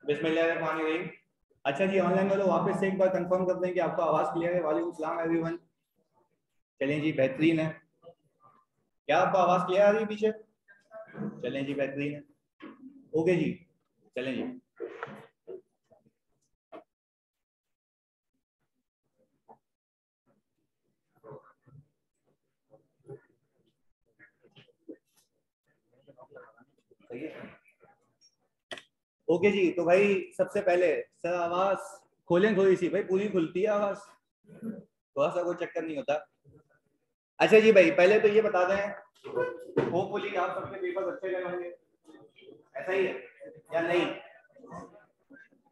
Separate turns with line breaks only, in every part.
बिस्मिल्लाहिर्रहमानिर्रहीम। अच्छा जी, ऑनलाइन वालों वापस से एक बार कंफर्म करते हैं कि आपको आवाज़ क्लियर है। वालेकुम सलाम एवरीवन। चलें जी, बेहतरीन है। क्या आपको आवाज़ क्लियर आ रही है पीछे? चलें जी, बेहतरीन है। ओके जी, चलें जी। ओके जी, तो भाई सबसे पहले सर आवाज़ खोलें थोड़ी सी, भाई पूरी खुलती है आवाज़, थोड़ा सा कोई चक्कर नहीं होता। अच्छा जी भाई, पहले तो ये बता दें, होपफुली आप सबके पेपर अच्छे गए होंगे, ऐसा ही है या नहीं?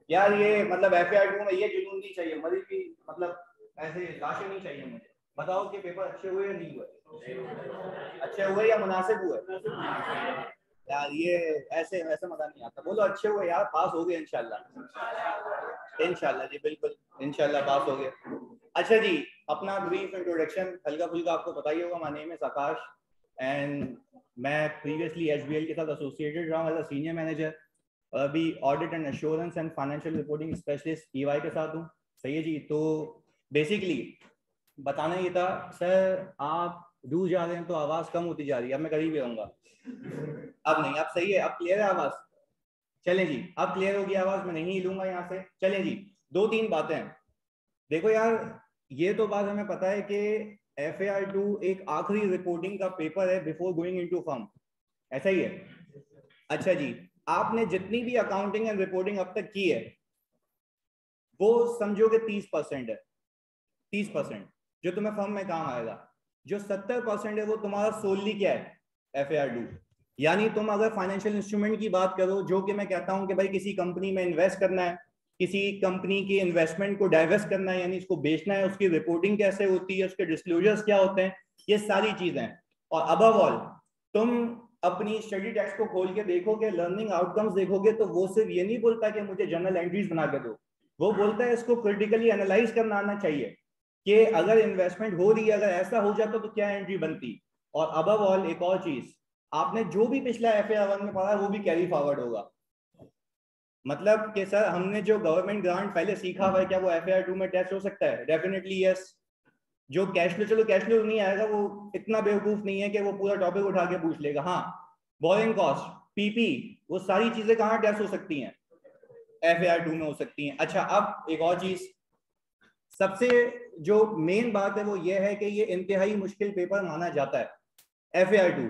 यार ये मतलब FAR2 में ये जुनून नहीं चाहिए, मरीज की मतलब ऐसे लाशें नहीं चाहिए मुझे। बताओ कि पेपर अच्छे हुए या नहीं हुए? अच्छे हुए या मुनासिब हुए? यार ये ऐसे ऐसा मजा नहीं आता। बोलो अच्छे हुए यार, पास हो गए इंशाल्लाह। इंशाल्लाह जी, बिल्कुल इंशाल्लाह पास हो गए। अच्छा जी, अपना ब्रीफ इंट्रोडक्शन हल्का फुल्का आपको पता ही होगा। My name is Akash and मैं प्रीवियसली HBL के साथ एसोसिएटेड रहा हूँ एज अ सीनियर मैनेजर। अभी audit and assurance and financial reporting specialist EY के साथ हूँ। सही है जी। तो बेसिकली बताना ये था सर, आप दूर जा रहे हैं तो आवाज़ कम होती जा रही है। अब मैं करीब ही रहूँगा। अब नहीं, अब सही है, अब क्लियर है आवाज़? चलें जी, अब क्लियर होगी आवाज़, मैं नहीं हिलूंगा यहाँ से। चलें जी, दो तीन बातें हैं। देखो यार, ये तो बात हमें पता है कि FAR2 एक आखिरी रिपोर्टिंग का पेपर है बिफोर गोइंग इनटू फर्म, ऐसा ही है? अच्छा जी, आपने जितनी भी अकाउंटिंग एंड रिपोर्टिंग अब तक की है वो समझोगे 30% है। 30% जो तुम्हें फर्म में काम आएगा। जो 70% है वो तुम्हारा सोलली क्या है? FAR2। यानी तुम अगर फाइनेंशियल इंस्ट्रूमेंट की बात करो, जो कि मैं कहता हूं कि भाई किसी कंपनी में इन्वेस्ट करना है, किसी कंपनी के इन्वेस्टमेंट को डाइवेस्ट करना है, यानी इसको बेचना है, उसकी रिपोर्टिंग कैसे होती है, उसके डिस्क्लोजर्स क्या होते हैं, ये सारी चीजें। और अबव ऑल तुम अपनी स्टडी टेक्स्ट को खोल के देखोगे, लर्निंग आउटकम्स देखोगे, तो वो सिर्फ ये नहीं बोलता कि मुझे जर्नल एंट्रीज बना के दो। वो बोलता है इसको क्रिटिकली एनालाइज करना आना चाहिए कि अगर इन्वेस्टमेंट हो रही है, अगर ऐसा हो जाता तो क्या एंट्री बनती। और अबव ऑल एक और चीज, आपने जो भी पिछला FAR1 में पढ़ा है वो भी कैरी फॉरवर्ड होगा। मतलब कि सर हमने जो गवर्नमेंट ग्रांट पहले सीखा हुआ है, क्या वो FAR2 में टेस्ट हो सकता है? Definitely yes. जो कैश फ्लो, चलो कैश फ्लो नहीं आएगा, वो इतना बेवकूफ नहीं है कि वो पूरा टॉपिक उठा के पूछ लेगा। हाँ, बोरिंग कॉस्ट, PP, वो सारी चीजें कहाँ टेस्ट हो सकती हैं? FAR2 में हो सकती हैं। अच्छा, अब एक और चीज, सबसे जो मेन बात है वो ये है कि ये इंतहाई मुश्किल पेपर माना जाता है FAR2।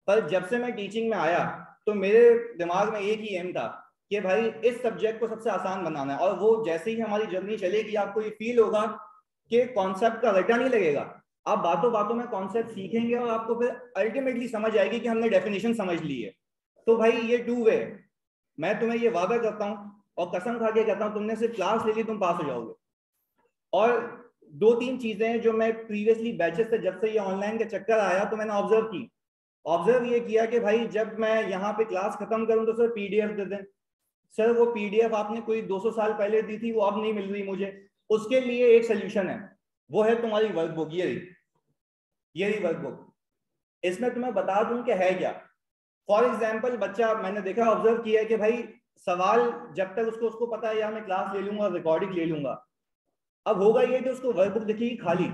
पर जब से मैं टीचिंग में आया तो मेरे दिमाग में एक ही एम था कि भाई इस सब्जेक्ट को सबसे आसान बनाना है। और वो जैसे ही हमारी जर्नी चलेगी आपको ये फील होगा कि कॉन्सेप्ट का रटा नहीं लगेगा। आप बातों बातों में कॉन्सेप्ट सीखेंगे और आपको फिर अल्टीमेटली समझ आएगी कि हमने डेफिनेशन समझ ली है। तो भाई ये 2 वे, मैं तुम्हें ये वादा करता हूँ और कसम खा के कहता हूँ, तुमने सिर्फ क्लास ले ली तुम पास हो जाओगे। और 2-3 चीजें हैं जो मैं प्रीवियसली बैचेस से, जब से ये ऑनलाइन के चक्कर आया तो मैंने ऑब्जर्व ये किया कि भाई जब मैं यहाँ पे क्लास खत्म करूं तो सर PDF दे दें। सर वो PDF आपने कोई 200 साल पहले दी थी, वो अब नहीं मिल रही मुझे। उसके लिए एक सोल्यूशन है, वो है तुम्हारी वर्कबुक। ये रही वर्कबुक। इसमें तुम्हें बता दूं कि है क्या। फॉर एग्जाम्पल, बच्चा, मैंने देखा, ऑब्जर्व किया है कि भाई सवाल जब तक उसको पता है यार मैं क्लास ले लूंगा, रिकॉर्डिंग ले लूंगा, अब होगा ये कि उसको वर्कबुक दिखेगी खाली।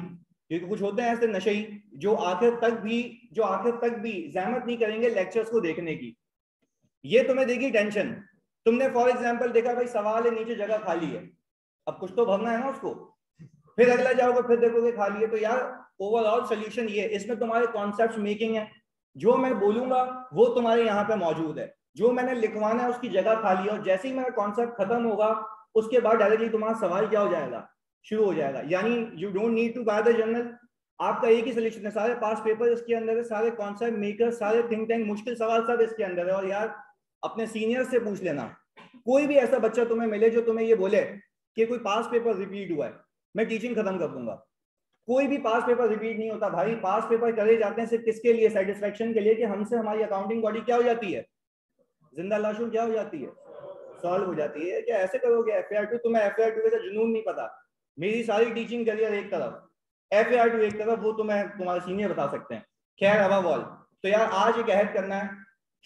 क्योंकि कुछ होते हैं ऐसे नशेई जो आखिर तक भी जहमत नहीं करेंगे लेक्चर्स को देखने की। ये तुम्हें देगी टेंशन। तुमने फॉर एग्जांपल देखा भाई सवाल है, नीचे जगह खाली है, अब कुछ तो भरना है ना उसको, फिर अगला जाओगे फिर देखोगे खाली है। तो यार ओवरऑल सोल्यूशन ये, इसमें तुम्हारे कॉन्सेप्ट मेकिंग है। जो मैं बोलूंगा वो तुम्हारे यहाँ पे मौजूद है, जो मैंने लिखवाना है उसकी जगह खाली है। और जैसे ही मेरा कॉन्सेप्ट खत्म होगा उसके बाद डायरेक्टली तुम्हारा सवाल क्या हो जाएगा, शुरू हो जाएगा। यानी you don't need to buy the journal. आपका एक ही सोल्यूशन है, सारे पास पेपर इसके अंदर है, सारे कॉन्सेप्ट मेकर, सारे थिंक टैंक, मुश्किल सवाल सब इसके अंदर है। और यार अपने सीनियर से पूछ लेना, कोई भी ऐसा बच्चा तुम्हें मिले जो तुम्हें ये बोले कि कोई पास पेपर रिपीट हुआ है, मैं टीचिंग खत्म कर दूंगा। कोई भी पास पेपर रिपीट नहीं होता भाई। पास पेपर करे जाते हैं सिर्फ किसके लिए? सेटिस्फेक्शन के लिए कि हमसे हमारी अकाउंटिंग बॉडी क्या हो जाती है, जिंदा लाशों क्या हो जाती है, सॉल्व हो जाती है। क्या ऐसे करोगे FAR2? तुम्हें FAR2 का जुनून नहीं पता। मेरी सारी टीचिंग करियर एक तरफ, FAR2 एक तरफ, वो तुम्हें तुम्हारे सीनियर बता सकते हैं। खैर अबव ऑल, तो यार आज एक अहद करना है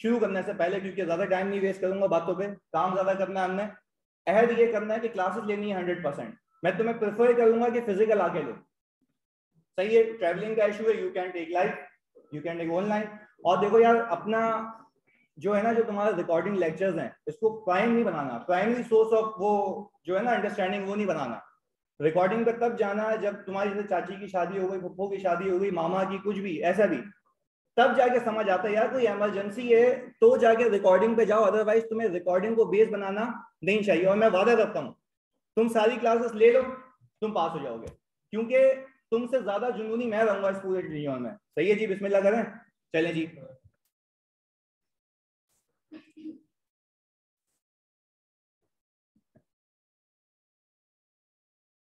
शुरू करने से पहले, क्योंकि ज्यादा टाइम नहीं वेस्ट करूंगा बातों पे, काम ज्यादा करना है हमने, अहद ये करना है कि क्लासेस लेनी है 100%। मैं तुम्हें प्रेफर करूंगा कि फिजिकल आके लो, सही है। ट्रैवलिंग का इशू है, you can take live, you can take online. और देखो यार, अपना जो है ना, जो तुम्हारा रिकॉर्डिंग लेक्चर्स हैं, इसको प्राइम नहीं बनाना, प्राइमरी सोर्स ऑफ वो जो है ना अंडरस्टैंडिंग, वो नहीं बनाना। रिकॉर्डिंग पे तब जाना है जब तुम्हारी जैसे चाची की शादी हो गई, फुप्पो की शादी हो गई, मामा की, कुछ भी ऐसा भी, तब जाके समझ आता है यार कोई इमरजेंसी है तो जाके रिकॉर्डिंग पे जाओ, अदरवाइज तुम्हें रिकॉर्डिंग को बेस बनाना नहीं चाहिए। और मैं वादा करता हूँ, तुम सारी क्लासेस ले लो, तुम पास हो जाओगे, क्योंकि तुमसे ज्यादा जुनूनी मैं रहूंगा इस पूरे जीवन में। सही है जी, बिस्मिल्लाह करें, चलें जी।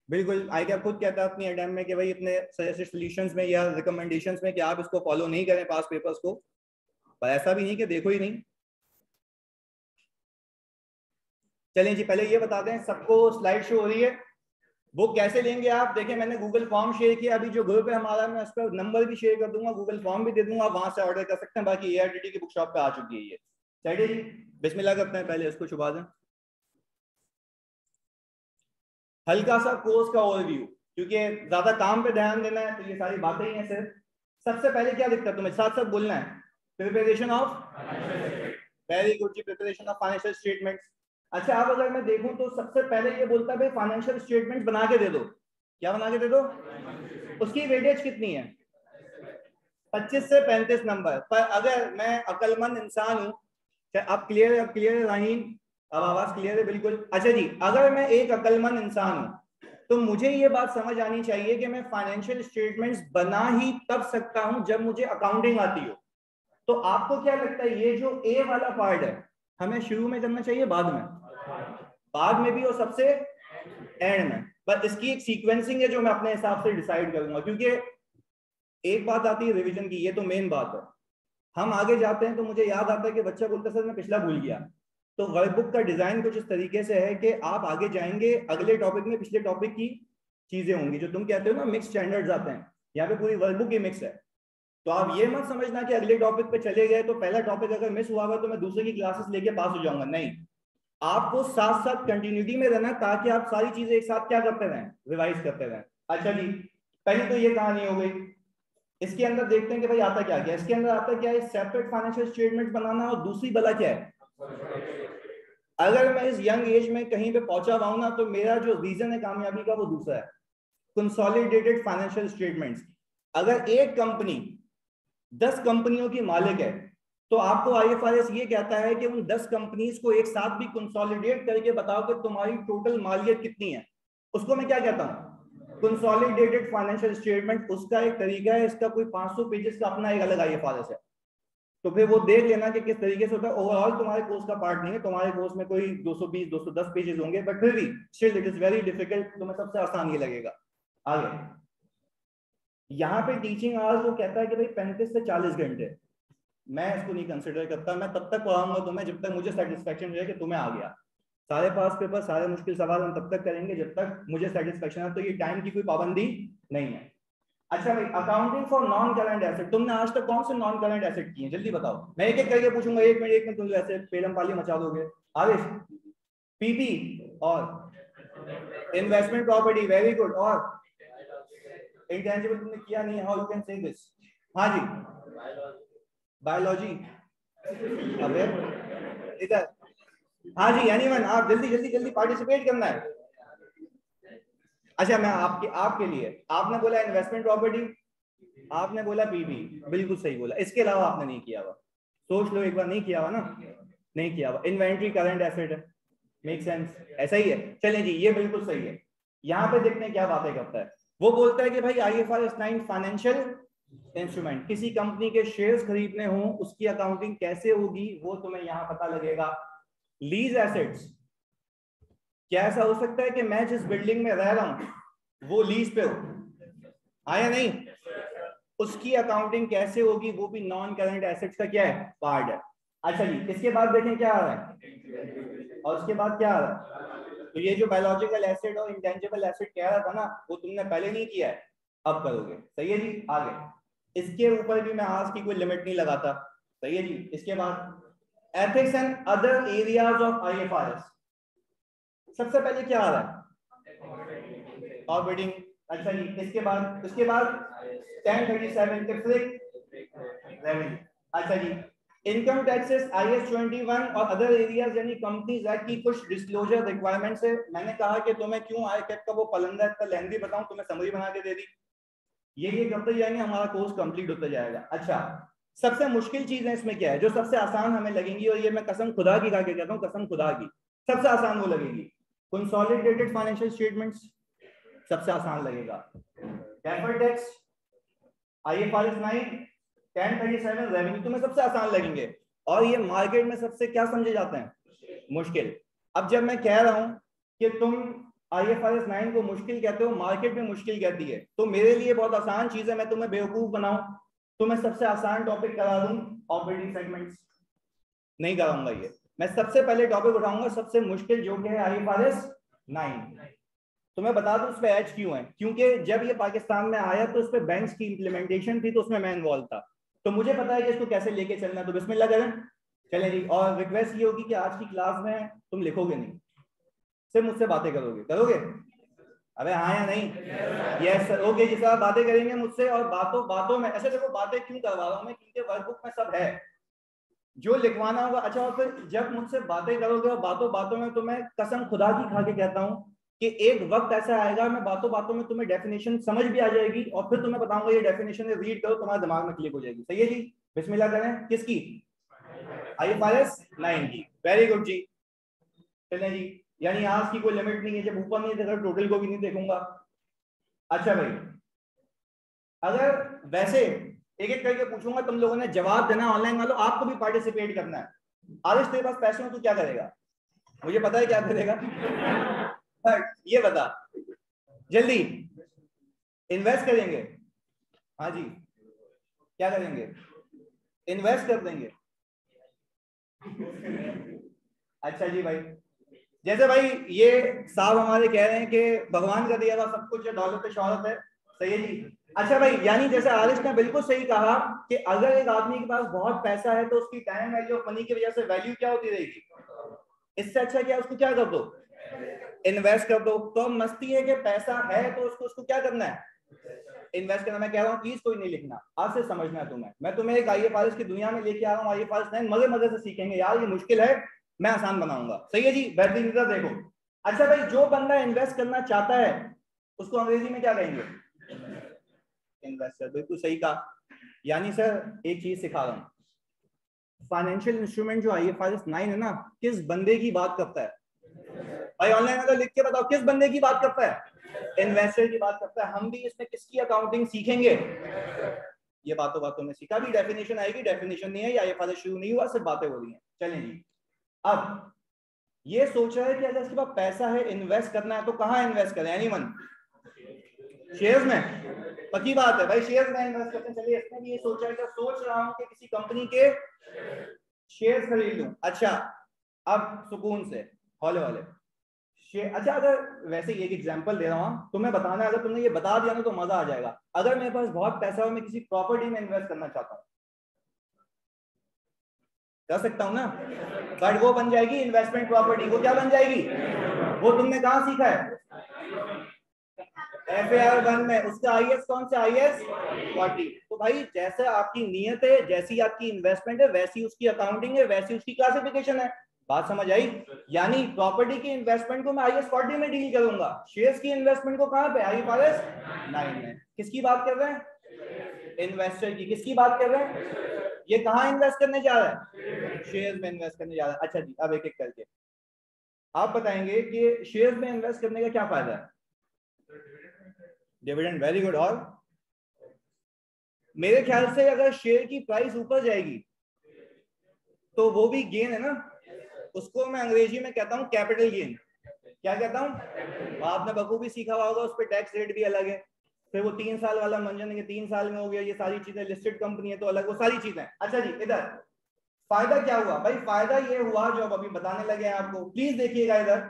बिल्कुल, आई क्या खुद कहता है अपनी एडम में कि भाई अपने सजेस्टेड सॉल्यूशंस में या रिकमेंडेशंस में कि आप इसको फॉलो नहीं करें पास पेपर्स को, पर ऐसा भी नहीं कि देखो ही नहीं। चलें जी, पहले ये बता दें, सबको स्लाइड शो हो रही है? वो कैसे लेंगे आप देखें, मैंने गूगल फॉर्म शेयर किया, अभी जो ग्रुप है हमारा, मैं उस पर नंबर भी शेयर कर दूंगा, गूगल फॉर्म भी दे दूंगा, वहां से ऑर्डर कर सकते हैं। बाकी ARTT की बुक शॉप पे आ चुकी है ये। चलिए जी, बिस्मिल्लाह करते हैं, पहले इसको छुपा दें। हल्का सा कोर्स का ओवरव्यू, क्योंकि ज्यादा काम पे ध्यान देना है तो ये सारी बातें ही हैं सिर्फ। सबसे पहले क्या दिक्कत है तुम्हें, साथ साथ बोलना है, प्रिपरेशन ऑफ, वेरी गुड जी, प्रिपरेशन ऑफ फाइनेंशियल स्टेटमेंट्स। अच्छा, अब अगर मैं देखूं तो सबसे पहले ये बोलता है भाई फाइनेंशियल स्टेटमेंट्स बना के दे दो। क्या बना के दे दो? उसकी वेटेज कितनी है? 25 से 35 नंबर पर। अगर मैं अक्लमंद इंसान हूं, अब क्लियर है, अब क्लियर है राहीम, अब आवाज क्लियर है बिल्कुल? अच्छा जी, अगर मैं एक अक्लमंद इंसान हूं तो मुझे ये बात समझ आनी चाहिए कि मैं फाइनेंशियल स्टेटमेंट्स बना ही तब सकता हूं जब मुझे अकाउंटिंग आती हो। तो आपको क्या लगता है ये जो ए वाला पार्ट है, हमें शुरू में करना चाहिए, बाद में? बाद में भी और सबसे एंड में। बस इसकी एक सीक्वेंसिंग है जो मैं अपने हिसाब से डिसाइड करूंगा, क्योंकि एक बात आती है रिवीजन की, ये तो मेन बात है। हम आगे जाते हैं तो मुझे याद आता है कि बच्चा बोलता सर मैं पिछला भूल गया। तो वर्कबुक का डिजाइन कुछ इस तरीके से है कि आप आगे जाएंगे, अगले टॉपिक में पिछले टॉपिक की चीजें होंगी, जो तुम कहते हो ना मिक्स स्टैंडर्ड्स आते हैं, यहाँ पे पूरी वर्कबुक ही मिक्स है। तो आप ये मत समझना कि अगले टॉपिक पे चले गए तो पहला टॉपिक अगर मिस हुआ हुआ तो मैं दूसरे की क्लासेस लेके पास हो जाऊंगा, नहीं। आपको साथ साथ कंटिन्यूटी में रहना ताकि आप सारी चीजें एक साथ क्या करते रहें, रिवाइज करते रहें। अच्छा जी, पहली तो ये कहानी हो गई। इसके अंदर देखते हैं कि भाई आता क्या क्या, इसके अंदर आता क्या है, सेपरेट फाइनेंशियल स्टेटमेंट बनाना, और दूसरी बला क्या है, अगर मैं इस यंग एज में कहीं पे पहुंचा हुआ हूं ना, तो मेरा जो रीजन है कामयाबी का वो दूसरा है, कंसोलिडेटेड फाइनेंशियल स्टेटमेंट्स। अगर एक कंपनी 10 कंपनियों की मालिक है तो आपको IFRS ये कहता है कि उन 10 कंपनीज को एक साथ भी कंसोलिडेट करके बताओ कि तुम्हारी टोटल मालियत कितनी है। उसको मैं क्या कहता हूं, कंसोलिडेटेड फाइनेंशियल स्टेटमेंट। उसका एक तरीका है, इसका कोई 500 पेजेस का अपना एक अलग IFRS है। तो फिर वो देख लेना कि किस तरीके से होता है। ओवरऑल तुम्हारे कोर्स का पार्ट नहीं है, तुम्हारे कोर्स में कोई 220 210 पेजेस होंगे, बट फिर भी still it is very difficult, तुम्हें सबसे आसान ये लगेगा। आगे यहाँ पे टीचिंग आवर्स वो कहता है कि भाई 35 से 40 घंटे। मैं इसको नहीं कंसिडर करता, मैं तब तक पढ़ाऊंगा तुम्हें जब तक मुझे सेटिस्फेक्शन रहे कि तुम्हें आ गया। सारे पास पेपर, सारे मुश्किल सवाल हम तब तक करेंगे जब तक मुझे सेटिस्फेक्शन है, तो ये टाइम की कोई पाबंदी नहीं है। अच्छा भाई, accounting for non current asset, तुमने आज तक कौन से नॉन करंट एसेट किए जल्दी बताओ, मैं एक एक करके पूछूंगा, एक मिनट तुम ऐसे पेलम पाली मचा दोगे। आवेश, PP और इन्वेस्टमेंट प्रॉपर्टी, वेरी गुड। और इंटेंजिबल तुमने किया नहीं है, how you can say this? हाँ जी, बायोलॉजी, अबे इधर, हाँ जी, एनीवन, आप जल्दी जल्दी जल्दी पार्टिसिपेट करना है। अच्छा, मैं आपके आपके लिए, आपने बोला इन्वेस्टमेंट प्रॉपर्टी, आपने बोला PP, बिल्कुल सही बोला। इसके अलावा आपने नहीं किया हुआ, सोच लो एक बार, नहीं किया हुआ ना, नहीं किया हुआ। इन्वेंट्री करंट एसेट है, मेक सेंस, ऐसा ही है। चलिए जी, ये बिल्कुल सही है। यहाँ पे देखते हैं क्या बातें करता है। वो बोलता है कि भाई IFRS 9 फाइनेंशियल इंस्ट्रूमेंट, किसी कंपनी के शेयर्स खरीदने हो उसकी अकाउंटिंग कैसे होगी वो तुम्हें यहाँ पता लगेगा। लीज एसेट्स, क्या ऐसा हो सकता है कि मैं जिस बिल्डिंग में रह रहा हूं वो लीज पे हो, आया नहीं, उसकी अकाउंटिंग कैसे होगी, वो भी नॉन करंट एसेट्स का क्या है, पार्ट है। अच्छा जी, इसके बाद देखें क्या आ रहा है, और उसके बाद क्या आ रहा है। तो ये जो बायोलॉजिकल एसिड और इंटेंजिबल एसिड कह रहा था ना, वो तुमने पहले नहीं किया है, अब करोगे। सही है जी, आगे। इसके ऊपर भी मैं आज की कोई लिमिट नहीं लगाता, सही है जी। इसके बाद ethics and other areas of IFRS, सबसे पहले क्या आ रहा है? ऑपरेटिंग। अच्छा जी, इसके बाद 1037 रेवेन्यू। अच्छा जी, इनकम टैक्सेस आईएस 21 और अदर एरियाज यानी कंपनीज एक्ट की कुछ डिस्क्लोजर रिक्वायरमेंट्स है। मैंने कहा कि तुम्हें क्यों आई कैप का वो पलंदा इतना लेंथी बताऊं, तुम्हें समरी बना के दे दी। ये करते जाएंगे, हमारा कोर्स कंप्लीट होता जाएगा। अच्छा, सबसे मुश्किल चीज है इसमें क्या है, जो सबसे आसान हमें लगेंगी, और ये मैं कसम खुदा की खा के कहता हूँ, कसम खुदा की, सबसे आसान वो लगेगी। कंसोलिडेटेड फाइनेंशियल स्टेटमेंट्स सबसे आसान लगेगा। डेफर्ड टैक्स, आईएफआरएस 9, 1037 रेवेन्यू तुम्हें सबसे आसान लगेंगे। और ये मार्केट में सबसे क्या समझे जाते हैं? मुश्किल। अब जब मैं कह रहा हूं कि तुम आईएफआरएस 9 को मुश्किल कहते हो, मार्केट में मुश्किल कहती है, तो मेरे लिए बहुत आसान चीज है, मैं तुम्हें बेवकूफ बनाऊं तो मैं सबसे आसान टॉपिक करा दूं ऑपरेटिंग सेगमेंट्स? नहीं कराऊंगा। ये मैं सबसे पहले टॉपिक उठाऊंगा सबसे मुश्किल, जो कि है आईएफआरएस 9। तो मैं बता दूं उस पर एज क्यों है, क्योंकि जब ये पाकिस्तान में आया तो उस पर बैंक्स की इंप्लीमेंटेशन थी, तो उसमें मैं इन्वॉल्व था, तो मुझे पता है कि इसको कैसे लेके चलना है। तो बिस्मिल्लाह करें, चलें जी। और रिक्वेस्ट ये होगी कि आज की क्लास में तुम लिखोगे नहीं, सिर्फ मुझसे बातें करोगे। अबे हाँ या नहीं? यस सर, ओके जी सर, बातें करेंगे मुझसे। और बातों में ऐसे देखो, बातें क्यों करवा रहा हूँ मैं, क्योंकि वर्कबुक में सब है जो लिखवाना होगा। अच्छा, और फिर जब मुझसे बातें करोगे और बातों में, तो मैं कसम खुदा की खा के कहता हूँ कि एक वक्त ऐसा आएगा, मैं बातों में तुम्हें डेफिनेशन समझ भी आ जाएगी, और फिर तुम्हें बताऊंगा ये डेफिनेशन रीड करो, तुम्हारे दिमाग में क्लिक हो जाएगी। सही है जी, बिस्मिल्लाह करें। किसकी? आईएफआरएस 9 की। वेरी गुड जी। चलें जी, यानी आज की कोई लिमिट नहीं है, जब ऊपर नहीं देखा टोटल को भी नहीं देखूंगा। अच्छा भाई, अगर वैसे एक एक करके पूछूंगा, तुम लोगों ने जवाब देना, ऑनलाइन वालों आपको भी पार्टिसिपेट करना है। आरिश तेरे पास पैसे हो तो क्या करेगा? मुझे पता है क्या करेगा। ये बता जल्दी। इन्वेस्ट करेंगे? हाँ जी, क्या करेंगे? इन्वेस्ट कर देंगे। अच्छा जी भाई, जैसे भाई ये साहब हमारे कह रहे हैं कि भगवान का दिया हुआ सब कुछ है, दौलत शौहरत है। सही है जी। अच्छा भाई, यानी जैसे आरिश ने बिल्कुल सही कहा कि अगर एक आदमी के पास बहुत पैसा है तो उसकी टाइम वैल्यू ऑफ मनी की वजह से वैल्यू क्या होती रहेगी? इससे अच्छा क्या, उसको क्या कर दो? इन्वेस्ट कर दो। तो मस्ती है कि पैसा है तो उसको क्या करना है? इन्वेस्ट करना। मैं कह रहा हूँ प्लीज कोई नहीं लिखना, आज से समझना है तुम्हें। मैं तुम्हें एक आईएफआरएस की दुनिया में लेके आ रहा हूँ। आईएफआरएस 9 मजे मजे से सीखेंगे यार, ये मुश्किल है, मैं आसान बनाऊंगा। सही है जी, बेहतरीन। देखो, अच्छा भाई, जो बंदा इन्वेस्ट करना चाहता है उसको अंग्रेजी में क्या कहेंगे? इन्वेस्टर। बिल्कुल सही कहा। यानी सर एक चीज सिखा रहा हूँ, फाइनेंशियल इंस्ट्रूमेंट जो आईएफआरएस 9 है ना, किस बंदे की बात करता है? भाई ऑनलाइन अगर लिख के बताओ, किस बंदे की बात करता है? इन्वेस्टर की बात करता है। हम भी इसमें किसकी अकाउंटिंग सीखेंगे? ये बातों में सीखा भी। डेफिनेशन आएगी, डेफिनेशन नहीं है, आईएफआरएस शुरू नहीं हुआ, सिर्फ बातें हो रही हैं। चलें जी, अब ये सोच रहा है कि अगर इसके पास पैसा है, इन्वेस्ट करना है, तो कहाँ इन्वेस्ट करें? एनीवन? शेयर्स में? पक्की बात है भाई, शेयर्स में इन्वेस्ट करते हैं। चलिए, इसमें भी ये सोचा है कि सोच रहा हूं कि किसी कंपनी के शेयर्स खरीद लूं। अच्छा, अब सुकून से हौले हौले शेयर। अच्छा, अगर वैसे एक एग्जांपल दे रहा हूं, तुम्हें बताना है, अगर तुमने ये बता दिया ना तो मजा आ जाएगा। अगर मेरे पास बहुत पैसा है और मैं किसी प्रॉपर्टी में इन्वेस्ट करना चाहता हूं, कर सकता हूं ना? बट वो बन जाएगी इन्वेस्टमेंट प्रॉपर्टी। वो क्या बन जाएगी? वो तुमने कहां सीखा है? FAR 1 में। उसका आईएस कौन सा? आईएस 40। तो भाई जैसे आपकी नीयत है, जैसी आपकी इन्वेस्टमेंट है, वैसी उसकी अकाउंटिंग है, वैसी उसकी क्लासिफिकेशन है। बात समझ आई? यानी प्रॉपर्टी की इन्वेस्टमेंट को मैं आईएस 40 में डील करूंगा, शेयर्स की इन्वेस्टमेंट को कहां पे? आईएफआरएस 9 में। किसकी बात कर रहे हैं? इन्वेस्टर की। किसकी बात कर रहे हैं? ये कहां इन्वेस्ट करने जा रहा है? शेयर्स में इन्वेस्ट करने जा रहा है। अच्छा जी, अब एक एक करके आप बताएंगे कि शेयर्स में इन्वेस्ट करने का क्या फायदा है? डिविडेंड। Very good. और मेरे ख्याल से अगर शेयर की प्राइस ऊपर जाएगी तो वो भी गेन है ना? उसको मैं अंग्रेजी में कहता हूं कैपिटल गेन। क्या कहता हूं? आपने बखूबी सीखा हुआ होगा, उस पर टैक्स रेट भी अलग है। फिर वो 3 साल वाला मंजन के 3 साल में हो गया, ये सारी चीजें, लिस्टेड कंपनी है तो अलग, वो सारी चीजें। अच्छा जी, इधर फायदा क्या हुआ भाई? फायदा ये हुआ जो अब अभी बताने लगे हैं आपको, प्लीज देखिएगा इधर।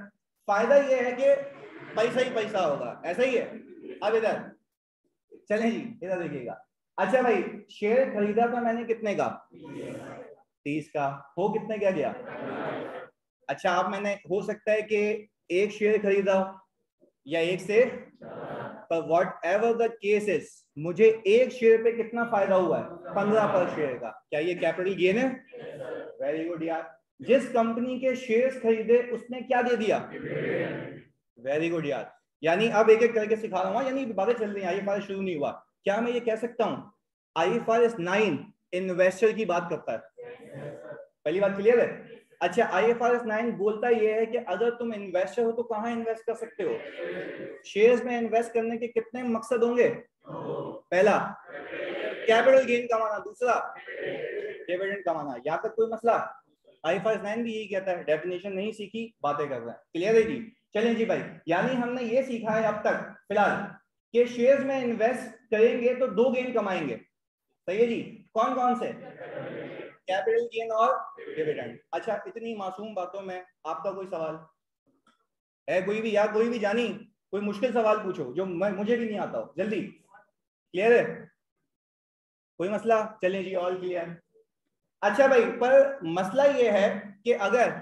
फायदा ये है कि पैसा ही पैसा होगा, ऐसा ही है। अब इधर चलें जी, इधर देखिएगा। अच्छा भाई, शेयर खरीदा था मैंने कितने का? 30 का। हो कितने का गया? अच्छा, अब मैंने, हो सकता है कि एक शेयर खरीदा या एक से, पर what ever the case is, मुझे एक शेयर पे कितना फायदा हुआ है? 15 पर शेयर का। क्या ये कैपिटल गेन है? वेरी गुड यार। जिस कंपनी के शेयर्स खरीदे उसने क्या दे दिया? वेरी गुड यार। यानी अब एक एक करके सिखा रहा हूँ, यानी बातें चल रही हैं, IFRS शुरू नहीं हुआ। क्या मैं ये कह सकता हूँ IFRS 9 इन्वेस्टर की बात करता है? पहली बात क्लियर है? अच्छा, IFRS 9 बोलता ये है कि अगर तुम इन्वेस्टर हो तो कहाँ इन्वेस्ट कर सकते हो? शेयर्स में इन्वेस्ट करने के कितने मकसद होंगे? पहला, कैपिटल गेन कमाना। दूसरा, डिविडेंड कमाना। यहाँ तक कोई मसला? IFRS 9 भी यही कहता है। डेफिनेशन नहीं सीखी, बातें कर रहे हैं। क्लियर है जी? चलें जी भाई, यानी हमने ये सीखा है अब तक फिलहाल कि शेयर्स में इन्वेस्ट करेंगे तो दो गेन कमाएंगे। सही है जी? कौन कौन से? कैपिटल गेन और डिविडेंड। अच्छा, इतनी मासूम बातों में आपका कोई सवाल है? कोई भी यार, कोई भी जानी, कोई मुश्किल सवाल पूछो जो मुझे भी नहीं आता हो, जल्दी। क्लियर है? कोई मसला? चलें जी, ऑल क्लियर। अच्छा भाई, पर मसला ये है कि अगर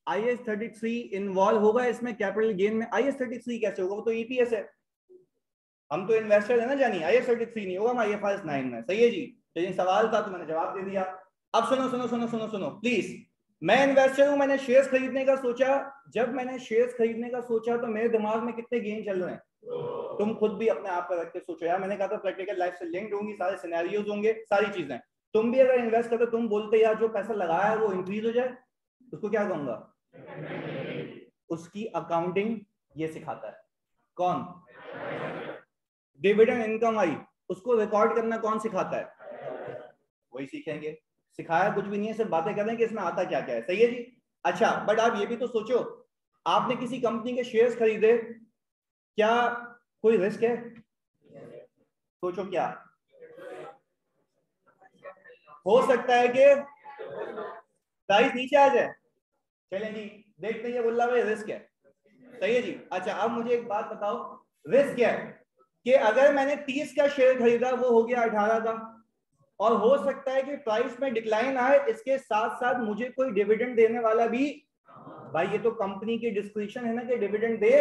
IAS 33 इन्वॉल्व होगा इसमें कैपिटल गेन में, IAS 33 कैसे होगा? वो तो EPS है, हम तो इन्वेस्टर है ना जानी। IAS 33 नहीं होगा, हम IFRS 9 में। सही है जी? चलिए, सवाल था तो मैंने जवाब दे दिया। अब सुनो सुनो सुनो सुनो सुनो प्लीज। मैं इन्वेस्टर हूं, मैंने शेयर्स खरीदने का सोचा। जब मैंने शेयर्स खरीदने का सोचा तो मेरे दिमाग में कितने गेन चल रहे हैं? तुम खुद भी अपने आप पर रख के सोचो यार। मैंने कहा था प्रैक्टिकल लाइफ से लिंक्ड होंगी, सारे सिनेरियोज होंगे, सारी चीजें। तुम भी अगर इन्वेस्ट करते, तुम बोलते यार जो पैसा लगाया है वो इंक्रीज हो जाए, उसको क्या कहूंगा? उसकी अकाउंटिंग ये सिखाता है। कौन? डिविडेंड इनकम आई, उसको रिकॉर्ड करना कौन सिखाता है? वही सीखेंगे। सिखाया कुछ भी नहीं है, सिर्फ बातें कर रहे हैं कि इसमें आता क्या क्या है। सही है जी? अच्छा, बट आप ये भी तो सोचो, आपने किसी कंपनी के शेयर्स खरीदे, क्या कोई रिस्क है? सोचो, क्या हो सकता है कि प्राइस नीचे आ जाए? चलें जी, देखते हैं। ये बोल रहा है रिस्क है। सही है जी? अच्छा, अब मुझे एक बात बताओ, रिस्क क्या है? कि अगर मैंने 30 का शेयर खरीदा, वो हो गया 18 का, और हो सकता है कि प्राइस में डिक्लाइन आए, इसके साथ साथ मुझे कोई डिविडेंड देने वाला भी। भाई ये तो कंपनी की डिस्क्रिप्शन है ना कि डिविडेंड दे।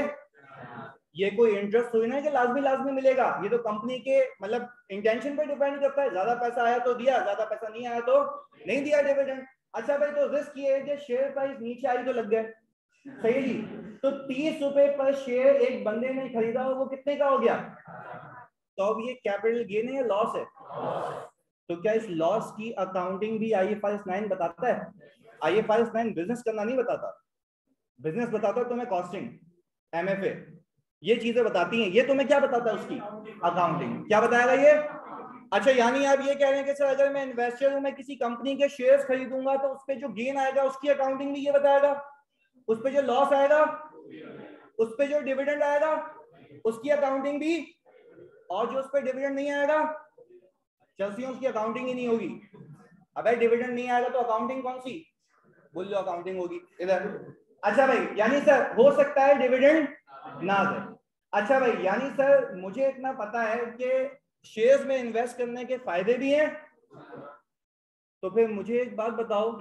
ये कोई इंटरेस्ट हुई ना कि लाजमी लाजमी मिलेगा। ये तो कंपनी के मतलब इंटेंशन पे डिपेंड करता है। ज्यादा पैसा आया तो दिया, ज्यादा पैसा नहीं आया तो नहीं दिया डिविडेंड। अच्छा भाई, तो रिस्क ये है कि शेयर प्राइस नीचे आई तो लग गए। सही है जी? तो 30 रुपए पर शेयर एक बंदे ने खरीदा और वो कितने का हो गया? तो अब ये कैपिटल गेन है या लॉस है? तो क्या इस लॉस की अकाउंटिंग भी IFRS 9 बताता है? IFRS 9 बिजनेस करना नहीं बताता। बिजनेस बताता है तुम्हें कॉस्टिंग, MFA, ये चीजें बताती हैं। ये तुम्हें क्या बताता है? उसकी अकाउंटिंग क्या बताएगा ये? अच्छा, यानी आप ये कह रहे हैं कि सर अगर मैं इन्वेस्टर हूं, मैं किसी कंपनी के शेयर्स खरीदूंगा तो उस पर जो गेन आएगा उसकी अकाउंटिंग भी ये बताएगा, उस पर जो लॉस आएगा, उस पर जो डिविडेंड आएगा उसकी अकाउंटिंग भी, और जो उस पर डिविडेंड नहीं आएगा, चलसियों उसकी अकाउंटिंग ही नहीं होगी। अबे डिविडेंड नहीं आएगा तो अकाउंटिंग कौन सी? बोल लो अकाउंटिंग होगी इधर। अच्छा भाई, यानी सर हो सकता है डिविडेंड ना दे। अच्छा भाई, यानी सर मुझे इतना पता है कि शेयर्स में इन्वेस्ट करने के फायदे भी हैं, तो फिर मुझे एक बात बताओ,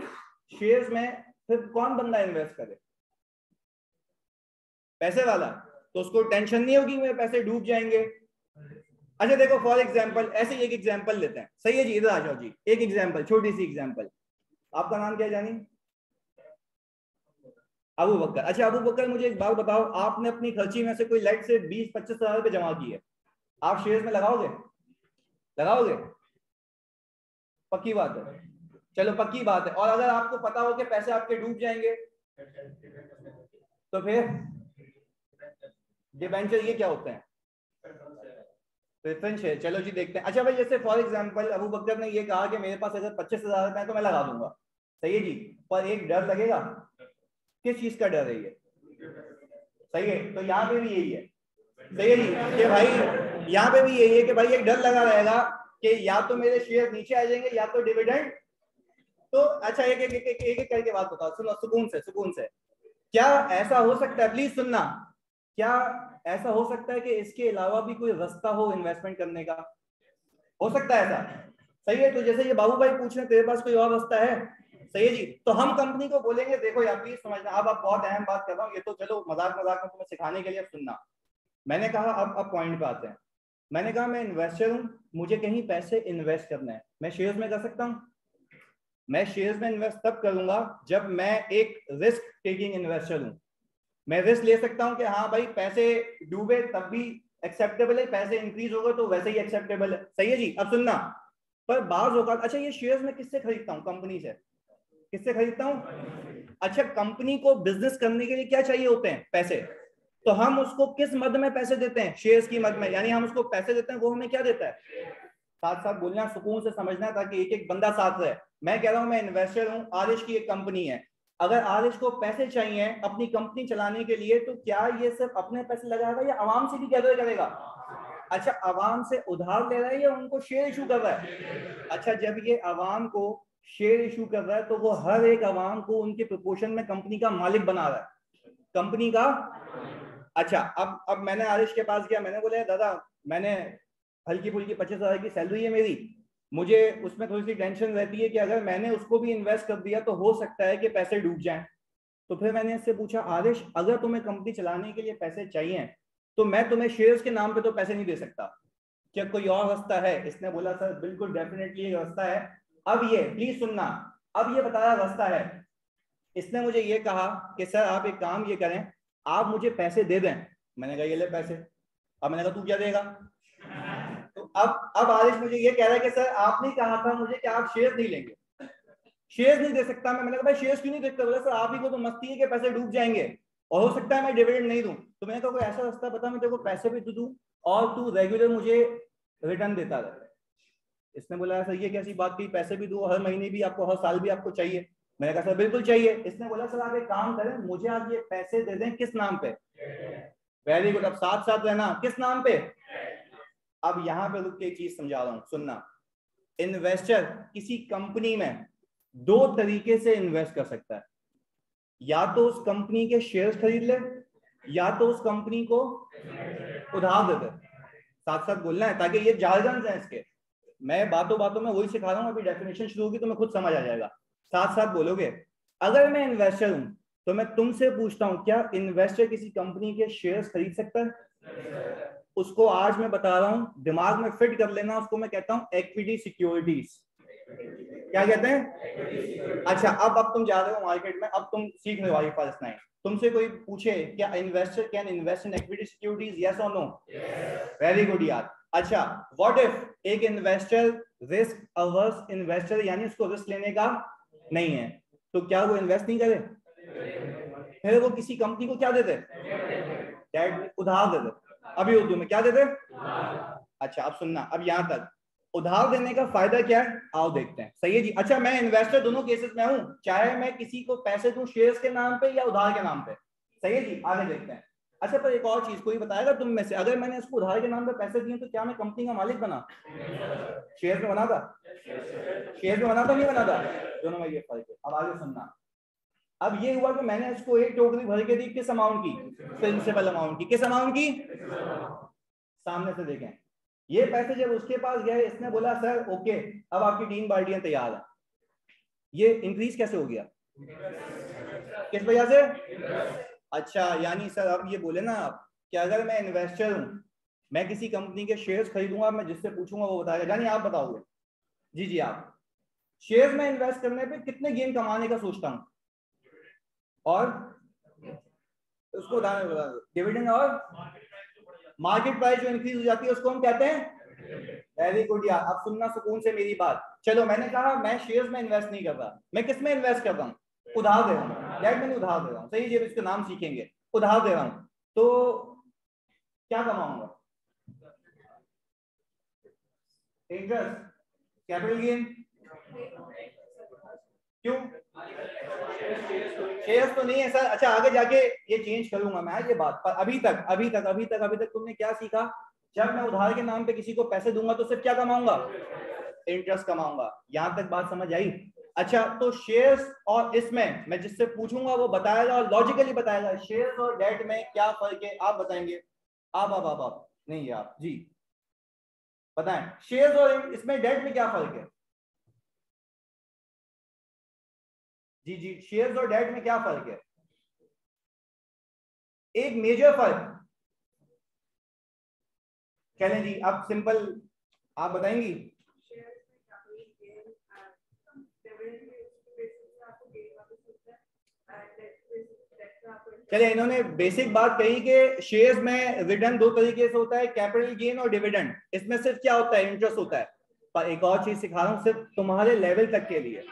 शेयर्स में फिर कौन बंदा इन्वेस्ट करे? पैसे वाला। तो उसको टेंशन नहीं होगी मेरे पैसे डूब जाएंगे। अच्छा देखो, फॉर एग्जांपल, ऐसे एक एग्जांपल लेते हैं। सही है जी? इधर आ जाओ जी, एक एग्जांपल, छोटी सी एग्जांपल। आपका नाम क्या है जानी? अबू बकर। अच्छा अबू बकर, मुझे एक बात बताओ, आपने अपनी खर्ची में से कोई लाइट से 20-25 हजार रुपए जमा किए, आप शेयर्स में लगाओगे? लगाओगे? पक्की बात है? चलो पक्की बात है। और अगर आपको पता हो कि पैसे आपके डूब जाएंगे तो फिर डिबेंचर ये क्या होते हैं? Preference share. चलो जी देखते हैं। अच्छा भाई, जैसे फॉर एग्जांपल अबू बकर ने ये कहा कि मेरे पास अगर 25,000 रुपए है तो मैं लगा दूंगा। सही है जी? पर एक डर लगेगा। किस चीज का डर है ये? सही है? तो यहाँ पे भी यही है। सही है जी? कि भाई यहाँ पे भी यही है कि भाई एक डर लगा रहेगा कि या तो मेरे शेयर नीचे आ जाएंगे या तो डिविडेंड। तो अच्छा, एक एक एक एक, एक, एक करके बात बताओ, सुनो सुकून से, सुकून से। क्या ऐसा हो सकता है, प्लीज सुनना, क्या ऐसा हो सकता है कि इसके अलावा भी कोई रास्ता हो इन्वेस्टमेंट करने का? हो सकता है ऐसा, सही है। तो जैसे ये बाबू भाई पूछ रहे हैं, तेरे पास कोई और रास्ता है, सही है जी। तो हम कंपनी को बोलेंगे, देखो यार प्लीज समझना, अब आप बहुत अहम बात कर रहा हूँ, ये तो चलो मजाक मजाक में तुम्हें सिखाने के लिए, सुनना। मैंने कहा अब पॉइंट पे आते हैं। मैंने कहा मैं इन्वेस्टर हूँ, मुझे कहीं पैसे इन्वेस्ट करना है, मैं शेयर्स में कर सकता हूँ। मैं शेयर्स में इन्वेस्ट तब करूंगा जब मैं एक रिस्क टेकिंग इन्वेस्टर हूँ। मैं रिस्क ले सकता हूँ कि हाँ भाई पैसे डूबे तब भी एक्सेप्टेबल है, पैसे इंक्रीज होगा तो वैसे ही एक्सेप्टेबल है, सही है जी। अब सुनना, पर बाज होगा, अच्छा ये शेयर्स में किससे खरीदता हूँ? कंपनी से। किससे खरीदता हूँ? अच्छा, कंपनी को बिजनेस करने के लिए क्या चाहिए होते हैं? पैसे। तो हम उसको किस मद में पैसे देते हैं? शेयर्स की मद में, यानी हम उसको पैसे देते हैं, वो हमें क्या देता है? साथ साथ बोलना, सुकून से समझना, ताकि एक एक बंदा साथ रहे। मैं कह रहा हूं मैं इन्वेस्टर हूं, आरिश की एक कंपनी है, अगर आरिश को पैसे चाहिए अपनी कंपनी चलाने के लिए, तो क्या ये सिर्फ अपने पैसे लगाएगा या आवाम से भी गैदर करेगा? अच्छा, आवाम से उधार ले रहा है या उनको शेयर इशू कर रहा है? अच्छा, जब ये आवाम को शेयर इशू कर रहा है तो वो हर एक आवाम को उनके प्रोपोर्शन में कंपनी का मालिक बना रहा है, कंपनी का। अच्छा, अब मैंने आरिश के पास गया, मैंने बोला दादा, मैंने हल्की फुल्की 25,000 की सैलरी है मेरी, मुझे उसमें थोड़ी सी टेंशन रहती है कि अगर मैंने उसको भी इन्वेस्ट कर दिया तो हो सकता है कि पैसे डूब जाएं। तो फिर मैंने इससे पूछा, आरिश अगर तुम्हें कंपनी चलाने के लिए पैसे चाहिए तो मैं तुम्हें शेयर्स के नाम पे तो पैसे नहीं दे सकता, क्या कोई और रास्ता है? इसने बोला सर बिल्कुल डेफिनेटली एक रास्ता है। अब ये प्लीज सुनना, अब ये बताया रास्ता है। इसने मुझे ये कहा कि सर आप एक काम ये करें, आप मुझे पैसे दे दें। मैंने कहा ये ले पैसे। अब मैंने कहा तू क्या देगा? तो अब आरिश मुझे ये कह रहा है कि सर आपने कहा था मुझे कि आप शेयर नहीं लेंगे, शेयर नहीं दे सकता मैं। मैंने कहा भाई शेयर क्यों नहीं देखते? बोला सर आप ही को तो मस्ती है कि पैसे डूब जाएंगे और हो सकता है मैं डिविडेंड नहीं दूं। तो मैंने कहा कोई ऐसा रास्ता बता, मैं तेरे को पैसे भी दूं और तू रेगुलर मुझे रिटर्न देता रहे। इसने बोला सर ये कैसी बात की, पैसे भी दूं हर महीने भी आपको, हर साल भी आपको चाहिए? मैंने कहा सर बिल्कुल चाहिए। इसने बोला सर आप एक काम करें, मुझे आप ये पैसे दे दें, किस नाम पे? वेरी गुड, अब साथ साथ रहना, किस नाम पे? अब यहां पे रुक के एक चीज समझा रहा हूं, सुनना। इन्वेस्टर किसी कंपनी में दो तरीके से इन्वेस्ट कर सकता है, या तो उस कंपनी के शेयर्स खरीद ले, या तो उस कंपनी को उधार दे दे। साथ साथ बोलना है ताकि ये जार्गन्स हैं इसके, मैं बातों बातों में वही सिखा रहा हूं, अभी डेफिनेशन शुरू होगी तो मैं खुद समझ आ जाएगा। साथ साथ बोलोगे। अगर मैं इन्वेस्टर हूं तो मैं तुमसे पूछता हूं, क्या इन्वेस्टर किसी कंपनी के शेयर्स खरीद सकता है? उसको आज मैं बता रहा हूं, दिमाग में फिट कर लेना, उसको मैं कहता हूं इक्विटी सिक्योरिटीज। क्या कहते हैं? अच्छा, अब तुम जा रहे हो मार्केट में, अब तुम सीख रहे हो IFRS 9, तुमसे कोई पूछे क्या investor can invest in equity securities, yes और नो? वेरी गुड यार। अच्छा, व्हाट इफ एक इन्वेस्टर रिस्क अवर्स इन्वेस्टर, यानी उसको रिस्क लेने का नहीं है, तो क्या वो इन्वेस्ट नहीं करे? फिर वो किसी कंपनी को क्या देते? उधार देते। अभी उर्दू में क्या देते? अच्छा, अब सुनना, अब यहां तक उधार देने का फायदा क्या है, आओ देखते हैं, सही है जी। अच्छा, मैं इन्वेस्टर दोनों केसेस में हूं, चाहे मैं किसी को पैसे दूं शेयर्स के नाम पे या उधार के नाम पे, सही है जी। आगे देखते हैं। अच्छा, पर एक और चीज कोई बताएगा तुम में से, अगर मैंने इसको उधार के नाम पे पैसे दिए तो क्या मैं कंपनी का मालिक बना? शेयर में बना था? शेयर में बना था, नहीं बना था? दोनों में ये फर्क है। अब आगे सुनना, अब ये हुआ कि मैंने इसको एक टोकरी भर के दी, किस अमाउंट की? प्रिंसिपल अमाउंट की। किस अमाउंट की? सामने से देखें, ये पैसे जब उसके पास गए, इसने बोला सर ओके, अब आपकी 3 बाल्टियां तैयार है। ये इंक्रीज कैसे हो गया? किस वजह से? अच्छा, यानी सर अब ये बोले ना आप कि अगर मैं इन्वेस्टर हूं, मैं किसी कंपनी के शेयर्स खरीदूंगा, मैं जिससे पूछूंगा वो बताएगा, यानी आप बताओगे? जी जी, आप शेयर्स में इन्वेस्ट करने पे कितने गेन कमाने का सोचता हूं, और उसको डिविडेंड और मार्केट प्राइस जो इंक्रीज हो जाती है उसको हम कहते हैं। वेरी गुड यार, अब सुनना सुकून से मेरी बात। चलो, मैंने कहा मैं शेयर्स में इन्वेस्ट नहीं कर रहा, मैं किस में इन्वेस्ट कर रहा हूँ? उधार दे रहा हूँ, डैड मैंने उधार दे रहा हूँ, सही, जब इसका नाम सीखेंगे, उधार दे रहा हूँ, तो क्या कमाऊंगा? Interest, capital gain. क्यों? शेयर्स तो नहीं है सर। अच्छा, आगे जाके ये चेंज करूंगा मैं ये बात, पर अभी तक तुमने क्या सीखा? जब मैं उधार के नाम पे किसी को पैसे दूंगा तो सिर्फ क्या कमाऊंगा? इंटरेस्ट कमाऊंगा। यहां तक बात समझ आई? अच्छा, तो शेयर्स और इसमें मैं जिससे पूछूंगा वो बताएगा और लॉजिकली बताएगा शेयर्स और डेट में क्या फर्क है, आप बताएंगे? आप नहीं, आप जी। बताएं शेयर्स और इसमें डेट में क्या फर्क है? जी जी, शेयर्स और डेट में क्या फर्क है? एक मेजर फर्क कह लें जी, आप सिंपल आप बताएंगी। चलिए, इन्होंने बेसिक बात कही कि शेयर्स में रिटर्न दो तरीके से होता है, कैपिटल गेन और डिविडेंड। इसमें सिर्फ क्या होता है? इंटरेस्ट होता है। पर एक और चीज सिखा रहा हूं सिर्फ तुम्हारे लेवल तक के लिए।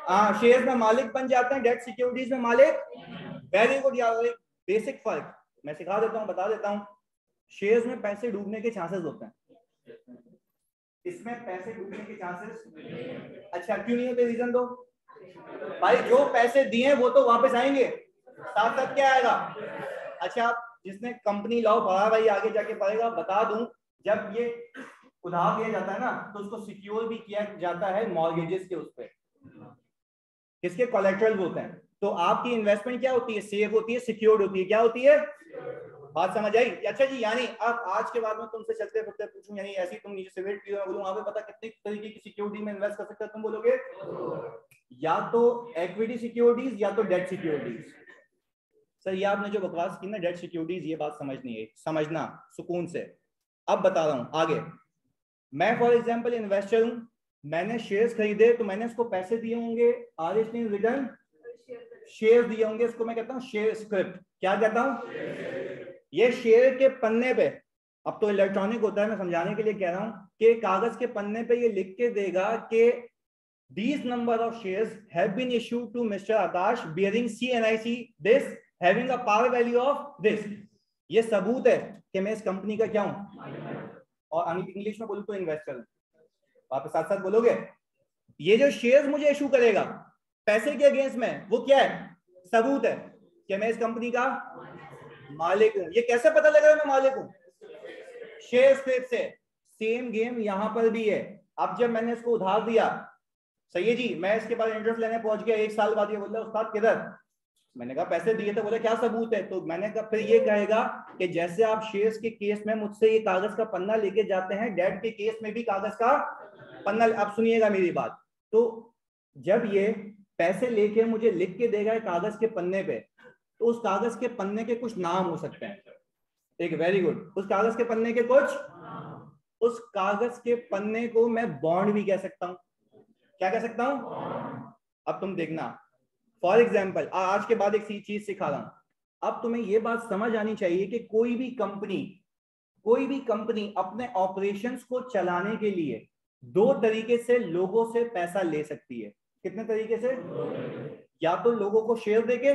हाँ, शेयर्स में मालिक बन जाते हैं, डेट सिक्योरिटीज में मालिक। वेरी गुड यार, बेसिक फर्क मैं सिखा देता हूँ, बता देता हूँ। शेयर्स में पैसे डूबने के चांसेस होते हैं, इसमें पैसे डूबने के चांसेस अच्छा क्यों नहीं होते? रीजन दो भाई। जो पैसे दिए वो तो वापस आएंगे, साथ साथ क्या आएगा? अच्छा, जिसने कंपनी लॉ पढ़ा भाई आगे जाके पढ़ेगा, बता दूं, जब ये उधार दिया जाता है ना तो उसको सिक्योर भी किया जाता है मॉर्गेजेस के, उस पे किसके कोलैटरल होते हैं। तो आपकी इन्वेस्टमेंट क्या होती है? सेफ होती है, सिक्योर्ड होती है। क्या होती है? बात समझ आई? अच्छा जी, यानी अब आज के बाद में तुमसे चलते फिरते पूछूं, यानी ऐसी तुम नीचे सिगरेट पी रहे हो, बोलूं आप पता कितनी तरीके की सिक्योरिटी में इन्वेस्ट कर सकते हो, तुम बोलोगे या तो इक्विटी सिक्योरिटीज या तो डेट सिक्योरिटीज। सर ये आपने जो बकवास की ना डेट सिक्योरिटीज, ये बात समझनी है, समझना सुकून से। अब बता रहा हूं आगे। मैं फॉर एग्जांपल इन्वेस्टर हूं, मैंने शेयर्स खरीदे तो मैंने इसको पैसे दिए होंगे, और इसने रिटर्न शेयर दिए होंगे। इसको मैं कहता हूं शेयर स्क्रिप्ट। क्या कहता हूं? ये शेयर के पन्ने पे, अब तो इलेक्ट्रॉनिक होता है, मैं समझाने के लिए कह रहा हूं कि कागज के पन्ने पे ये लिख के देगा कि these number of shares have been issued to Mr. Akash bearing CNIC this having a par value of this। ये सबूत है कि मैं इस कंपनी का क्या हूं, और इंग्लिश में बोलूं तो इन्वेस्टर हूं। आप साथ साथ बोलोगे। ये जो शेयर्स मुझे इशू करेगा पैसे के अगेंस्ट में, वो क्या है? सबूत है कि मैं इस कंपनी का मालिक हूं। ये कैसे पता लगा मैं मालिक हूं? शेयर स्क्रिप्ट से। सेम गेम यहां पर भी है। अब जब मैंने इसको उधार दिया, सही है जी, मैं इसके बाद इंटरेस्ट लेने पहुंच गया, एक साल बाद ये बोल रहा है उस्ताद किधर? मैंने कहा पैसे दिए थे। बोले क्या सबूत है? तो मैंने कहा फिर ये कहेगा कि जैसे आप शेयर्स के केस में मुझसे ये कागज का पन्ना लेके जाते हैं, डेट के केस में भी कागज का पन्ना। अब सुनिएगा मेरी बात। तो जब ये पैसे लेके मुझे लिख के देगा कागज के पन्ने पे, तो उस कागज के पन्ने के कुछ नाम हो सकते हैं। एक वेरी गुड, उस कागज के पन्ने के कुछ, उस कागज के पन्ने को मैं बॉन्ड भी कह सकता हूं। क्या कह सकता हूं? अब तुम देखना, फॉर एग्जाम्पल आज के बाद एक चीज सिखा रहा हूं। अब तुम्हें यह बात समझ आनी चाहिए कि कोई भी कंपनी अपने ऑपरेशंस को चलाने के लिए दो तरीके से लोगों से पैसा ले सकती है। कितने तरीके से? या तो लोगों को शेयर देके,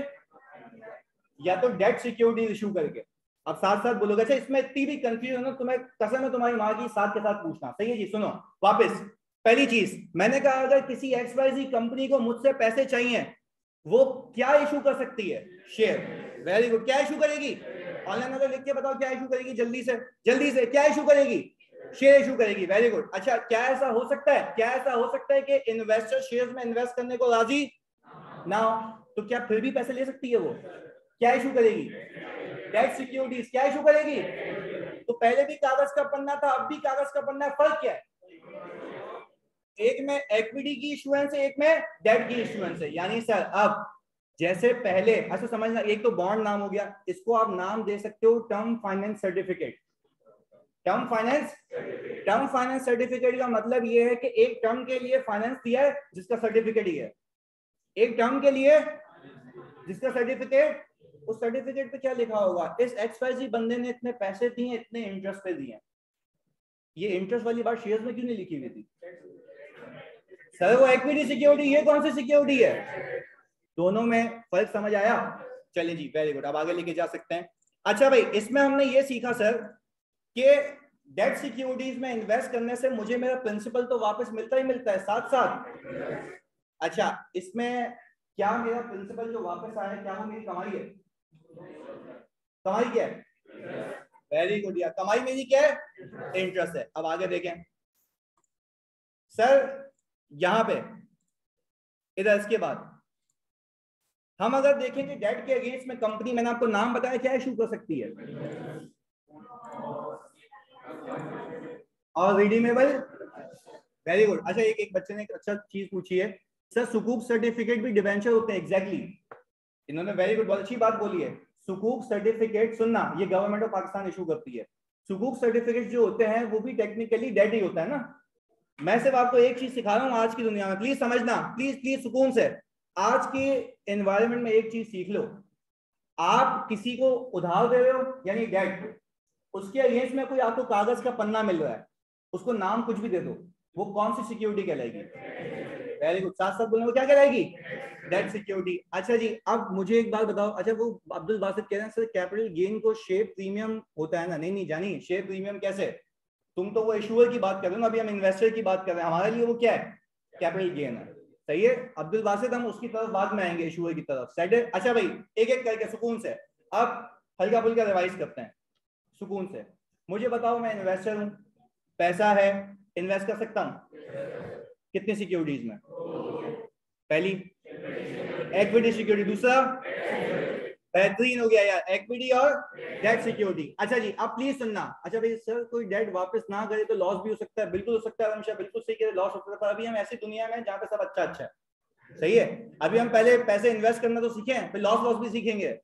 या तो डेट सिक्योरिटी इशू करके। अब साथ साथ बोलोगे। अच्छा, इसमें इतनी भी कंफ्यूजन है, तुम्हें कसम है तुम्हारी मां की, साथ के साथ पूछना। सही है जी, सुनो वापस। पहली चीज मैंने कहा, अगर किसी XYZ कंपनी को मुझसे पैसे चाहिए, वो क्या इशू कर सकती है? शेयर। वेरी गुड, क्या इशू करेगी? ऑनलाइन अगर लिख के बताओ क्या इशू करेगी, जल्दी से जल्दी से, क्या इशू करेगी? शेयर इशू करेगी। Very good. अच्छा, क्या ऐसा हो सकता है, क्या ऐसा हो सकता है कि इन्वेस्टर शेयर्स में इन्वेस्ट करने को राजी ना हो, तो क्या फिर भी पैसे ले सकती है वो? क्या इशू करेगी? Debt securities. क्या इशू करेगी? तो पहले भी कागज का पन्ना था, अब भी कागज का पन्ना है। फर्क क्या है? एक में इक्विटी की इशुएंस है, एक में डेट की इशुएंस है। यानी सर अब जैसे पहले, अच्छा समझना, एक तो बॉन्ड नाम हो गया, इसको आप नाम दे सकते हो term finance certificate. Term finance certificate का मतलब ये है कि एक टर्म के लिए फाइनेंस दिया है जिसका सर्टिफिकेट ही है। एक टर्म के लिए जिसका सर्टिफिकेट, उस सर्टिफिकेट पे क्या लिखा होगा? इस XYZ बंदे ने इतने पैसे दिए, इतने इंटरेस्ट पे दिए। ये इंटरेस्ट वाली बात शेयर्स में क्यों नहीं लिखी हुई थी? सर वो इक्विटी सिक्योरिटी, ये कौन सी सिक्योरिटी है? दोनों में फर्क समझ आया? चलिए जी, वेरी गुड, अब आगे लेके जा सकते हैं। अच्छा भाई, इसमें हमने ये सीखा सर कि डेट सिक्योरिटीज में इन्वेस्ट करने से मुझे मेरा प्रिंसिपल तो वापस मिलता ही मिलता है, साथ साथ। अच्छा, इसमें क्या मेरा प्रिंसिपल जो वापस आया, क्या वो मेरी कमाई है? कमाई क्या है? वेरी गुड यार, कमाई मेरी क्या है? इंटरेस्ट है। अब आगे देखें सर, यहां पे इधर इसके बाद हम अगर देखें कि डेट के अगेंस्ट में कंपनी, मैंने आपको नाम बताया, क्या इशू कर सकती है? और रिडीमेबल, वेरी गुड। अच्छा एक बच्चे ने एक अच्छा चीज पूछी है, सर सुकूक सर्टिफिकेट भी डिवेंचर होते हैं? एग्जैक्टली, इन्होंने वेरी गुड, बहुत अच्छी बात बोली है। सुकूक सर्टिफिकेट, सुनना, ये गवर्नमेंट ऑफ पाकिस्तान इशू करती है। सुकूक सर्टिफिकेट जो होते हैं वो भी टेक्निकली डेट ही होता है ना। मैं सिर्फ आपको एक चीज सिखा रहा हूँ आज की दुनिया में, प्लीज समझना, प्लीज प्लीज सुकून से। आज के एनवायरनमेंट में एक चीज सीख लो, आप किसी को उधार दे रहे हो यानी डेट, उसके अगेंस्ट में कोई आपको कागज का पन्ना मिल रहा है, उसको नाम कुछ भी दे दो, वो कौन सी सिक्योरिटी कहलाएगी? वेरी गुड, साथ साथ बोलने को क्या कहलाएगी? Debt security. अच्छा जी, अब मुझे एक बात बताओ, अच्छा वो अब्दुल बासित कह रहे हैं सर कैपिटल गेन को शेयर प्रीमियम होता है ना? नहीं नहीं जानी, शेयर प्रीमियम कैसे? तुम तो वो इशूअर की बात कर रहे हो ना, अभी हम इन्वेस्टर की बात कर रहे हैं, हमारे लिए वो क्या है? कैपिटल गेन है। सही है अब्दुल बासित, हम उसकी तरफ बाद में आएंगे, इशूअर की तरफ। सेट है? अच्छा भाई एक एक करके सुकून से अब हल्का फुल्का रिवाइज करते हैं सुकून से। मुझे बताओ, मैं इन्वेस्टर हूं, पैसा है, इन्वेस्ट कर सकता हूं कितनी सिक्योरिटीज में? पहली इक्विटी सिक्योरिटी, दूसरा बेहतरीन हो गया यार, इक्विटी और डेट सिक्योरिटी। अच्छा जी अब प्लीज सुनना। अच्छा भाई सर कोई डेट वापस ना करे तो लॉस भी हो सकता है? बिल्कुल हो सकता है, हमेशा बिल्कुल सही कह रहे, लॉस हो सकता है, पर अभी हम ऐसी दुनिया में जहाँ पे सब अच्छा अच्छा है। सही है, अभी हम पहले पैसे इन्वेस्ट करना तो सीखे हैं, फिर लॉस लॉस भी सीखेंगे।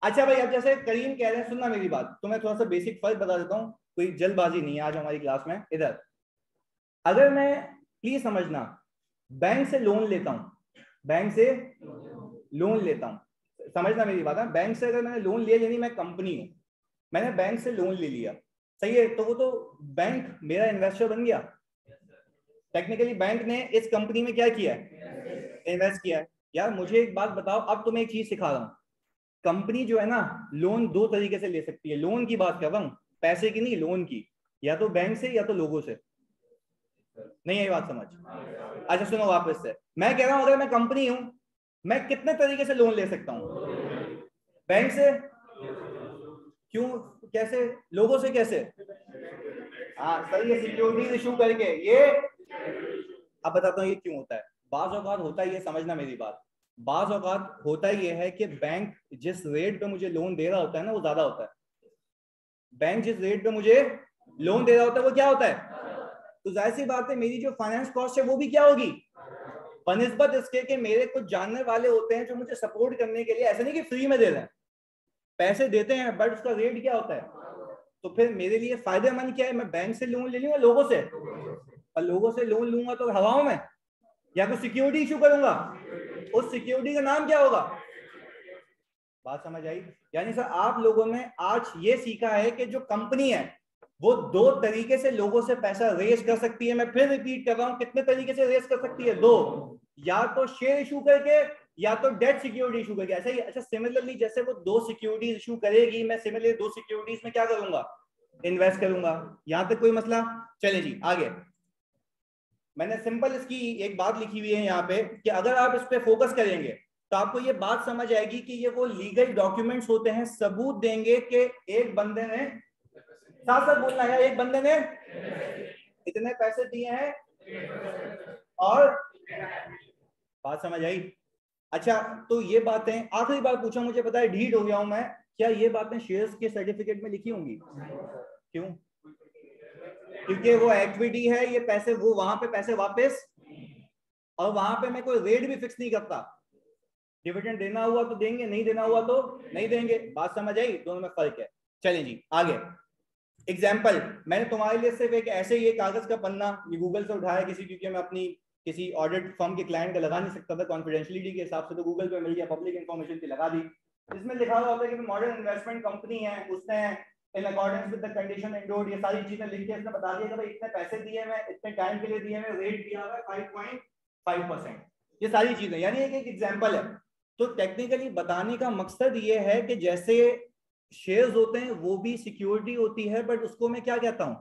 अच्छा भाई अब जैसे करीम कह रहे हैं, सुनना मेरी बात, तो मैं थोड़ा सा बेसिक फर्क बता देता हूँ, कोई जल्दबाजी नहीं है आज हमारी क्लास में। इधर अगर मैं, प्लीज समझना, बैंक से लोन लेता हूं, बैंक से लोन लेता हूं, समझना मेरी बात है, बैंक से अगर मैंने लोन लिया, यानी मैं कंपनी हूं, मैंने बैंक से लोन ले लिया, सही है, तो वो तो बैंक मेरा इन्वेस्टर बन गया। टेक्निकली बैंक ने इस कंपनी में क्या किया है? इन्वेस्ट किया है। यार मुझे एक बात बताओ, अब तुम्हें एक चीज सिखा रहा हूं, कंपनी जो है ना लोन दो तरीके से ले सकती है, लोन की बात कर रहा हूं, पैसे की नहीं, लोन की, या तो बैंक से या तो लोगों से। नहीं आई बात समझ? अच्छा सुनो वापस से, मैं कह रहा हूं अगर मैं कंपनी हूं, मैं कितने तरीके से लोन ले सकता हूं? बैंक से? क्यों? कैसे? लोगों से कैसे? हाँ सही है, सिक्योरिटीज इशू करके ये। अब बताता हूँ ये क्यों होता है। बाज औकात होता है ये, समझना मेरी बात, बाज औकात होता ये है कि बैंक जिस रेट पे मुझे लोन दे रहा होता है ना वो ज्यादा होता है। बैंक जिस रेट पे मुझे लोन दे रहा होता है वो क्या होता है? तो जाहिर सी बात है मेरी जो फाइनेंस कॉस्ट है वो भी क्या होगी? बनिस्बत इसके कि मेरे कुछ जानने वाले होते हैं जो मुझे सपोर्ट करने के लिए, ऐसा नहीं कि फ्री में दे रहे हैं, पैसे देते हैं, बट उसका रेट क्या होता है? तो फिर मेरे लिए फायदेमंद क्या है, मैं बैंक से लोन ले लूंगा लोगों से, और लोगों से लोन लूंगा तो हवाओं में, या तो सिक्योरिटी इशू करूंगा, उस सिक्योरिटी का नाम क्या होगा? बात समझ आई? यानी सर आप लोगों ने आज ये सीखा है कि जो कंपनी है वो दो तरीके से लोगों से पैसा रेज कर सकती है। मैं फिर रिपीट कर रहा हूं, कितने तरीके से रेज कर सकती है? दो, या तो शेयर इशू करके या तो डेट सिक्योरिटी इशू करके, ऐसा ही। अच्छा सिमिलरली जैसे वो दो सिक्योरिटीज इशू करेगी, मैं सिमिलरली दो सिक्योरिटीज में क्या करूंगा? इन्वेस्ट करूंगा। यहां तक कोई मसला? चले जी आगे। मैंने सिंपल इसकी एक बात लिखी हुई है यहाँ पे कि अगर आप इस पे फोकस करेंगे तो आपको ये बात समझ आएगी कि ये वो लीगल डॉक्यूमेंट्स होते हैं, सबूत देंगे कि एक बंदे ने, साथ साथ बोलना है, एक बंदे ने इतने पैसे दिए हैं, और बात समझ आई? अच्छा तो ये बातें, आखिरी बार पूछा, मुझे पता है ढीठ हो गया हूं मैं, क्या ये बातें शेयर्स के सर्टिफिकेट में लिखी होंगी? क्यों? क्योंकि वो इक्विटी है, ये पैसे, वो वहां पे पैसे वापस, और वहां पे मैं कोई रेट भी फिक्स नहीं करता, डिविडेंड देना हुआ तो देंगे, नहीं देना हुआ तो नहीं देंगे। बात समझ आई? दोनों में फर्क है। चलें जी आगे। एग्जाम्पल, मैंने तुम्हारे लिए सिर्फ एक ऐसे ही एक कागज का पन्ना ये गूगल से उठाया किसी, क्योंकि मैं अपनी किसी ऑडिट फर्म के क्लाइंट का लगा नहीं सकता था कॉन्फिडेंशियलिटी के हिसाब से, तो गूगल पे मिल गया, पब्लिक इन्फॉर्मेशन की लगा दी। इसमें लिखा हुआ होता है कि मॉडर्न इन्वेस्टमेंट कंपनी है, उसने in accordance with the condition endowed, ये सारी चीजें लिख के इसने बता दिया कि भाई इतने पैसे दिए मैं, इतने टाइम के लिए दिए मैं, रेट दिया हुआ है 5.5%, ये सारी चीजें, यानी एक एग्जांपल है। तो टेक्निकली बताने का मकसद ये है कि जैसे शेयर्स होते हैं वो भी सिक्योरिटी होती है, बट उसको मैं क्या कहता हूं?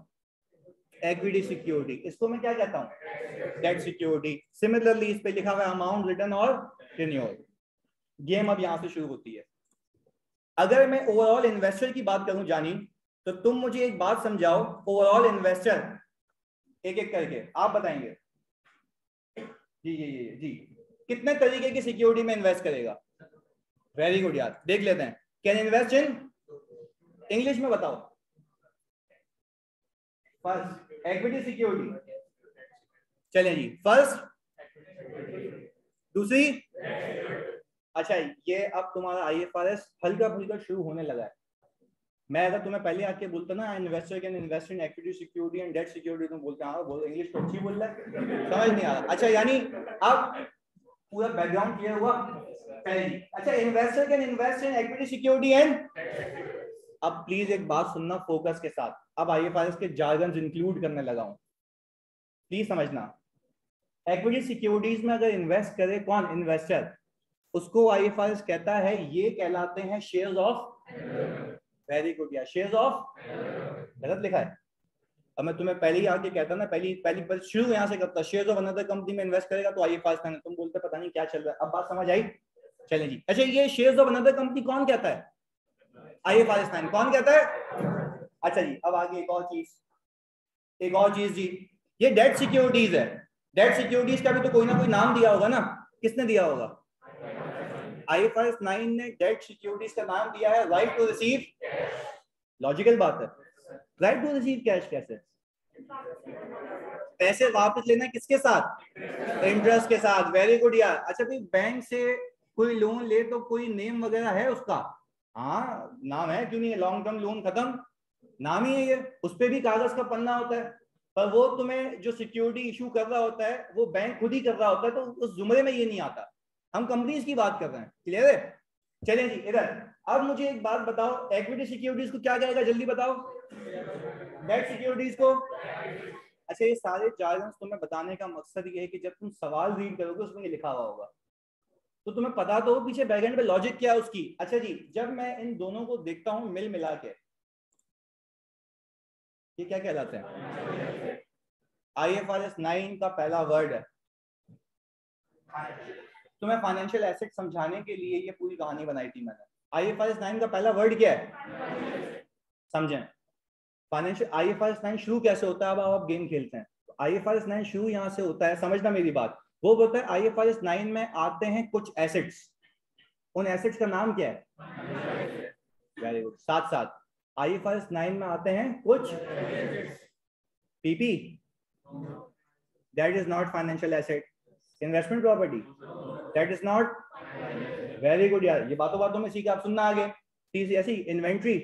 Equity security. इसको मैं क्या कहता हूं? Debt security. सिमिलरली इस पे लिखा हुआ है अमाउंट रिटर्न और रिन्यूअल। गेम अब यहां से शुरू होती है। अगर मैं ओवरऑल इन्वेस्टर की बात करूं जानी, तो तुम मुझे एक बात समझाओ, ओवरऑल इन्वेस्टर एक एक करके आप बताएंगे जी जी जी जी कितने तरीके की सिक्योरिटी में इन्वेस्ट करेगा? वेरी गुड यार, देख लेते हैं। कैन इन्वेस्ट इन, इंग्लिश में बताओ। फर्स्ट इक्विटी सिक्योरिटी, चलें जी, फर्स्ट, दूसरी, अच्छा ये अब तुम्हारा आईएफआरएस हल्का फुल्का शुरू होने लगा है। मैं अगर तुम्हें पहले आके बोलता ना investor can invest in equity security and debt security, तुम बोलते हाँ बोल, इंग्लिश तो अच्छी बोल रहा है, समझ नहीं आ रहा। अच्छा यानी अब पूरा बैकग्राउंड क्लियर हुआ पहले। अच्छा investor can invest in equity security and, अब प्लीज एक बात सुनना फोकस के साथ, अब आईएफआरएस के जार्गन्स इंक्लूड करने लगा हूं, प्लीज समझना। इक्विटी सिक्योरिटीज में अगर इन्वेस्ट करे कौन, इन्वेस्टर, उसको आईएफआरएस कहता है ये कहलाते हैं शेयर्स ऑफ, वेरी गुड यार, शेयर्स ऑफ, गलत लिखा है। अब मैं तुम्हें पहले ही आके कहता ना, पहली शुरू यहाँ से करता, शेयर्स ऑफ अनदर कंपनी में इन्वेस्ट करेगा तो आईएफआरएस कहना, तुम बोलते पता नहीं क्या चल रहा है। अब बात समझ आई, चलें जी। अच्छा ये शेयर्स ऑफ अनदर कंपनी कौन कहता है, आईएफआरएस 9 कौन कहता है। अच्छा जी अब आगे एक और चीज जी, ये डेट सिक्योरिटीज है। डेट सिक्योरिटीज का भी तो कोई ना कोई नाम दिया होगा ना, किसने दिया होगा, आईएफआरएस 9 ने डेट सिक्योरिटीज का नाम दिया है राइट टू रिसीव, लॉजिकल बात है। राइट टू रिसीव कैश कैसे, पैसे वापस लेना किसके साथ, इंटरेस्ट के साथ, वेरी गुड यार। अच्छा भाई बैंक से कोई लोन ले तो कोई नेम वगैरह है उसका, हाँ नाम है, क्यों नहीं है, लॉन्ग टर्म लोन खत्म, नाम ही है ये, उस पर भी कागज का पन्ना होता है, पर वो तुम्हें जो सिक्योरिटी इशू कर रहा होता है वो बैंक खुद ही कर रहा होता है, तो उस जुमरे में ये नहीं आता। हम कंपनीज की बात कर रहे हैं, क्लियर है। चलिए जी इधर, अब मुझे एक बात बताओ, इक्विटी सिक्योरिटीज को क्या कहेगा, जल्दी बताओ, डेट सिक्योरिटीज को। अच्छा ये सारे जार्गन्स तुम्हें बताने का मकसद ये है कि जब तुम सवाल रीड करोगे उसमें ये लिखा हुआ होगा तो तुम्हें पता तो हो पीछे बैकएंड पे लॉजिक क्या है उसकी। अच्छा जी जब मैं इन दोनों को देखता हूं मिला के, ये क्या कहलाते हैं, आईएफआरएस 9 का पहला वर्ड है। तुम्हें फाइनेंशियल एसेट समझाने के लिए ये पूरी कहानी बनाई थी मैंने। आईएफआरएस 9 का पहला वर्ड क्या है, समझें। फाइनेंशियल आईएफआरएस 9 शुरू कैसे होता है, अब आप गेम खेलते हैं। आईएफआरएस 9 शुरू यहां से होता है, समझना मेरी बात। वो बोलता है आईएफआरएस 9 में आते हैं कुछ एसेट्स, उन एसेट्स का नाम क्या है, वेरी गुड, साथ साथ आईएफआरएस 9 में आते हैं कुछ PP, that is not financial asset. Investment property, that is not, very good यार, ये बातों बातों में सीखा, आप सुनना आगे। तीसरी ऐसी inventory,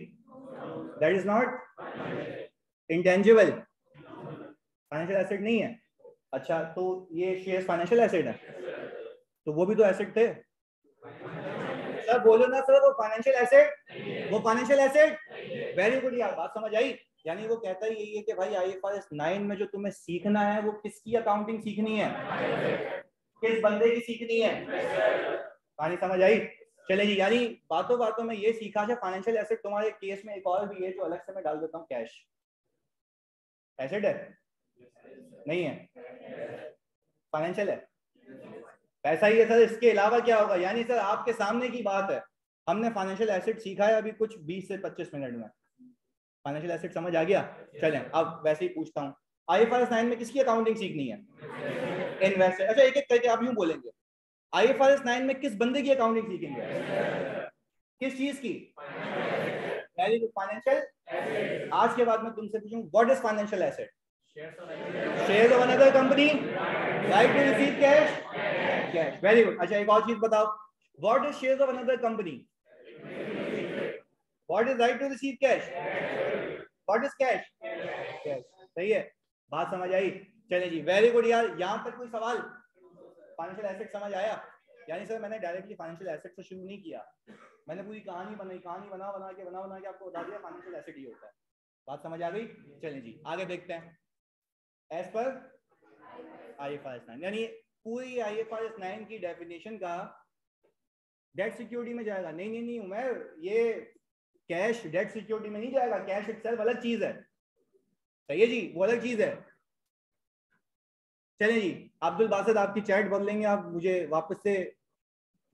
that is not intangible, financial asset नहीं है। अच्छा तो ये शेयर्स फाइनेंशियल एसेट है, तो वो भी तो एसेट थे सर, बोलो ना सर, वो फाइनेंशियल एसेट, वो फाइनेंशियल एसेट, वेरी गुड यार, बात समझ आई। यानी वो कहता ही यही है कि भाई आईएफआरएस 9 में जो तुम्हें सीखना है वो किसकी अकाउंटिंग सीखनी है, किस बंदे की सीखनी है, कहानी समझ आई। चले जी, यानी बातों बातों में ये सीखा है फाइनेंशियल एसेट। तुम्हारे केस में एक और भी है जो अलग से मैं डाल देता हूँ, कैश एसेट है, नहीं है, फाइनेंशियल है, पैसा ही है सर, इसके अलावा क्या होगा। यानी सर आपके सामने की बात है, हमने फाइनेंशियल एसेट सीखा है अभी कुछ 20 से 25 मिनट में, फाइनेंशियल एसेट समझ आ गया। चलें अब वैसे ही पूछता हूँ, आईएफआरएस 9 में किसकी अकाउंटिंग सीखनी है, इन्वेस्टर। अच्छा एक एक करके आप यूं बोलेंगे, आईएफआरएस 9 में किस बंदे की अकाउंटिंग सीखेंगे, किस चीज की, वेरी गुड, फाइनेंशियल। आज के बाद मैं तुमसे पूछूं what is financial asset, share of another company, right to receive cash, cash, very good. अच्छा एक और चीज बताओ, what is share of another company, what is right to receive cash, what is cash, cash, सही है, बात समझ आई। चलिए जी वेरी गुड यार, यहां तक कोई सवाल, फाइनेंशियल एसेट समझ आया। यानी सर मैंने डायरेक्टली फाइनेंशियल एसेट से शुरू नहीं किया, मैंने पूरी कहानी बनाई, कहानी बना के आपको बता दिया फाइनेंशियल एसेट ही होता है, बात समझ आ गई। चलिए जी आगे देखते हैं, एज पर आईएफआरएस 9, यानी पूरी आईएफआरएस 9 की डेफिनेशन का डेट सिक्योरिटी में जाएगा, नहीं उमर, ये कैश डेट सिक्योरिटी में नहीं जाएगा, कैश इटसेल्फ अलग चीज है, सही है जी, वो अलग चीज है। चलिए जी, अब्दुल बासित आपकी चैट बदल लेंगे, आप मुझे वापस से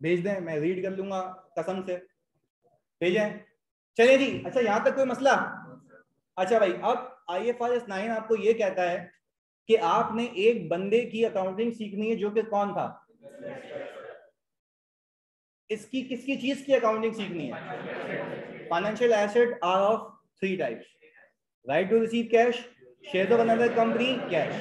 भेज दें, मैं रीड कर लूंगा, कसम से भेजें। चलिए जी, अच्छा यहां तक कोई मसला। अच्छा भाई अब आईएफआरएस 9 आपको ये कहता है कि आपने एक बंदे की अकाउंटिंग सीखनी है जो कि कौन था, इसकी किसकी चीज की अकाउंटिंग सीखनी है, financial asset are of 3 types, right to receive cash, share of another company cash.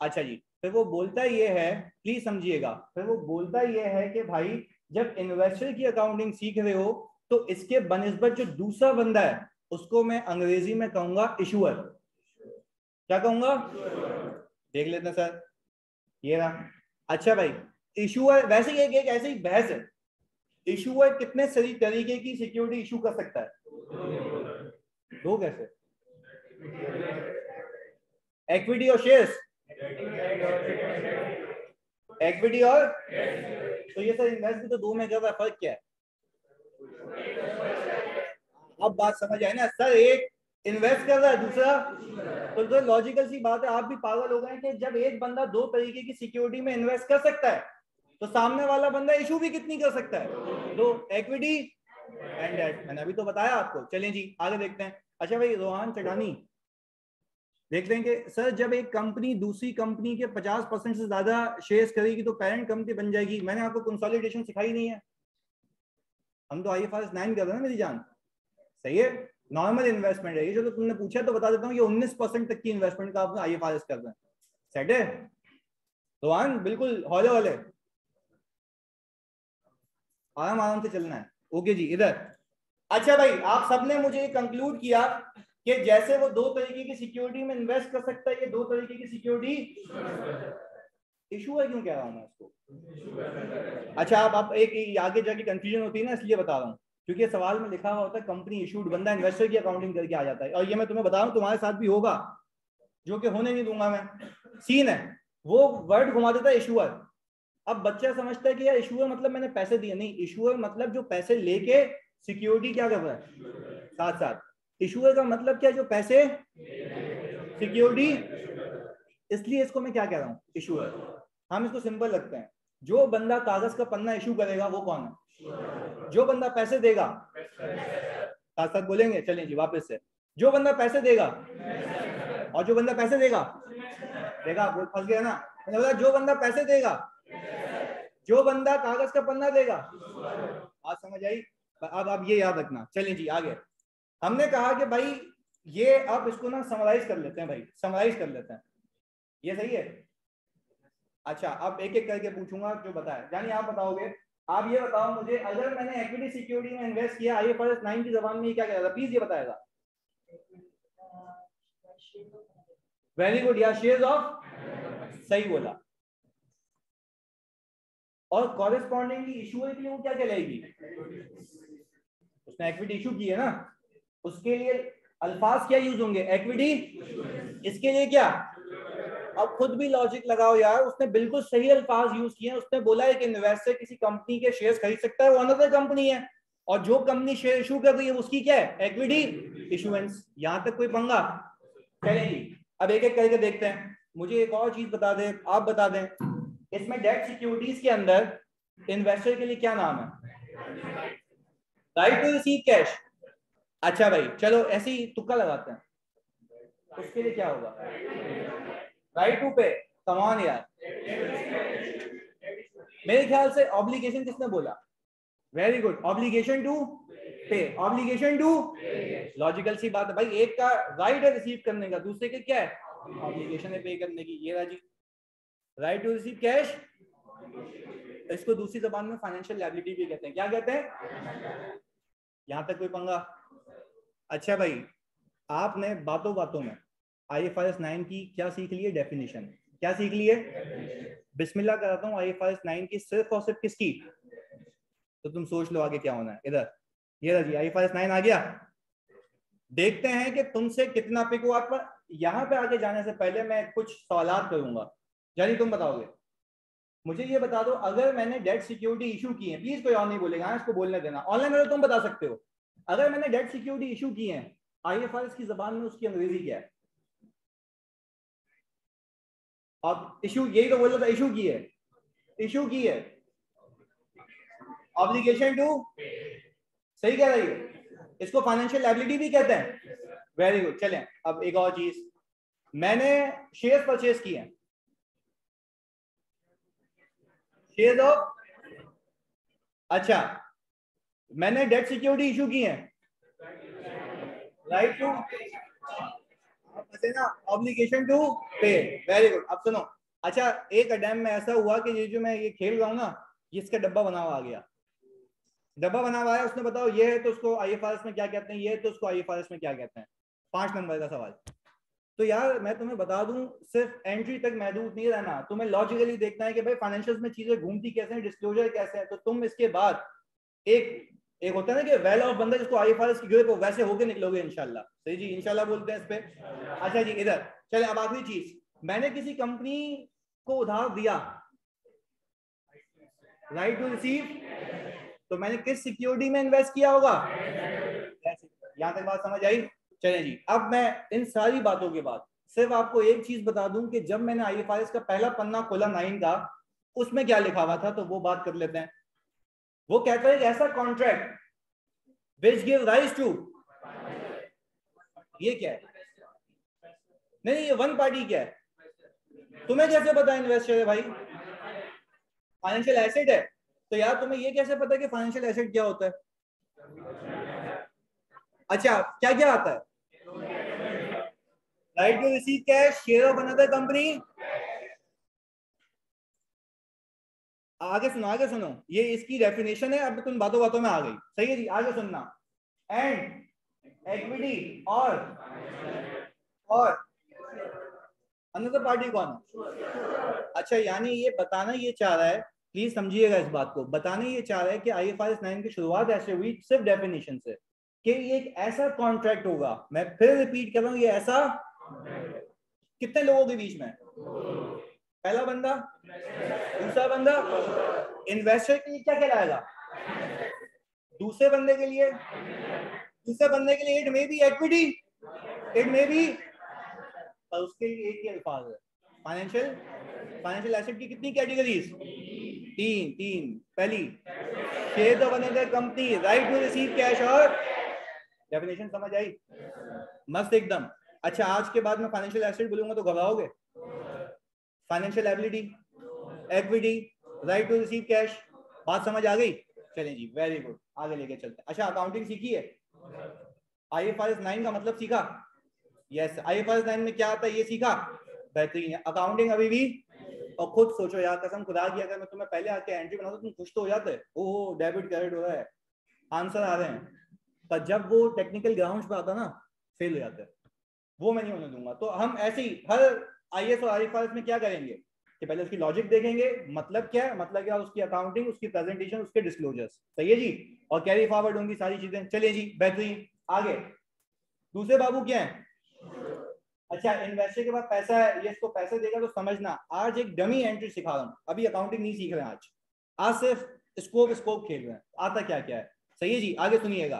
अच्छा जी, फिर वो बोलता ये है, प्लीज समझिएगा, फिर वो बोलता ये है कि भाई जब इन्वेस्टर की अकाउंटिंग सीख रहे हो तो इसके बनिस्बत जो दूसरा बंदा है उसको मैं अंग्रेजी में कहूंगा इशूअर। क्या कहूंगा? देख लेते हैं सर, ये रहा। अच्छा भाई, इशूअर वैसे ही एक ऐसी ही बहस है, इशूअर कितने सही तरीके की सिक्योरिटी इशू कर सकता है? दो कैसे? इक्विटी और शेयर्स, इक्विटी और तो ये सर इन्वेस्ट भी तो दो में कर रहा है, फर्क क्या है? अब बात समझ आए ना सर, एक इन्वेस्ट कर रहा है, दूसरा तो लॉजिकल सी बात है, आप भी पागल हो गए हैं कि जब एक बंदा दो तरीके की सिक्योरिटी में इन्वेस्ट कर सकता है तो सामने वाला बंदा इशू भी कितनी कर सकता है? दो, इक्विटी एंड डेट। मैंने अभी तो बताया आपको। चलें जी आगे देखते हैं। अच्छा भाई रोहान चटानी, देखते हैं कि सर जब एक कंपनी दूसरी कंपनी के 50% से ज्यादा शेयर्स करेगी तो पेरेंट कंपनी बन जाएगी। मैंने आपको कंसोलिडेशन सिखाई नहीं है, हम तो IFRS 9 कर रहे हैं मेरी जान। सही है, नॉर्मल इन्वेस्टमेंट है ये। जो तुमने पूछा तो बता देता हूँ, ये 19% तक की इन्वेस्टमेंट का आप IFRS कर रहे हैं। सेट है रोहान, बिल्कुल हौले हौले, आराम आराम से चलना है। ओके जी इधर। अच्छा भाई, आप सबने मुझे कंक्लूड किया कि जैसे वो दो तरीके की सिक्योरिटी में इन्वेस्ट कर सकता है, ये दो तरीके की सिक्योरिटी इशू है। क्यों कह रहा हूं मैं इसको? अच्छा आप एक आगे जाके कंफ्यूजन होती है ना, इसलिए बता रहा हूँ, क्योंकि सवाल में लिखा हुआ होता है कंपनी इशूड, बंदा इन्वेस्टर की अकाउंटिंग करके आ जाता है। और ये मैं तुम्हें बता रहा हूँ तुम्हारे साथ भी होगा, जो कि होने नहीं दूंगा मैं। सीन है वो वर्ड घुमा देता है इशूअर। अब बच्चा समझता है कि यार इशूअर मतलब मैंने पैसे दिए, नहीं, इशूअर मतलब जो पैसे लेके सिक्योरिटी क्या कर रहा है साथ साथ। इशूअर का मतलब क्या? जो पैसे सिक्योरिटी, इसलिए इसको मैं क्या कह रहा हूँ इशूअर। हम इसको सिंपल रखते हैं, जो बंदा कागज का पन्ना इशू करेगा वो कौन है? जो बंदा पैसे देगा, साथ साथ बोलेंगे, चलें जी वापस से। जो बंदा पैसे देगा, और जो बंदा पैसे देगा, देखा फंस गया ना, मैंने बोला जो बंदा पैसे देगा, जो बंदा कागज का पन्ना देगा। आज समझ आई? अब ये याद रखना। चलें जी आगे। हमने कहा कि भाई ये अब इसको ना समराइज कर लेते हैं, भाई समराइज कर लेते हैं, ये सही है। अच्छा अब एक एक करके पूछूंगा जो बताया, यानी आप बताओगे। आप ये बताओ मुझे, अगर मैंने इक्विटी सिक्योरिटी में इन्वेस्ट किया, IFRS 9 की जबान में ये क्या कहेगा? प्लीज ये बताएगा। वेरी गुड, या शेयर्स ऑफ, सही बोला। और कॉरेस्पॉन्डिंगली इशूअर के लिए वो क्या कहलाएगी? उसने इक्विटी इशू की है ना, उसके लिए अल्फाज क्या यूज होंगे? इक्विटी। इसके लिए क्या? अब खुद भी लॉजिक लगाओ यार, उसने बिल्कुल सही अल्फाज यूज किए हैं। उसने बोला है कि इन्वेस्टर किसी कंपनी के शेयर्स खरीद सकता है, वो अनदर कंपनी है, और जो कंपनी शेयर इशू कर रही है उसकी क्या है? Equity issuance. यहां तक कोई पंगा? चलेंगे अब एक एक करके देखते हैं। मुझे एक और चीज बता दें, आप बता दें, इसमें डेट सिक्योरिटीज के अंदर इन्वेस्टर के लिए क्या नाम है? Right to receive cash. अच्छा भाई चलो ऐसे ही तुक्का लगाते हैं, उसके लिए क्या होगा? राइट टू पे। कमान यार, मेरे ख्याल से ऑब्लिगेशन किसने बोला? वेरी गुड, ऑब्लिगेशन टू पे, ऑब्लिगेशन टू। लॉजिकल सी बात है भाई, एक का राइट है रिसीव करने का, दूसरे के क्या है? ऑब्लिगेशन है पे करने की। ये राजी, राइट टू रिसीव कैश, इसको दूसरी जबान में फाइनेंशियल लायबिलिटी भी कहते हैं। क्या कहते हैं? यहां तक कोई पंगा? अच्छा भाई, आपने बातों बातों में IFRS 9 की क्या सीख ली है? डेफिनेशन। क्या सीख ली है? बिस्मिल्लाह कराता हूँ IFRS 9 की सिर्फ और सिर्फ किसकी? तो तुम सोच लो आगे क्या होना है। इधर ये जी IFRS 9 आ गया। देखते हैं कि तुमसे कितना पिक हुआ। पर यहाँ पे आगे जाने से पहले मैं कुछ सवाल करूंगा, यानी तुम बताओगे। मुझे ये बता दो, अगर मैंने डेट सिक्योरिटी इशू की है, प्लीज कोई और नहीं बोलेगा, इसको बोलने देना। ऑनलाइन में तो तुम बता सकते हो। अगर मैंने डेट सिक्योरिटी इशू की है, IFRS की जबान में उसकी अंग्रेजी क्या है? अब इशू यही तो बोल रहा था, इशू की है, इशू की है, ऑब्लिगेशन टू। सही कह रही है, इसको फाइनेंशियल लायबिलिटी भी कहते हैं। Very good. चलें अब एक और चीज, मैंने शेयर परचेज किए हैं, शेयर ऑफ। अच्छा, मैंने डेट सिक्योरिटी इशू की है, राइट टू। ऐसे ना obligation to pay. Very good. अब सुनो, अच्छा एक अडेम में ऐसा हुआ कि ये जो मैं ये खेल रहा हूँ ना, इसका डब्बा बना हुआ आ गया, डब्बा बना हुआ है, उसने बताओ ये है तो उसको आईएफआरएस में क्या कहते हैं, ये है तो उसको आईएफआरएस में क्या कहते हैं। 5 नंबर का सवाल। तो यार मैं तुम्हें बता दूं, सिर्फ एंट्री तक महदूद नहीं रहना, तुम्हें लॉजिकली देखना है कि भाई फाइनेंशियल्स में चीजें घूमती कैसे हैं, डिस्क्लोजर कैसे है। तो तुम इसके बाद एक एक होता है ना कि वेल ऑफ बंदा जिसको आईएफआरएस की ग्रिप हो, वैसे होके निकलोगे इंशाल्लाह। सही जी, इंशाल्लाह बोलते हैं इस पे। अच्छा जी इधर चले, अब आखिरी चीज, मैंने किसी कंपनी को उधार दिया, राइट टू रिसीव, तो मैंने किस सिक्योरिटी में इन्वेस्ट किया होगा। यहां तक बात समझ आई। चलें जी, अब मैं इन सारी बातों के बाद सिर्फ आपको एक चीज बता दूं कि जब मैंने आईएफआरएस का पहला पन्ना खोला 9 का, उसमें क्या लिखा हुआ था, तो वो बात कर लेते हैं। वो कहता है ऐसा contract which give rise to, ये क्या है, नहीं ये वन पार्टी क्या है, तुम्हें कैसे पता इन्वेस्टर है भाई, फाइनेंशियल एसेट है। तो यार तुम्हें ये कैसे पता कि फाइनेंशियल एसेट क्या होता है। अच्छा क्या क्या आता है, right to receive cash, share of another company. आगे सुनो आगे सुनो, ये इसकी डेफिनेशन है, अब तुम बातों बातों में आ गई। सही है जी, आगे सुनना। एंड इक्विटी और अनदर पार्टी कौन है। अच्छा यानी ये बताना ये चाह रहा है, प्लीज समझिएगा इस बात को, बताने ये चाह रहा है कि आईएफआरएस 9 की शुरुआत ऐसे हुई सिर्फ डेफिनेशन से कि ये एक ऐसा कॉन्ट्रैक्ट होगा। मैं फिर रिपीट कर रहा हूं, ये ऐसा कितने लोगों के बीच में, पहला बंदा, दूसरा बंदा, इन्वेस्टर के लिए क्या कहलाएगा, दूसरे बंदे के लिए, दूसरे बंदे के लिए it may be equity, it may be, और उसके लिए एक ही अल्फाज है, फाइनेंशियल, फाइनेंशियल एसेट की कितनी कैटेगरीज, तीन तीन। पहली share of another company, right to receive cash, और डेफिनेशन समझ आई, मस्त एकदम। अच्छा आज के बाद मैं फाइनेंशियल एसेट बोलूंगा तो घबराओगे, financial ability, equity, right to receive cash, बात समझ आ गई। चलें जी वेरी गुड, आगे लेके चलते हैं। अच्छा अकाउंटिंग सीखी है, आईएफआरएस 9 का मतलब सीखा, यस आईएफआरएस 9 में क्या आता है ये सीखा, बेहतरीन है। अकाउंटिंग अभी भी, और खुद सोचो यार कसम खुदा की, अगर मैं तुम्हें पहले आके एंट्री बनाता तुम खुश तो हो जाते, ओहो डेबिट क्रेडिट हो रहा है, आंसर आ रहे हैं, पर जब वो टेक्निकल ग्राउंड पे आता ना फेल हो जाते हैं, वो मैं नहीं होने दूंगा। तो हम ऐसे ही हर आईएएस और आईएफआरएस में क्या करेंगे कि पहले उसकी लॉजिक देखेंगे, मतलब क्या है, मतलब क्या, उसकी अकाउंटिंग, उसकी प्रेजेंटेशन, उसके डिस्क्लोजर्स। सही है जी, और कैरी फॉरवर्ड होंगी सारी चीजें। चलिए जी बेहतरीन, आगे दूसरे बाबू क्या है। अच्छा इन्वेस्टर के पास पैसा है, ये इसको पैसे देगा, तो समझना आज एक डमी एंट्री सिखा रहा हूँ, अभी अकाउंटिंग नहीं सीख रहे हैं आज सिर्फ स्कोप स्कोप खेल रहे हैं, आता क्या क्या है। सही है जी, आगे सुनिएगा।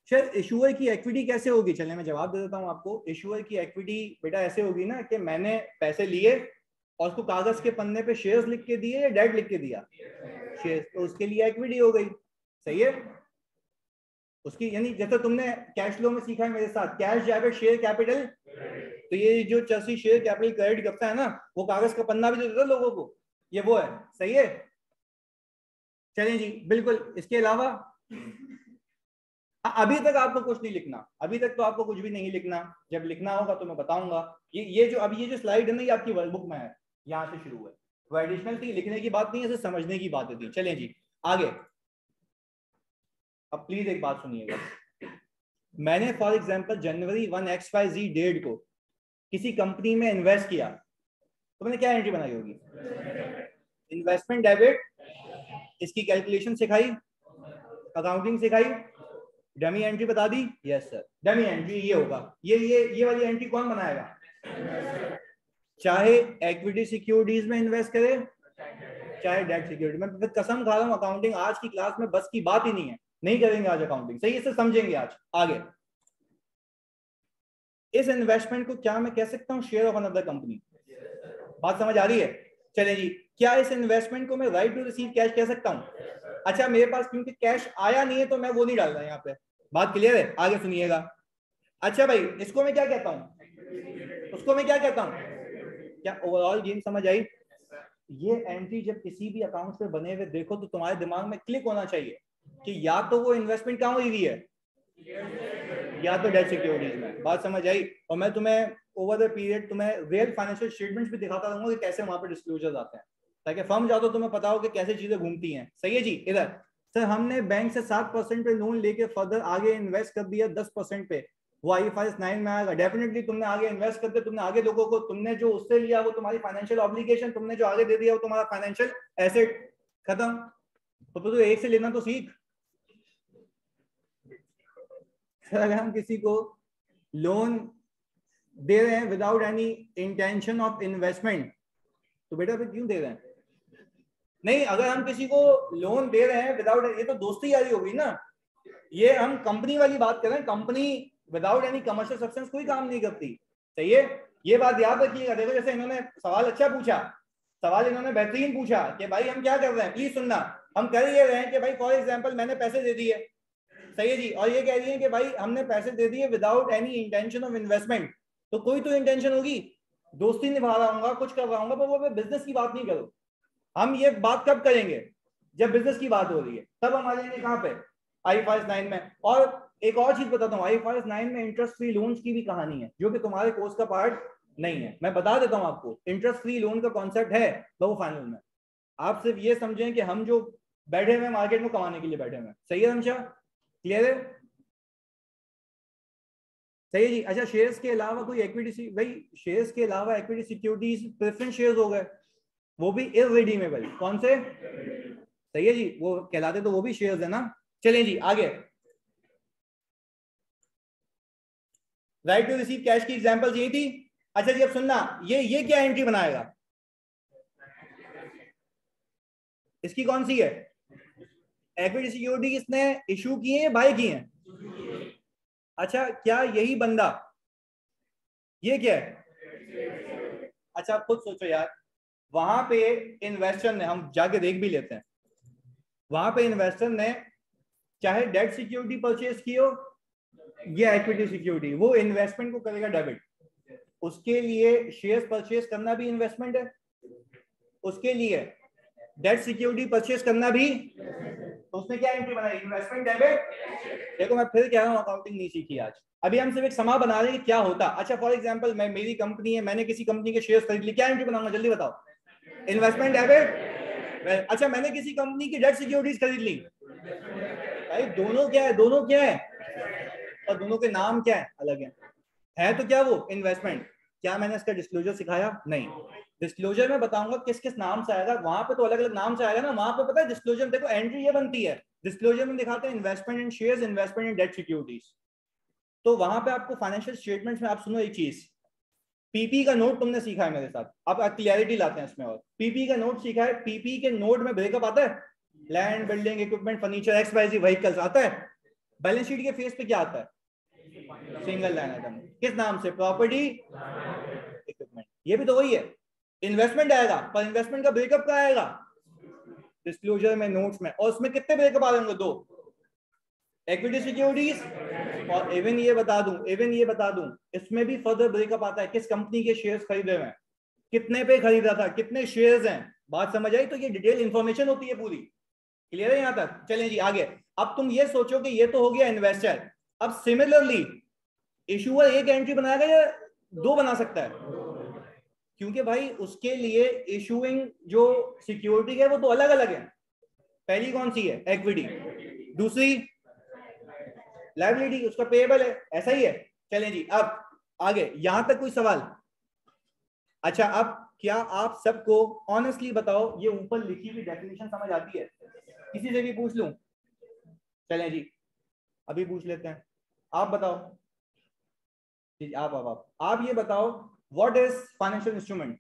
सर इशूअर की इक्विटी कैसे होगी, चलिए मैं जवाब दे देता हूं आपको। इशूअर की इक्विटी बेटा ऐसे होगी ना कि मैंने पैसे लिए और उसको कागज के पन्ने पे शेयर्स लिख के दिए या डेट लिख के दिया, शेयर्स, तो उसके लिए इक्विटी हो गई। सही है, उसकी यानी जैसे तुमने कैश फ्लो में सीखा है मेरे साथ, कैश डेबिट शेयर कैपिटल, तो ये जो चर्सी शेयर कैपिटल क्रेडिट करता है ना, वो कागज का पन्ना भी देता है लोगों को, ये वो है। सही है, चलिए जी बिल्कुल। इसके अलावा अभी तक आपको कुछ नहीं लिखना, अभी तक तो आपको कुछ भी नहीं लिखना, जब लिखना होगा तो मैं बताऊंगा। ये जो अभी ये जो स्लाइड है ना, ये आपकी वर्कबुक में है, यहाँ से शुरू है, वो एडिशनल थी, लिखने की बात नहीं है, समझने की बात थी। चलें जी आगे। अब प्लीज एक बात सुनिएगा, मैंने फॉर एग्जांपल जनवरी 1 XYZ डेट को किसी कंपनी में इन्वेस्ट किया, तो मैंने क्या एंट्री बनाई होगी, इन्वेस्टमेंट डेबिट, इसकी कैलकुलेशन सिखाई, अकाउंटिंग सिखाई, डमी एंट्री बता दी, यस सर डमी एंट्री ये होगा, ये वाली एंट्री कौन बनाएगा, चाहे इक्विटी सिक्योरिटीज में इन्वेस्ट करे चाहे डेट सिक्योरिटी में। कसम खा रहा हूं अकाउंटिंग आज की क्लास में बस की बात ही नहीं है, नहीं करेंगे आज अकाउंटिंग, सही से समझेंगे आज। आगे इस इन्वेस्टमेंट को क्या मैं कह सकता हूं, शेयर ऑफ अनदर कंपनी, बात समझ आ रही है। चलिए जी, क्या इस इन्वेस्टमेंट को मैं राइट टू रिसीव कैश कह सकता हूं। अच्छा मेरे पास क्योंकि कैश आया नहीं है तो मैं वो नहीं डाल रहा यहाँ पे, बात क्लियर है, आगे सुनिएगा। अच्छा भाई इसको मैं क्या कहता हूं, उसको मैं क्या कहता हूं, क्या ओवरऑल गेम समझ आई। ये एंट्री जब किसी भी अकाउंट पे बने हुए देखो तो तुम्हारे दिमाग में क्लिक होना चाहिए कि या तो वो इन्वेस्टमेंट कहां हुई है, या तो डेट सिक्योरिटीज में। बात समझ आई? और मैं तुम्हें ओवर द पीरियड तुम्हें रियल फाइनेंशियल स्टेटमेंट्स भी दिखाता रहूंगा कि कैसे वहां पे डिस्क्लोजर्स आते हैं, ताकि फर्म जाओ तो तुम्हें पता हो कि कैसे चीजें घूमती हैं। सही है जी? इधर सर हमने बैंक से 7% पे लोन लेके फर्दर आगे इन्वेस्ट कर दिया 10% पे, वो IFRS 9 में आएगा। डेफिनेटली तुमने आगे इन्वेस्ट करते, तुमने आगे लोगों को, तुमने जो उससे लिया वो तुम्हारी फाइनेंशियल ऑब्लिगेशन, तुमने जो आगे दे दिया वो तुम्हारा फाइनेंशियल एसेट। खत्म। तो एक से लेना तो सीख। अगर हम किसी को लोन दे रहे हैं without any intention of investment, तो बेटा फिर क्यों दे रहे हैं? नहीं, अगर हम किसी को लोन दे रहे हैं विदाउट, ये तो दोस्ती यारी होगी ना। ये हम कंपनी वाली बात कर रहे हैं। Company without any commercial substance कोई काम नहीं करती। सही है? ये बात याद रखिएगा। देखो जैसे इन्होंने सवाल अच्छा पूछा, सवाल इन्होंने बेहतरीन पूछा कि भाई हम क्या कर रहे हैं, प्लीज सुनना। हम कर ये रहे हैं कि भाई फॉर एग्जांपल मैंने पैसे दे दिए, सही है जी, और ये कह रही है कि भाई हमने पैसे दे दिए without any intention of investment. तो कोई तो इंटेंशन होगी, दोस्ती निभा रहा हूँ, कुछ कर रहा हूँ, पर वो बिजनेस की बात नहीं करो। हम ये बात कब करेंगे? जब बिजनेस की बात हो रही है, तब हम आ जाएंगे कहाँ पे? IFRS 9 में। और एक और चीज बताता हूँ, IFRS 9 में इंटरेस्ट फ्री लोन्स की भी कहानी है, जो कि तुम्हारे कोर्स का पार्ट नहीं है। मैं बता देता हूँ आपको, इंटरेस्ट फ्री लोन का कॉन्सेप्ट है वो फाइनल में। आप सिर्फ ये समझें कि हम जो बैठे हुए मार्केट में कमाने के लिए बैठे हुए। सही है हमेशा? क्लियर है? सही है जी। अच्छा, शेयर्स के अलावा कोई इक्विटी, भाई शेयर्स के अलावा इक्विटी सिक्योरिटीज प्रेफरेंस शेयर्स हो गए, वो भी इररिडीमेबल। कौन से? सही है जी, वो कहलाते तो वो भी शेयर्स है ना। चलें जी आगे। राइट टू रिसीव कैश की एग्जांपल्स यही थी। अच्छा जी अब सुनना, ये क्या एंट्री बनाएगा? इसकी कौन सी है? इक्विटी सिक्योरिटी किसने इशू की है, बाय की है? अच्छा, क्या यही बंदा, ये क्या है? अच्छा आप खुद सोचो यार, वहां पे इन्वेस्टर ने, हम जाके देख भी लेते हैं, वहां पे इन्वेस्टर ने चाहे डेट सिक्योरिटी परचेज की हो या इक्विटी सिक्योरिटी, वो इन्वेस्टमेंट को करेगा डेबिट। उसके लिए शेयर्स परचेज करना भी इन्वेस्टमेंट है, उसके लिए डेट सिक्योरिटी परचेज करना भी। तो उसने क्या एंट्री बनाई? Investment debit. देखो मैं फिर कह रहा हूँ, अकाउंटिंग नहीं सीखी आज। अभी हम सिर्फ एक समा बना रहे हैं कि क्या होता। अच्छा फॉर एग्जांपल मैं, मेरी कंपनी है, मैंने किसी कंपनी के शेयर्स खरीद लिए, क्या एंट्री बनाऊंगा जल्दी बताओ? Investment debit. अच्छा मैंने किसी कंपनी की डेट सिक्योरिटीज खरीद ली, भाई दोनों क्या है? दोनों क्या है? और दोनों के नाम क्या है? अलग है तो क्या वो इन्वेस्टमेंट। क्या मैंने इसका डिस्क्लोजर सिखाया? नहीं। डिस्क्लोजर में बताऊंगा किस किस नाम से आएगा, वहां पे तो अलग अलग नाम से आएगा ना। वहां पे पता है डिस्क्लोजर, देखो एंट्री ये बनती है, डिस्क्लोजर में दिखाते हैं इन्वेस्टमेंट इन शेयर्स, इन्वेस्टमेंट इन डेट सिक्योरिटीज। तो वहां पे आपको फाइनेंशियल स्टेटमेंट्स में, आप सुनो एक चीज, पीपी का नोट तुमने सीखा है मेरे साथ, अब क्लियरिटी लाते हैं इसमें। और पीपी का नोट सीखा है, पीपी के नोट में ब्रेकअप आता है, land, building, equipment, furniture, XYZ vehicles आता है। बैलेंस शीट के फेस पे क्या आता है? Single line item. किस नाम से? Property, equipment. ये भी तो वही है, इन्वेस्टमेंट आएगा, पर इन्वेस्टमेंट का ब्रेकअप क्या आएगा? डिस्क्लोजर में, नोट्स में। और उसमें कितने ब्रेकअप आ होंगे? 2, इक्विटी सिक्योरिटीज। और इवन ये बता दूं, इसमें भी फर्दर ब्रेकअप आता है, किस कंपनी के शेयर्स खरीदे हुए हैं, कितने पे खरीदा था, कितने शेयर्स हैं। बात समझ आई? तो ये डिटेल इंफॉर्मेशन होती है पूरी। क्लियर है यहां तक? चलें जी आगे। अब तुम ये सोचो कि ये तो हो गया इन्वेस्टर। अब सिमिलरली इशूअर एक एंट्री बनाएगा या 2 बना सकता है? क्योंकि भाई उसके लिए इशूइंग जो सिक्योरिटी है वो तो अलग अलग है। पहली कौन सी है? इक्विटी। दूसरी लायबिलिटी, उसका पेएबल है। ऐसा ही है। चलें जी अब आगे, यहां तक कोई सवाल? अच्छा अब क्या आप सबको ऑनेस्टली बताओ, ये ऊपर लिखी हुई डेफिनेशन समझ आती है? किसी से भी पूछ लूं? चलें जी अभी पूछ लेते हैं, आप बताओ जी। आप ये बताओ, व्हाट इज फाइनेंशियल इंस्ट्रूमेंट?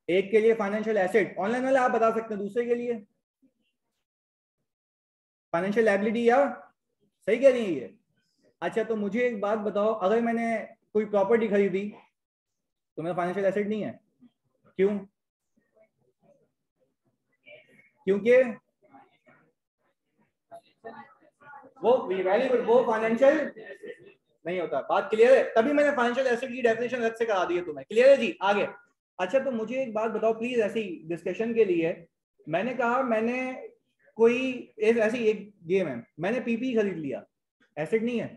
एक के लिए फाइनेंशियल एसेट, ऑनलाइन वाले आप बता सकते हैं, दूसरे के लिए फाइनेंशियल लायबिलिटी, या सही कह रही है ये? अच्छा तो मुझे एक बात बताओ, अगर मैंने कोई प्रॉपर्टी खरीदी तो मेरा फाइनेंशियल एसेट नहीं है? क्यों? क्योंकि वो वेरी गुड, वो फाइनेंशियल नहीं होता। बात क्लियर है? तभी मैंने फाइनेंशियल एसेट की डेफिनेशन अलग से करा दी है तुम्हें। क्लियर है जी? आगे। अच्छा तो मुझे एक बात बताओ प्लीज, ऐसी डिस्कशन के लिए, मैंने कहा मैंने कोई ऐसी एक गेम है, मैंने पीपी खरीद लिया, एसेट नहीं है?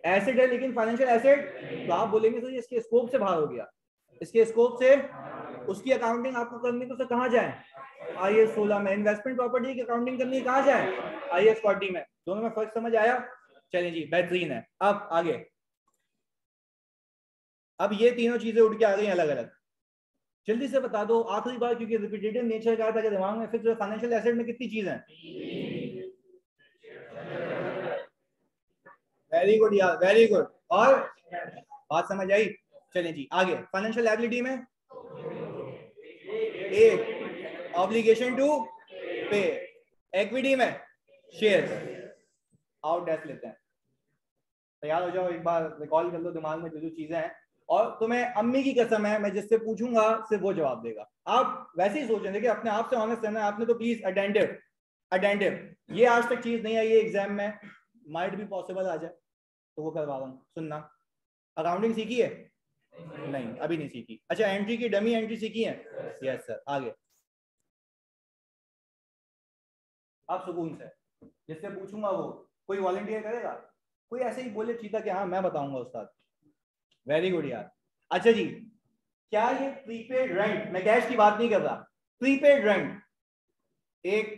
एसेट है लेकिन फाइनेंशियल एसेट, तो आप बोलेंगे सर इसके स्कोप से बाहर हो गया, इसके स्कोप से, उसकी अकाउंटिंग आपको करनी तो कहाँ जाए? IAS 16 में। इन्वेस्टमेंट प्रॉपर्टी की अकाउंटिंग करनी है कहाँ जाए? IAS 40 में। दोनों में फर्क समझ आया? चलिए जी, बेहतरीन है। अब आगे, अब ये तीनों चीजें उठ के आ गई अलग अलग, जल्दी से बता दो आखिरी बार, क्योंकि रिपीटेटिव नेचर का था कि दिमाग में फिक्स। फाइनेंशियल एसेट में कितनी चीजें हैं? वेरी गुड यार, वेरी गुड। और बात समझ आई? चलिए जी आगे। फाइनेंशियल लायबिलिटी में एक ऑब्लिगेशन टू पे, इक्विटी में शेयर। आउट डेस्क लेते हैं, तैयार हो जाओ, एक बार रिकॉल कर लो दिमाग में जो जो चीजें हैं। और तुम्हें अम्मी की कसम है, मैं जिससे पूछूंगा सिर्फ वो जवाब देगा। आप वैसे ही सोच रहे थे कि अपने आप से ऑनेस्ट रहना है आपने, तो प्लीज अटेंटिव अटेंटिव। ये आज तक चीज नहीं आई है एग्जाम में, माइट भी पॉसिबल आ जाए, तो वो करवा रहा हूँ। सुनना, अकाउंटिंग सीखी है? नहीं, अभी नहीं सीखी। अच्छा, एंट्री की डमी एंट्री सीखी है? Yes sir. आगे, आप सुकून से, जिससे पूछूंगा वो कोई वॉलंटियर करेगा? कोई ऐसे ही बोले चीता कि हाँ मैं बताऊंगा उस्ताद। वेरी गुड यार। अच्छा जी, क्या ये प्रीपेड रेंट, मैं कैश की बात नहीं कर रहा, प्रीपेड रेंट एक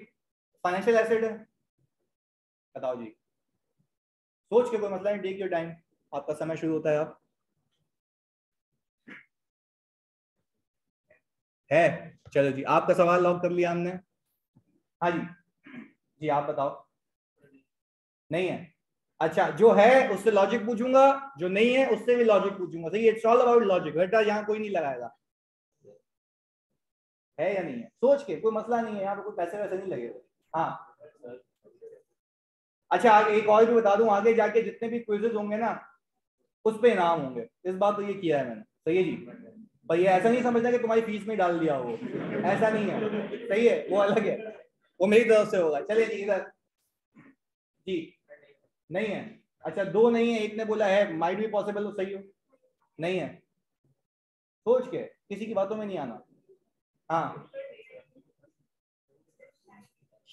फाइनेंशियल एसेट है? बताओ जी, सोच के, कोई मसला नहीं, टेक योर टाइम, आपका समय शुरू होता है अब। है? चलो जी, आपका सवाल लॉक कर लिया हमने। हाँ जी, जी आप बताओ। नहीं है? अच्छा, जो है उससे लॉजिक पूछूंगा, जो नहीं है उससे भी लॉजिक पूछूंगा। सही, इट्स ऑल अबाउट लॉजिक बेटा, यहाँ कोई नहीं लगाएगा। है या नहीं है? सोच के, कोई मसला नहीं है, यहाँ पे कोई पैसे वैसे नहीं लगेगा। हाँ, अच्छा आगे एक और भी बता दूं, आगे जाके जितने भी क्विजेज होंगे ना उस पे इनाम होंगे, इस बार तो ये किया है मैंने। सही है जी, पर ये ऐसा नहीं समझना कि तुम्हारी फीस में डाल दिया हो, ऐसा नहीं है। सही है, वो अलग है, वो मेरी तरफ से होगा। चलिए जी, इधर जी। नहीं है? अच्छा, दो नहीं है, एक ने बोला है, माइट भी पॉसिबल हो, सही हो। नहीं है? सोच के, किसी की बातों में नहीं आना। हाँ,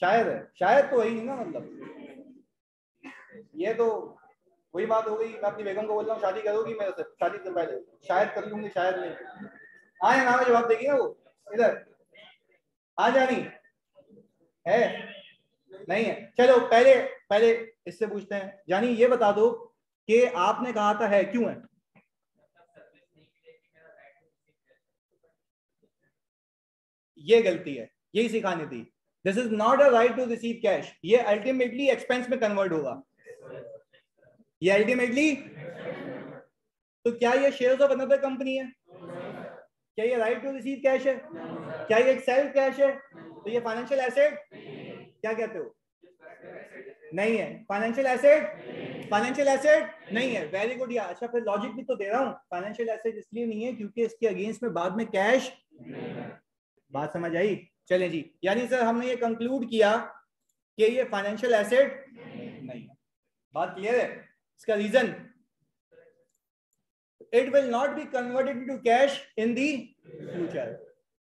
शायद है, शायद तो वही नहीं ना, मतलब ये तो वही बात हो गई। मैं अपनी बेगम को बोल रहा हूँ शादी करोगी मेरे से, शादी से पहले? शायद कर लूंगी, शायद नहीं। हाँ या ना में जवाब देगी ना वो। इधर आ जानी है? नहीं है? चलो पहले पहले इससे पूछते हैं। जानी ये बता दो कि आपने कहा था है, क्यों है? ये गलती है, यही सिखानी थी। This is not a right to receive cash, ये अल्टीमेटली एक्सपेंस में कन्वर्ट होगा। ये अल्टीमेटली, तो क्या ये शेयर्स ऑफ अनदर कंपनी है? क्या ये राइट टू रिसीव कैश है? क्या ये एक सेल्फ कैश है? तो ये फाइनेंशियल एसेट, क्या कहते हो? नहीं है फाइनेंशियल एसेट, फाइनेंशियल एसेट नहीं है। वेरी गुड यार। अच्छा, फिर लॉजिक भी तो दे रहा हूँ, फाइनेंशियल एसेट इसलिए नहीं है क्योंकि इसके अगेंस्ट में बाद में कैश। बात समझ आई? चलें जी, यानी सर हमने ये कंक्लूड किया कि ये फाइनेंशियल एसेट नहीं है। बात क्लियर है? इसका reason, it will not be converted into cash in the future.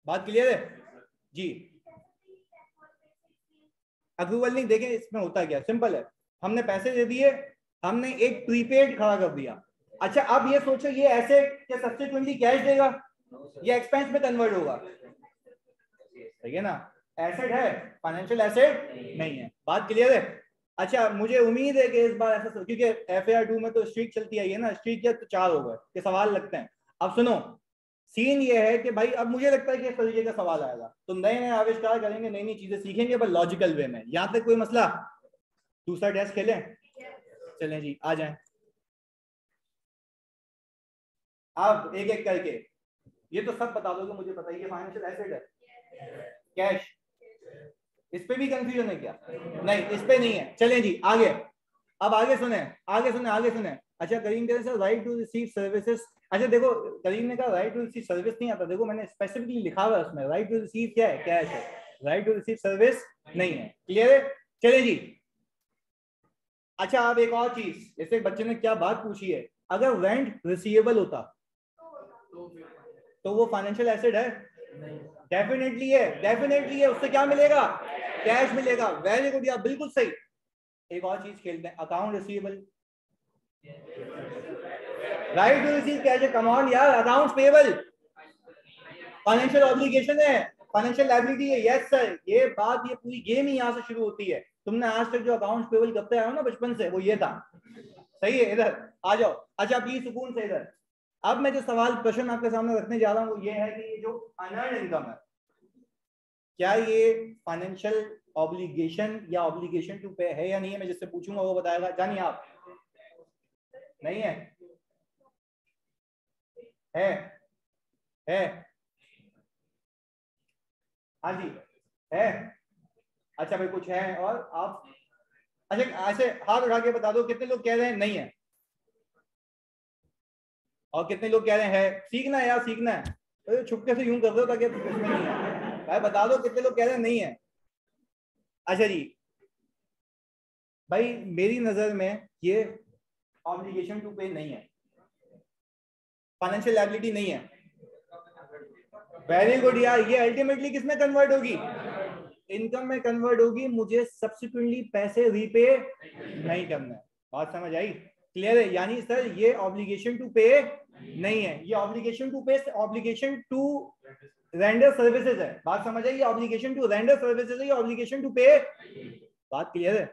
बात क्लियर है जी? अप्रूवल नहीं, देखें इसमें होता क्या, सिंपल है, हमने पैसे दे दिए, हमने एक प्रीपेड खड़ा कर दिया। अच्छा, अब ये सोचो ये एसेट क्या सब्सिक्वेंटली कैश देगा या एक्सपेंस में कन्वर्ट होगा? सही है ना? एसेट है, फाइनेंशियल एसेट नहीं है। बात क्लियर है? अच्छा, मुझे उम्मीद है कि इस बार ऐसा, क्योंकि FAR 2 में तो स्ट्रीक चलती आई है ना, स्ट्रीक क्या तो 4 हो गए कि सवाल लगते हैं। अब सुनो, सीन ये है कि भाई अब मुझे लगता है कि इस तरीके का सवाल आएगा, तो नए नए आविष्कार करेंगे, नई नई चीजें सीखेंगे, बस लॉजिकल वे में। यहाँ तक कोई मसला? दूसरा टेस्ट खेलें? चलें जी, आ जाएं। अब एक एक करके, ये तो सब बता दोगे मुझे, पता ही है फाइनेंशियल एसेट है, कैश। इस पे भी कंफ्यूजन है क्या? नहीं, इस पे नहीं है। चलें जी आगे। अब आगे सुने, आगे सुने, आगे सुने। अच्छा, करीम कह रहे राइट टू रिसीव सर्विसेज। अच्छा देखो, करीम ने कहा राइट टू रिसीव सर्विस नहीं आता, देखो मैंने स्पेसिफिकली लिखा हुआ है उसमें, राइट टू रिसीव क्या है, कैश है, राइट टू रिसीव सर्विस नहीं है। क्लियर है? चले जी। अच्छा, अब एक और चीज, जैसे बच्चे ने क्या बात पूछी है, अगर रेंट रिसीवेबल होता तो वो फाइनेंशियल एसेट है? डेफिनेटली है, डेफिनेटली है। उससे क्या मिलेगा? कैश मिलेगा। वेरी गुड यार, बिल्कुल सही। एक और चीज खेलते हैं, account receivable, right to receive cash, come on यार। अकाउंट्स पेएबल फाइनेंशियल ऑब्लिगेशन है, फाइनेंशियल लायबिलिटी है। यस सर, ये बात, ये पूरी गेम ही यहाँ से शुरू होती है। तुमने आज तक जो अकाउंट्स पेएबल करते आए हो ना बचपन से, वो ये था। सही है, इधर आ जाओ। अच्छा प्लीज सुकून से इधर। अब मैं जो सवाल प्रश्न आपके सामने रखने जा रहा हूँ वो ये है कि ये जो अनअर्न्ड इनकम है, क्या ये फाइनेंशियल ऑब्लिगेशन या ऑब्लिगेशन टू पे है या नहीं है? मैं जिससे पूछूंगा वो बताएगा। जानिए आप। नहीं है? है? हाँ जी है। अच्छा भाई कुछ है और आप? अच्छा ऐसे हाथ उठा के बता दो कितने लोग कह रहे हैं नहीं है, और कितने लोग कह रहे हैं सीखना है यार, सीखना है। तो छुपके से यूं कर दो ताकि उसमें नहीं है। भाई बता दो कितने लोग कह रहे हैं नहीं है। अच्छा जी भाई, मेरी नजर में ये ऑब्लिगेशन टू पे नहीं है, फाइनेंशियल लायबिलिटी नहीं है। वेरी गुड यार। ये अल्टीमेटली किस में कन्वर्ट होगी? इनकम में कन्वर्ट होगी। मुझे सब्सिक्वेंटली पैसे रीपे नहीं करना है। बात समझ आई? क्लियर है? यानी सर ये ऑब्लिगेशन टू पे नहीं है, ये ऑब्लिगेशन टू पे, ऑब्लिगेशन टू रेंडर सर्विसेज है। बात समझ आई? ये ऑब्लिगेशन टू रेंडर सर्विसेज है, ये ऑब्लिगेशन टू पे। बात क्लियर है?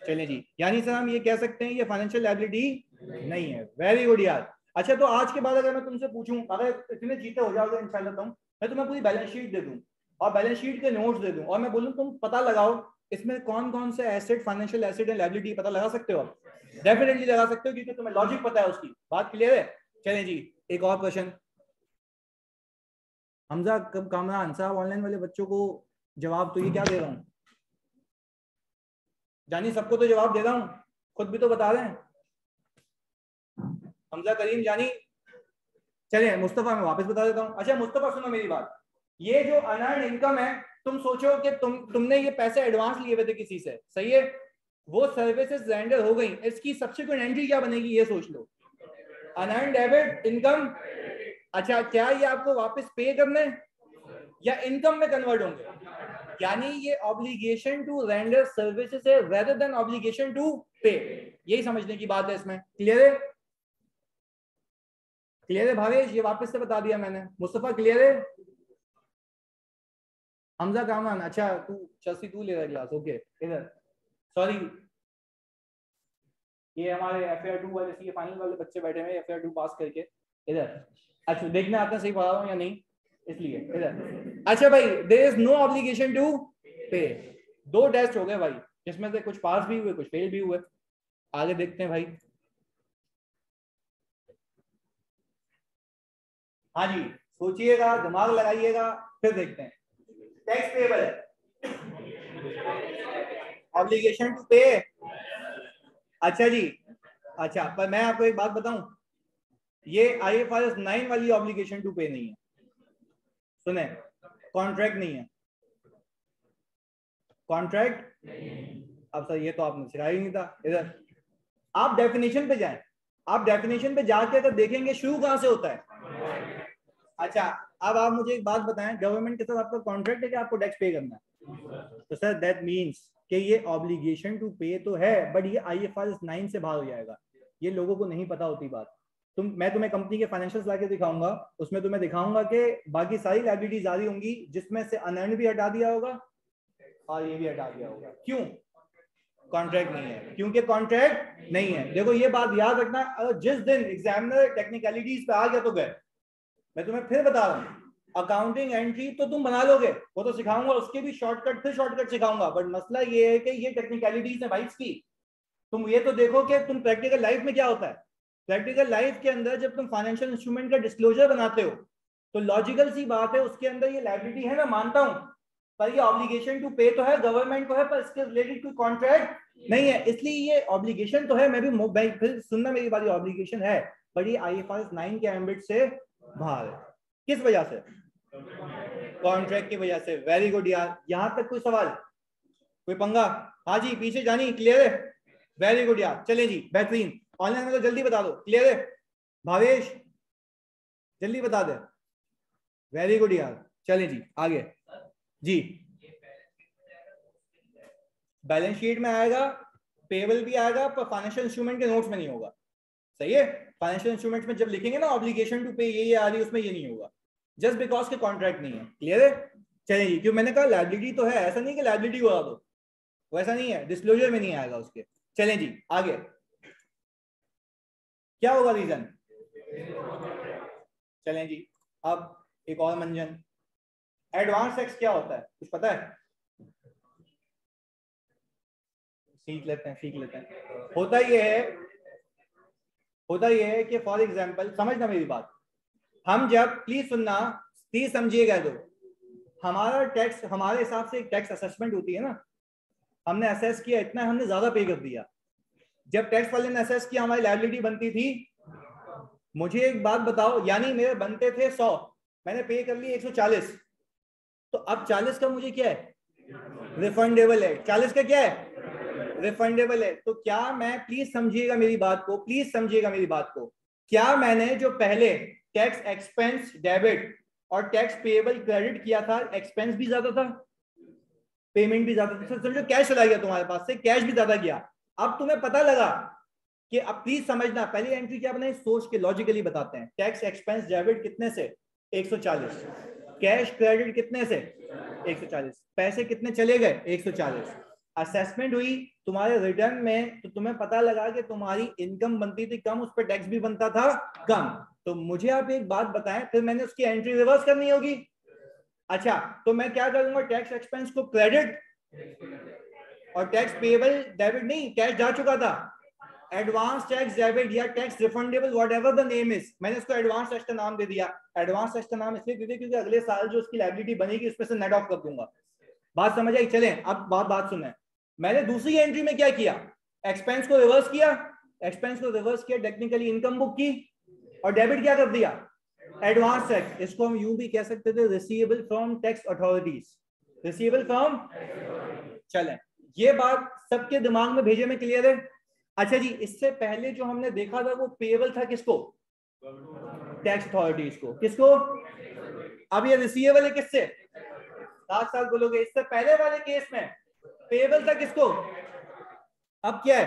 चलिए जी, यानी सर हम ये कह सकते हैं ये फाइनेंशियल लायबिलिटी नहीं है। वेरी गुड यार। अच्छा तो आज के बाद अगर मैं तुमसे पूछूं, अगर इतने जीते हो जाओगे इंशाल्लाह तुम, मैं तुम्हें पूरी बैलेंस शीट दे दूं और बैलेंस शीट के नोट्स दे दूं और मैं बोलूं तुम पता लगाओ इसमें कौन कौन से asset, financial asset and liability, पता लगा सकते हो आप? डेफिनेटली लगा सकते हो क्योंकि तुम्हें लॉजिक पता है उसकी। बात क्लियर है? चलें जी, एक और क्वेश्चन। हमजा कब कामरान साहब ऑनलाइन वाले बच्चों को जवाब तो ये क्या दे रहा हूँ? जानी सबको तो जवाब दे रहा हूँ, खुद भी तो बता रहे हैं। हमजा, करीम, जानी। चलिए मुस्तफा मैं वापस बता देता हूँ। अच्छा मुस्तफा सुनो मेरी बात, ये जो अनअर्न्ड इनकम है, तुम सोचो कि तुमने ये पैसे एडवांस लिए हुए थे किसी से, सही है? वो सर्विसेज रेंडर हो गई, इसकी सब्सिक्वेंट एंट्री क्या बनेगी ये सोच लो। Unearned debit income. अच्छा क्या ये आपको वापस पे करने या इनकम में कन्वर्ट होंगे? यानी ये ऑब्लिगेशन टू रेंडर सर्विसेज है रेदर देन ऑब्लिगेशन टू पे। यही समझने की बात है इसमें। क्लियर है? क्लियर है भावेश? ये वापस से बता दिया मैंने। मुस्तफा क्लियर है? हमजा कामान, अच्छा तू चलसी तू ले रहा क्लास, ओके। इधर सॉरी, ये हमारे FAR 2 वाले सी फाइनल वाले बच्चे बैठे हुए FAR 2 पास करके। इधर अच्छा देखना आपने सही पढ़ा रहा हूँ या नहीं, इसलिए इधर। अच्छा भाई, there is no obligation to pay. 2 test हो गए भाई, जिसमें से कुछ पास भी हुए कुछ फेल भी हुए। आगे देखते हैं भाई। हाँ जी सोचिएगा, दिमाग लगाइएगा, फिर देखते हैं। टैक्स पेबल है, ऑब्लिगेशन टू पे। अच्छा जी, अच्छा पर मैं आपको एक बात बताऊं, ये IFRS 9 वाली ऑब्लिगेशन टू पे नहीं है। सुने, कॉन्ट्रैक्ट नहीं है, कॉन्ट्रैक्ट। अब सर ये तो आपने सिखाया ही नहीं था। इधर आप डेफिनेशन पे जाएं, आप डेफिनेशन पे जाके अगर देखेंगे शुरू कहां से होता है। अच्छा अब आप मुझे एक बात बताएं, गवर्नमेंट के साथ आपका कॉन्ट्रैक्ट है कि आपको टैक्स पे करना है? तो सर दैट मींस कि ये ऑब्लिगेशन टू पे तो है, बट ये IFRS 9 से बाहर हो जाएगा। ये लोगों को नहीं पता होती बात। मैं तुम्हें कंपनी के फाइनेंशियल्स लाके दिखाऊंगा, उसमें तुम्हें दिखाऊंगा कि बाकी सारी लायबिलिटीज आ रही होंगी जिसमें से अनअर्न्ड भी हटा दिया होगा और ये भी हटा दिया होगा। क्यों? कॉन्ट्रैक्ट नहीं है, क्योंकि कॉन्ट्रैक्ट नहीं है। देखो ये बात याद रखना, अगर जिस दिन एग्जामिनर टेक्निकलिटीज पे आ गया तो गए। मैं तुम्हें फिर बता रहा हूँ, अकाउंटिंग एंट्री तो तुम बना लोगे, वो तो सिखाऊंगा, उसके भी शॉर्टकट फिर शॉर्टकट सिखाऊंगा, बट मसला ये है कि ये टेक्निकलिटीज है भाई इसकी। तुम ये तो देखो कि तुम प्रैक्टिकल लाइफ में क्या होता है। प्रैक्टिकल लाइफ के अंदर जब तुम फाइनेंशियल इंस्ट्रूमेंट का डिस्क्लोजर बनाते हो तो लॉजिकल सी बात है, उसके अंदर ये लायबिलिटी है, मैं मानता हूं, पर ये ऑब्लिगेशन टू पे तो है, गवर्नमेंट को है, पर इसके रिलेटेड कोई कॉन्ट्रैक्ट नहीं है। इसलिए ये ऑब्लिगेशन तो है, मैं भी फिर सुनना मेरी बात, ऑब्लिगेशन है, बट ये IFRS 9 के एम्बिट से बाहर है। किस वजह से? कॉन्ट्रैक्ट की वजह से। वेरी गुड यार, यहां तक कोई सवाल, कोई पंगा? हाँ जी पीछे जानी, क्लियर है? वेरी गुड यार, चले जी बेहतरीन। ऑनलाइन में तो जल्दी बता दो, क्लियर है? भावेश जल्दी बता दे। वेरी गुड यार, चले जी आगे जी। बैलेंस शीट में आएगा, पेबल भी आएगा, पर फाइनेंशियल इंस्ट्रूमेंट के नोट्स में नहीं होगा। सही है, फाइनेंशियल इंस्ट्रूमेंट्स में जब लिखेंगे ना ऑब्लिगेशन टू पे ये आ रही है, उसमें ये नहीं होगा, जस्ट बिकॉज के कॉन्ट्रैक्ट नहीं है। क्लियर है? चलिए, क्यों मैंने कहा लायबिलिटी तो है, ऐसा नहीं कि लायबिलिटी उड़ा दो, वैसा नहीं है, डिस्क्लोजर में नहीं आएगा उसके। चलें जी आगे, क्या होगा रीजन? चलें जी, अब एक और मंजन, एडवांस टैक्स क्या होता है, कुछ पता है? सीख लेते हैं। होता ये है कि फॉर एग्जांपल, समझना मेरी बात, हम जब, प्लीज सुनना, प्लीज समझिएगा, तो हमारा टैक्स, हमारे हिसाब से एक टैक्स असेसमेंट होती है ना, हमने असेस किया इतना, हमने ज्यादा पे कर दिया। जब टैक्स वाले ने असेस किया, हमारी लायबिलिटी बनती थी, मुझे एक बात बताओ, यानी मेरे बनते थे 100, मैंने पे कर लिए 140, तो अब 40 का मुझे क्या है? रिफंडेबल है। 40 का क्या है? रिफंडेबल है। तो क्या मैं, प्लीज समझिएगा मेरी बात को, प्लीज समझिएगा मेरी बात को, क्या मैंने जो पहले टैक्स एक्सपेंस डेबिट और टैक्स पेएबल क्रेडिट किया था, एक्सपेंस भी ज्यादा था, पेमेंट भी ज्यादा था, समझो कैश चला गया तुम्हारे पास से, कैश भी ज्यादा गया। अब तुम्हें पता लगा कि, अब प्लीज समझना, पहली एंट्री क्या बनाई, सोच के लॉजिकली बताते हैं। टैक्स एक्सपेंस डेबिट कितने से? 140। कैश क्रेडिट कितने से? 140। पैसे कितने चले गए? 140। असेसमेंट हुई तुम्हारे रिटर्न में, तो तुम्हें पता लगा कि तुम्हारी इनकम बनती थी कम, उस पर टैक्स भी बनता था कम। तो मुझे आप एक बात बताएं, फिर मैंने उसकी एंट्री रिवर्स करनी होगी। अच्छा, तो मैं क्या करूंगा, टैक्स एक्सपेंस को क्रेडिट, और टैक्स पेएबल डेबिट नहीं, कैश जा चुका था, एडवांस टैक्स डेबिट या tax refundable, whatever the name is, मैंने उसको एडवांस टैक्स का नाम दे दिया। एडवांस टैक्स का नाम इसलिए दे दिया क्योंकि अगले साल जो उसकी लायबिलिटी बनेगी उसमें से नेट ऑफ कर दूंगा। बात समझ आई? चलें अब बात सुने, मैंने दूसरी एंट्री में क्या किया, एक्सपेंस को रिवर्स किया, टेक्निकली इनकम बुक की, और डेबिट क्या कर दिया? Advance tax. इसको हम यूं भी कह सकते थे, receivable from tax authorities, receivable from. चलें, ये बात सबके दिमाग में भेजे में क्लियर है? अच्छा जी, इससे पहले जो हमने देखा था वो पेएबल था किसको? टैक्स अथॉरिटीज को। किसको? अब ये रिसीवेबल है किससे? साथ साथ बोलोगे, इससे पहले वाले केस में पेएबल था किसको? अब क्या है?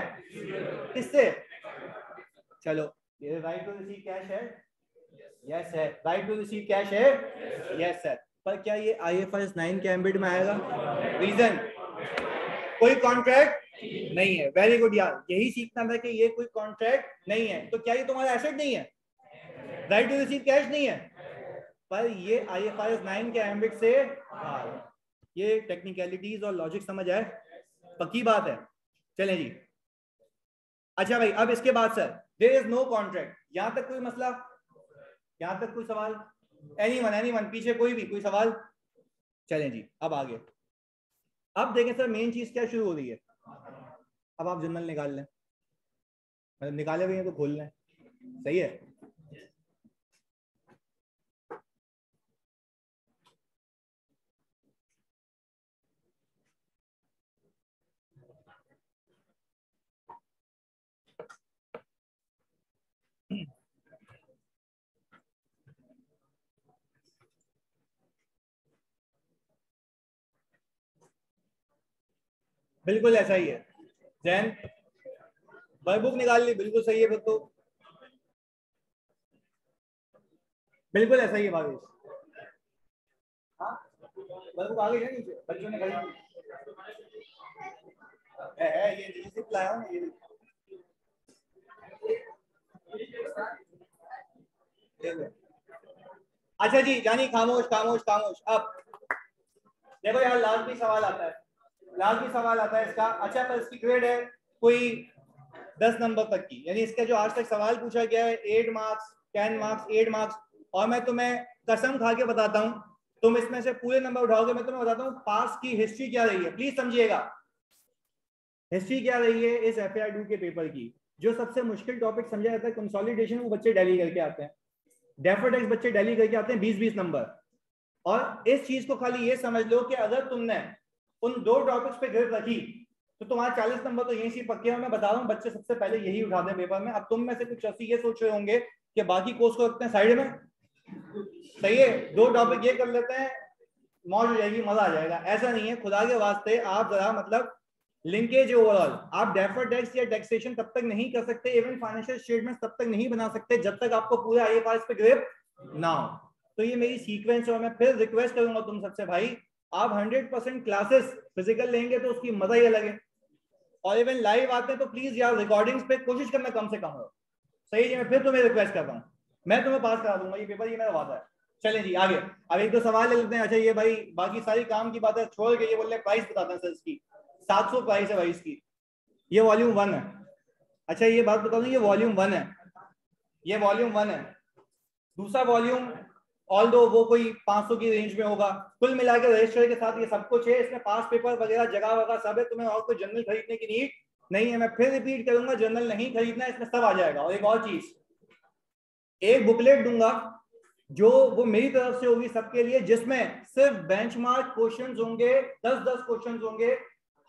किससे? चलो, ये राइट टू रिसीव कैश है, यस है, राइट टू रिसीव कैश है, यस है, पर क्या ये IFRS 9 के एम्बिट में आएगा? रीजन, कोई कॉन्ट्रैक्ट नहीं है। वेरी गुड यार, यही सीखना था कि ये कोई कॉन्ट्रैक्ट नहीं है, तो क्या ये तुम्हारा एसेट नहीं है? राइट टू रिसीव कैश नहीं है, पर ये IFRS 9 के एम्बिट से ये टेक्निकलिटीज और लॉजिक समझ आए? पक्की बात है। चलें जी, अच्छा भाई, अब इसके बाद sir, there is no contract, यहां तक कोई मसला, यहां तक कोई सवाल? एनीवन, पीछे कोई सवाल? चलें जी, अब आगे, अब देखें सर, मेन चीज क्या शुरू हो रही है। अब आप जर्नल निकाल लें, मतलब निकाले हुए हैं तो खोल लें, सही है? बिल्कुल ऐसा ही है जैन, वर्क बुक निकाल ली, बिल्कुल सही है, फिर तो बिल्कुल ऐसा ही है भावेश। हाँ, वर्क बुक आ गई है नीचे, बच्चों ने खरीदी है, ये रिसिप्ट लाया हूं ये। अच्छा जी, जानी खामोश खामोश खामोश। अब देखो यार, लाजमी सवाल आता है, लाजमी सवाल आता है इसका। अच्छा, पर इसकी ग्रेड है कोई 10 नंबर तक की, यानी इसका जो आज तक सवाल पूछा गया है 8 मार्क्स, 10 मार्क्स, 8 मार्क्स, और मैं तुम्हें कसम खा के बताता हूं, तुम इसमें से पूरे नंबर उठाओगे। मैं तुम्हें बताता हूं पास की हिस्ट्री क्या रही है, प्लीज समझिएगा, हिस्ट्री क्या रही है इस FAR2 के पेपर की। जो सबसे मुश्किल टॉपिक समझा जाता है कंसोलिडेशन, वो बच्चे डेली करके आते हैं, डेफर्ड टैक्स बच्चे डेली करके आते हैं 20-20 नंबर। और इस चीज को खाली ये समझ लो कि अगर तुमने उन 2 टॉपिक्स पे ग्रिप रखी तो तुम्हारे 40 नंबर तो यहीं से पक्के हैं। मैं बता रहा हूँ, बच्चे सबसे पहले यही उठाते हैं पेपर में। अब तुम में से कुछ ऐसी ये सोच रहे होंगे कि बाकी कोर्स को रखते हैं साइड में, सही है, 2 टॉपिक ये कर लेते हैं, मौज हो जाएगी, मजा आ जाएगा। ऐसा नहीं है, खुदा के वास्ते आप जरा मतलब लिंकेज ओवरऑल, आप डेफर्ड टैक्स या टैक्सेशन तब तक नहीं कर सकते, इवन फाइनेंशियल स्टेटमेंट तब तक नहीं बना सकते जब तक आपको पूरा IFRS पे ग्रिप ना हो। तो ये मेरी सीक्वेंस है और मैं फिर रिक्वेस्ट करूंगा तुम सबसे भाई, आप 100% क्लासेस फिजिकल लेंगे तो उसकी मजा ही अलग है, और इवन लाइव आते हैं तो प्लीज यार रिकॉर्डिंग्स पे कोशिश करना कम से कम हो। सही है, मैं फिर तुम्हें रिक्वेस्ट करता हूँ, मैं तुम्हें पास करा दूंगा ये पेपर, ये मेरा वादा है। चलें जी आगे, अब एक दो सवाल ले लेते हैं। अच्छा ये भाई बाकी सारी काम की बातें छोड़ के ये बोल रहे प्राइस बताते हैं सर इसकी, 700 प्राइस है भाई इसकी, ये वॉल्यूम 1 है। अच्छा ये बात बता दूं, ये वॉल्यूम 1 है, ये वॉल्यूम 1 है। दूसरा वॉल्यूम ऑल दो वो कोई 500 की रेंज में होगा, कुल मिलाकर रजिस्टर के साथ ये सब कुछ है, इसमें पास पेपर वगैरह जगह वगैरह सब है, तुम्हें और कोई जर्नल खरीदने की नीड नहीं है। मैं फिर रिपीट करूंगा, जर्नल नहीं खरीदना, इसमें सब आ जाएगा। और एक और चीज, एक बुकलेट दूंगा जो वो मेरी तरफ से होगी सबके लिए, जिसमें सिर्फ बेंचमार्क क्वेश्चंस होंगे, 10-10 क्वेश्चंस होंगे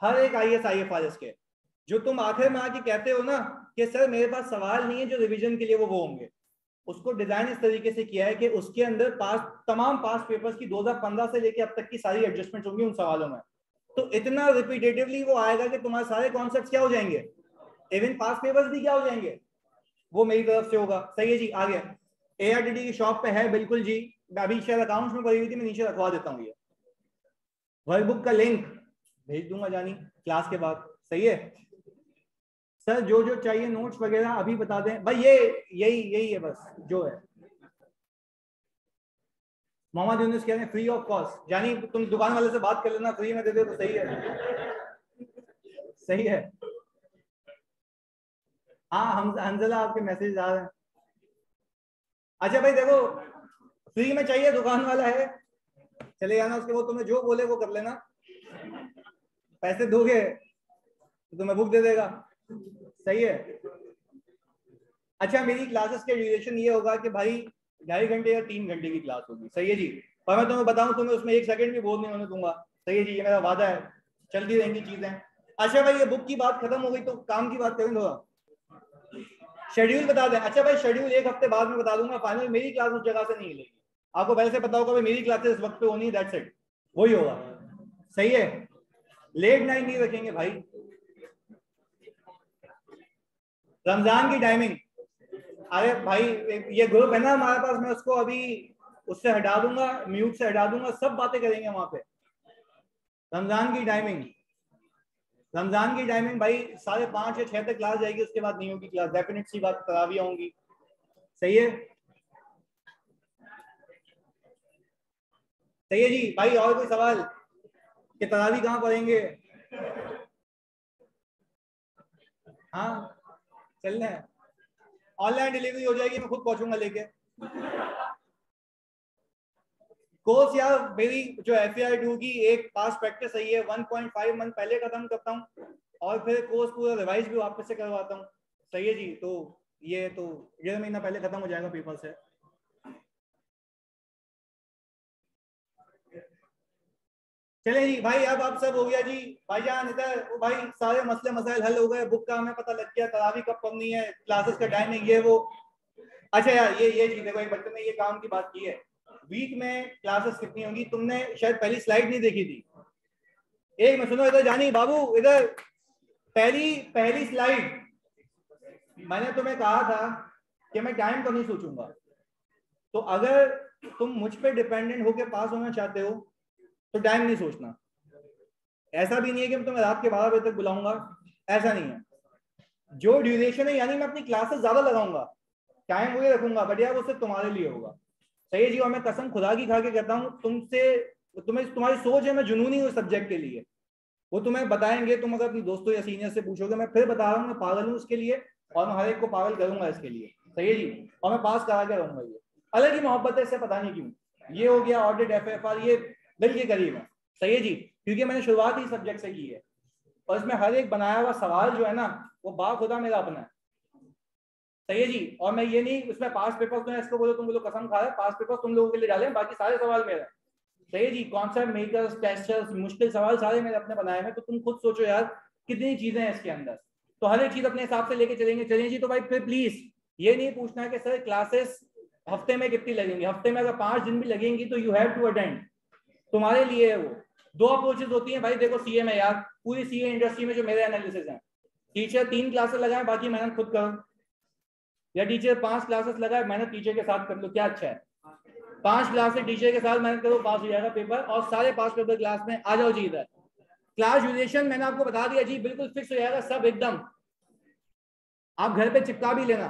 हर एक IFRS के। जो तुम आखिर में आके कहते हो ना कि सर मेरे पास सवाल नहीं है जो रिवीजन के लिए वो होंगे, उसको डिजाइन इस तरीके से किया है कि उसके अंदर तमाम पास पेपर्स की 2015 से लेके अब तक की सारी एडजस्टमेंट होंगी उन सवालों में। तो इतना रिपीटेटिवली वो आएगा कि तुम्हारे सारे कॉन्सेप्ट्स क्या हो जाएंगे, इवन पास पेपर्स भी क्या हो जाएंगे, वो मेरी तरफ से होगा। सही है जी आगे, ARTD की शॉप पे है बिल्कुल जी, अभी शायद अकाउंट्स में पड़ी हुई थी, मैं नीचे रखवा देता हूँ। ये वर्कबुक का लिंक भेज दूंगा जानी क्लास के बाद। सही है सर, जो जो चाहिए नोट्स वगैरह अभी बता दें भाई, ये यही है बस जो है। मोहम्मद यूनुस कह रहे हैं फ्री ऑफ कॉस्ट, यानी तुम दुकान वाले से बात कर लेना, फ्री में दे दे तो सही है। सही है हाँ, हम हंजला आपके मैसेज आ रहे हैं। अच्छा भाई देखो, फ्री में चाहिए, दुकान वाला है चले जाना, उसके वो तुम्हें जो बोले वो कर लेना, पैसे दोगे तो तुम्हें बुक दे देगा। सही है। अच्छा मेरी क्लासेस के ड्यूरेशन ये होगा कि भाई 2.5 घंटे या 3 घंटे की क्लास होगी। सही है जी, और मैं तुम्हें बताऊं, तुम्हें उसमें 1 सेकंड भी बोर नहीं होने दूंगा। सही है जी, ये मेरा वादा है, चलती रहेंगी चीजें। अच्छा भाई ये बुक की बात खत्म हो गई, तो काम की बात करें थोड़ा, शेड्यूल बता दें। अच्छा भाई शेड्यूल 1 हफ्ते बाद में बता दूंगा फाइनल, मेरी क्लास उस जगह से नहीं मिलेगी, आपको पहले से पता होगा भाई मेरी क्लासेस इस वक्त पे होनी है, दैट्स इट, वही होगा। सही है, लेट नाइट नहीं रखेंगे भाई। रमजान की टाइमिंग, अरे भाई ये ग्रुप है ना हमारे पास, मैं उसको अभी उससे हटा दूंगा, म्यूट से हटा दूंगा, सब बातें करेंगे वहां पे। रमजान की टाइमिंग, रमजान की टाइमिंग भाई 5:30 या 6 तक क्लास जाएगी, उसके बाद नहीं होगी क्लास, डेफिनेट सी बात, तरावियां होंगी। सही है, सही है जी भाई। और कोई सवाल कि तरावी कहाँ पढ़ेंगे? हाँ चलना है, ऑनलाइन डिलीवरी हो जाएगी, मैं खुद पहुंचूंगा लेके। कोर्स यार मेरी जो FAI2 की एक पास प्रैक्टिस है, ये 1.5 मंथ पहले खत्म करता हूँ, और फिर कोर्स पूरा रिवाइज भी वापस से करवाता हूँ। सही है जी, तो ये तो 1.5 महीना पहले खत्म हो जाएगा पेपर से। चले जी भाई, अब आप सब हो गया जी भाईजान इधर, वो भाई सारे मसले मसाइल हल हो गए, बुक का हमें पता लग गया, तरावी कब पढ़नी है, क्लासेस का टाइमिंग ये वो। अच्छा यार ये चीज देखो, एक बच्चे ने ये काम की बात की है, वीक में क्लासेस कितनी होंगी, तुमने शायद पहली स्लाइड नहीं देखी थी। एक मैं सुनो इधर, जानी बाबू इधर, पहली पहली स्लाइड मैंने तुम्हें कहा था कि मैं टाइम को नहीं सोचूंगा, तो अगर तुम मुझ पे डिपेंडेंट होकर पास होना चाहते हो तो टाइम नहीं सोचना। ऐसा भी नहीं है कि मैं तुम्हें रात के 12 बजे तक बुलाऊंगा, ऐसा नहीं है। जो ड्यूरेशन है यानी मैं अपनी क्लासेस ज्यादा लगाऊंगा, टाइम वही रखूंगा, बट यार वो सिर्फ तुम्हारे लिए होगा। सही है जी, और मैं कसम खुदा की खा के कहता हूँ तुमसे, तुम्हें तुम्हारी सोच है मैं जुनूनी हूँ सब्जेक्ट के लिए, वो तुम्हें बताएंगे, तुम अगर अपनी दोस्तों या सीनियर से पूछोगे, मैं फिर बता रहा हूँ मैं पागल हूँ उसके लिए, और मैं हर एक को पागल करूंगा इसके लिए। सही है जी, और मैं पास करा के रहूंगा। ये अलग ही मोहब्बत है इससे, पता नहीं क्यों ये हो गया ऑडिट FFR, ये दिल के करीब है। सही है जी, क्योंकि मैंने शुरुआत ही सब्जेक्ट से की है, और इसमें हर एक बनाया हुआ सवाल जो है ना वो बाखुदा मेरा अपना है। सही है जी, और मैं ये नहीं उसमें पास पेपर तो इसको बोलो, तुम बोलो कसम खा रहे, पास पेपर तुम लोगों के लिए डाले, बाकी सारे सवाल मेरे। सही है जी, कॉन्सेप्ट मेकर्स, टेस्टर्स, मुश्किल सवाल सारे मैंने अपने बनाए हैं, तो तुम खुद सोचो यार कितनी चीजें हैं इसके अंदर, तो हर एक चीज अपने हिसाब से लेके चलेंगे। चलेंगे जी, तो भाई फिर प्लीज ये नहीं पूछना है कि सर क्लासेस हफ्ते में कितनी लगेंगी, हफ्ते में अगर 5 दिन भी लगेंगी तो यू हैव टू अटेंड। तुम्हारे लिए है वो। दो अप्रोचेस होती हैं भाई, देखो सीए में यार, पूरी सीए इंडस्ट्री में जो मेरे एनालिसिस हैं, टीचर 3 क्लासेस लगाए, बाकी मेहनत खुद करो, या टीचर 5 क्लासेस लगाए, मेहनत टीचर के साथ कर लो, क्या अच्छा है? 5 क्लासेस टीचर के साथ मेहनत करो, पास हो जाएगा पेपर, और सारे पास पेपर क्लास में आ जाओ जी। इधर क्लास ड्यूरेशन मैंने आपको बता दिया जी, बिल्कुल फिक्स हो जाएगा सब एकदम, आप घर पे चिपका भी लेना।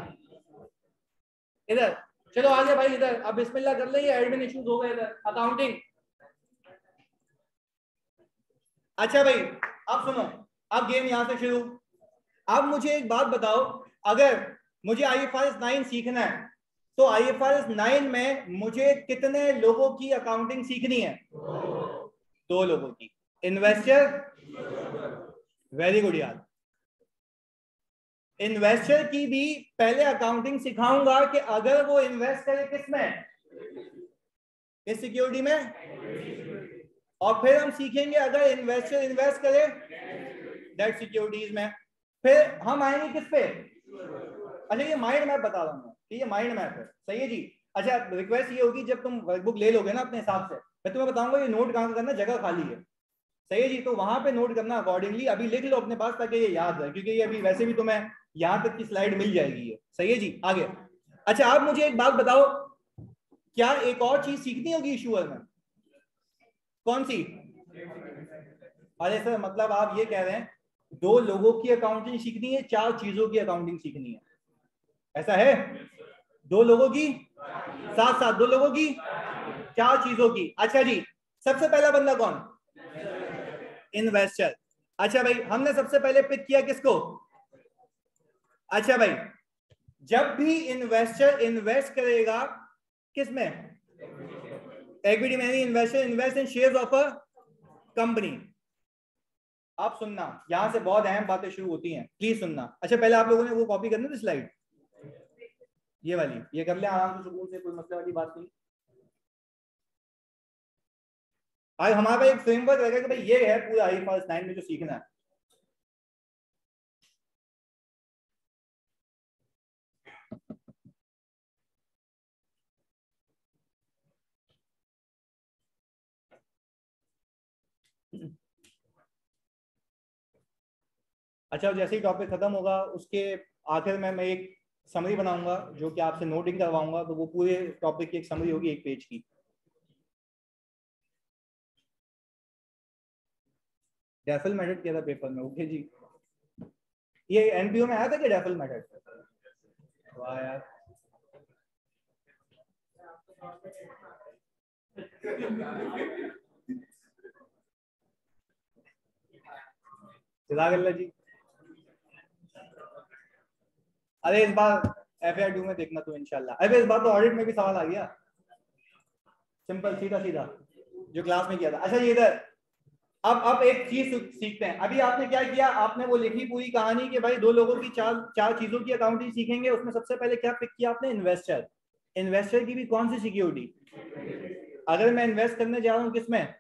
इधर चलो आगे भाई, इधर अब बिस्मिल्लाह कर ले, ये एडमिन इश्यूज हो गए इधर, अकाउंटिंग। अच्छा भाई अब सुनो, अब गेम यहां से शुरू। अब मुझे एक बात बताओ, अगर मुझे IFRS 9 सीखना है तो IFRS 9 में मुझे कितने लोगों की अकाउंटिंग सीखनी है? 2 लोगों की। इन्वेस्टर, वेरी गुड यार, इन्वेस्टर की भी पहले अकाउंटिंग सिखाऊंगा कि अगर वो इन्वेस्ट करे किसमें, किस सिक्योरिटी में, और फिर हम सीखेंगे अगर इन्वेस्टर इन्वेस्ट करे डेट सिक्योरिटीज में, फिर हम आएंगे किस पे? अच्छा ये माइंड मैप बता रहा हूँ, ठीक है, माइंड मैप है, सही है जी। अच्छा रिक्वेस्ट ये होगी, जब तुम वर्कबुक ले लोगे ना अपने हिसाब से, मैं तुम्हें बताऊंगा ये नोट कहाँ करना, जगह खाली है, सही है जी, तो वहां पे नोट करना अकॉर्डिंगली, अभी लिख लो अपने पास ताकि ये याद है, क्योंकि ये अभी वैसे भी तुम्हें यहाँ तक की स्लाइड मिल जाएगी ये, सही है जी। आगे अच्छा आप मुझे एक बात बताओ, क्या एक और चीज सीखनी होगी इशूअर में? कौन सी? अरे सर मतलब आप ये कह रहे हैं 2 लोगों की अकाउंटिंग सीखनी है, 4 चीजों की अकाउंटिंग सीखनी है, ऐसा है? 2 लोगों की, साथ साथ 2 लोगों की, 4 चीजों की। अच्छा जी, सबसे पहला बंदा कौन? इन्वेस्टर। अच्छा भाई हमने सबसे पहले पिक किया किसको? अच्छा भाई जब भी इन्वेस्टर इन्वेस्ट करेगा किसमें? इक्विटी में, investor invest in shares of a company. आप सुनना, यहां से बहुत अहम बातें शुरू होती हैं, प्लीज सुनना। अच्छा पहले आप लोगों ने वो कॉपी करनी थी स्लाइड, ये वाली, ये कर ले आराम से सुकून से, कोई मसले वाली बात नहीं। आज हमारे पास एक फ्रेमवर्क रहेगा कि भाई ये है पूरा IFRS 9 में जो सीखना है। अच्छा जैसे ही टॉपिक खत्म होगा उसके आखिर में मैं एक समरी बनाऊंगा जो कि आपसे नोटिंग करवाऊंगा, तो वो पूरे टॉपिक की एक समरी होगी 1 पेज की। डेफिल मेथड किया था पेपर में, ओके जी। ये NPO में आया था कि डेफिल मेथड? वाह यार जज़ाकल्लाह जी। अरे इस बार FAR 2 में देखना तो इंशाल्लाह। अरे इस बार तो ऑडिट में भी सवाल आ गया, सिंपल सीधा सीधा जो क्लास में किया था। अच्छा ये इधर अब एक चीज सीखते हैं। अभी आपने क्या किया, आपने वो लिखी पूरी कहानी कि भाई 2 लोगों की 4 चीजों की अकाउंटिंग सीखेंगे, उसमें सबसे पहले क्या पिक किया आपने? इन्वेस्टर। इन्वेस्टर की भी कौन सी सिक्योरिटी? अगर मैं इन्वेस्ट करने जा रहा हूँ किसमें?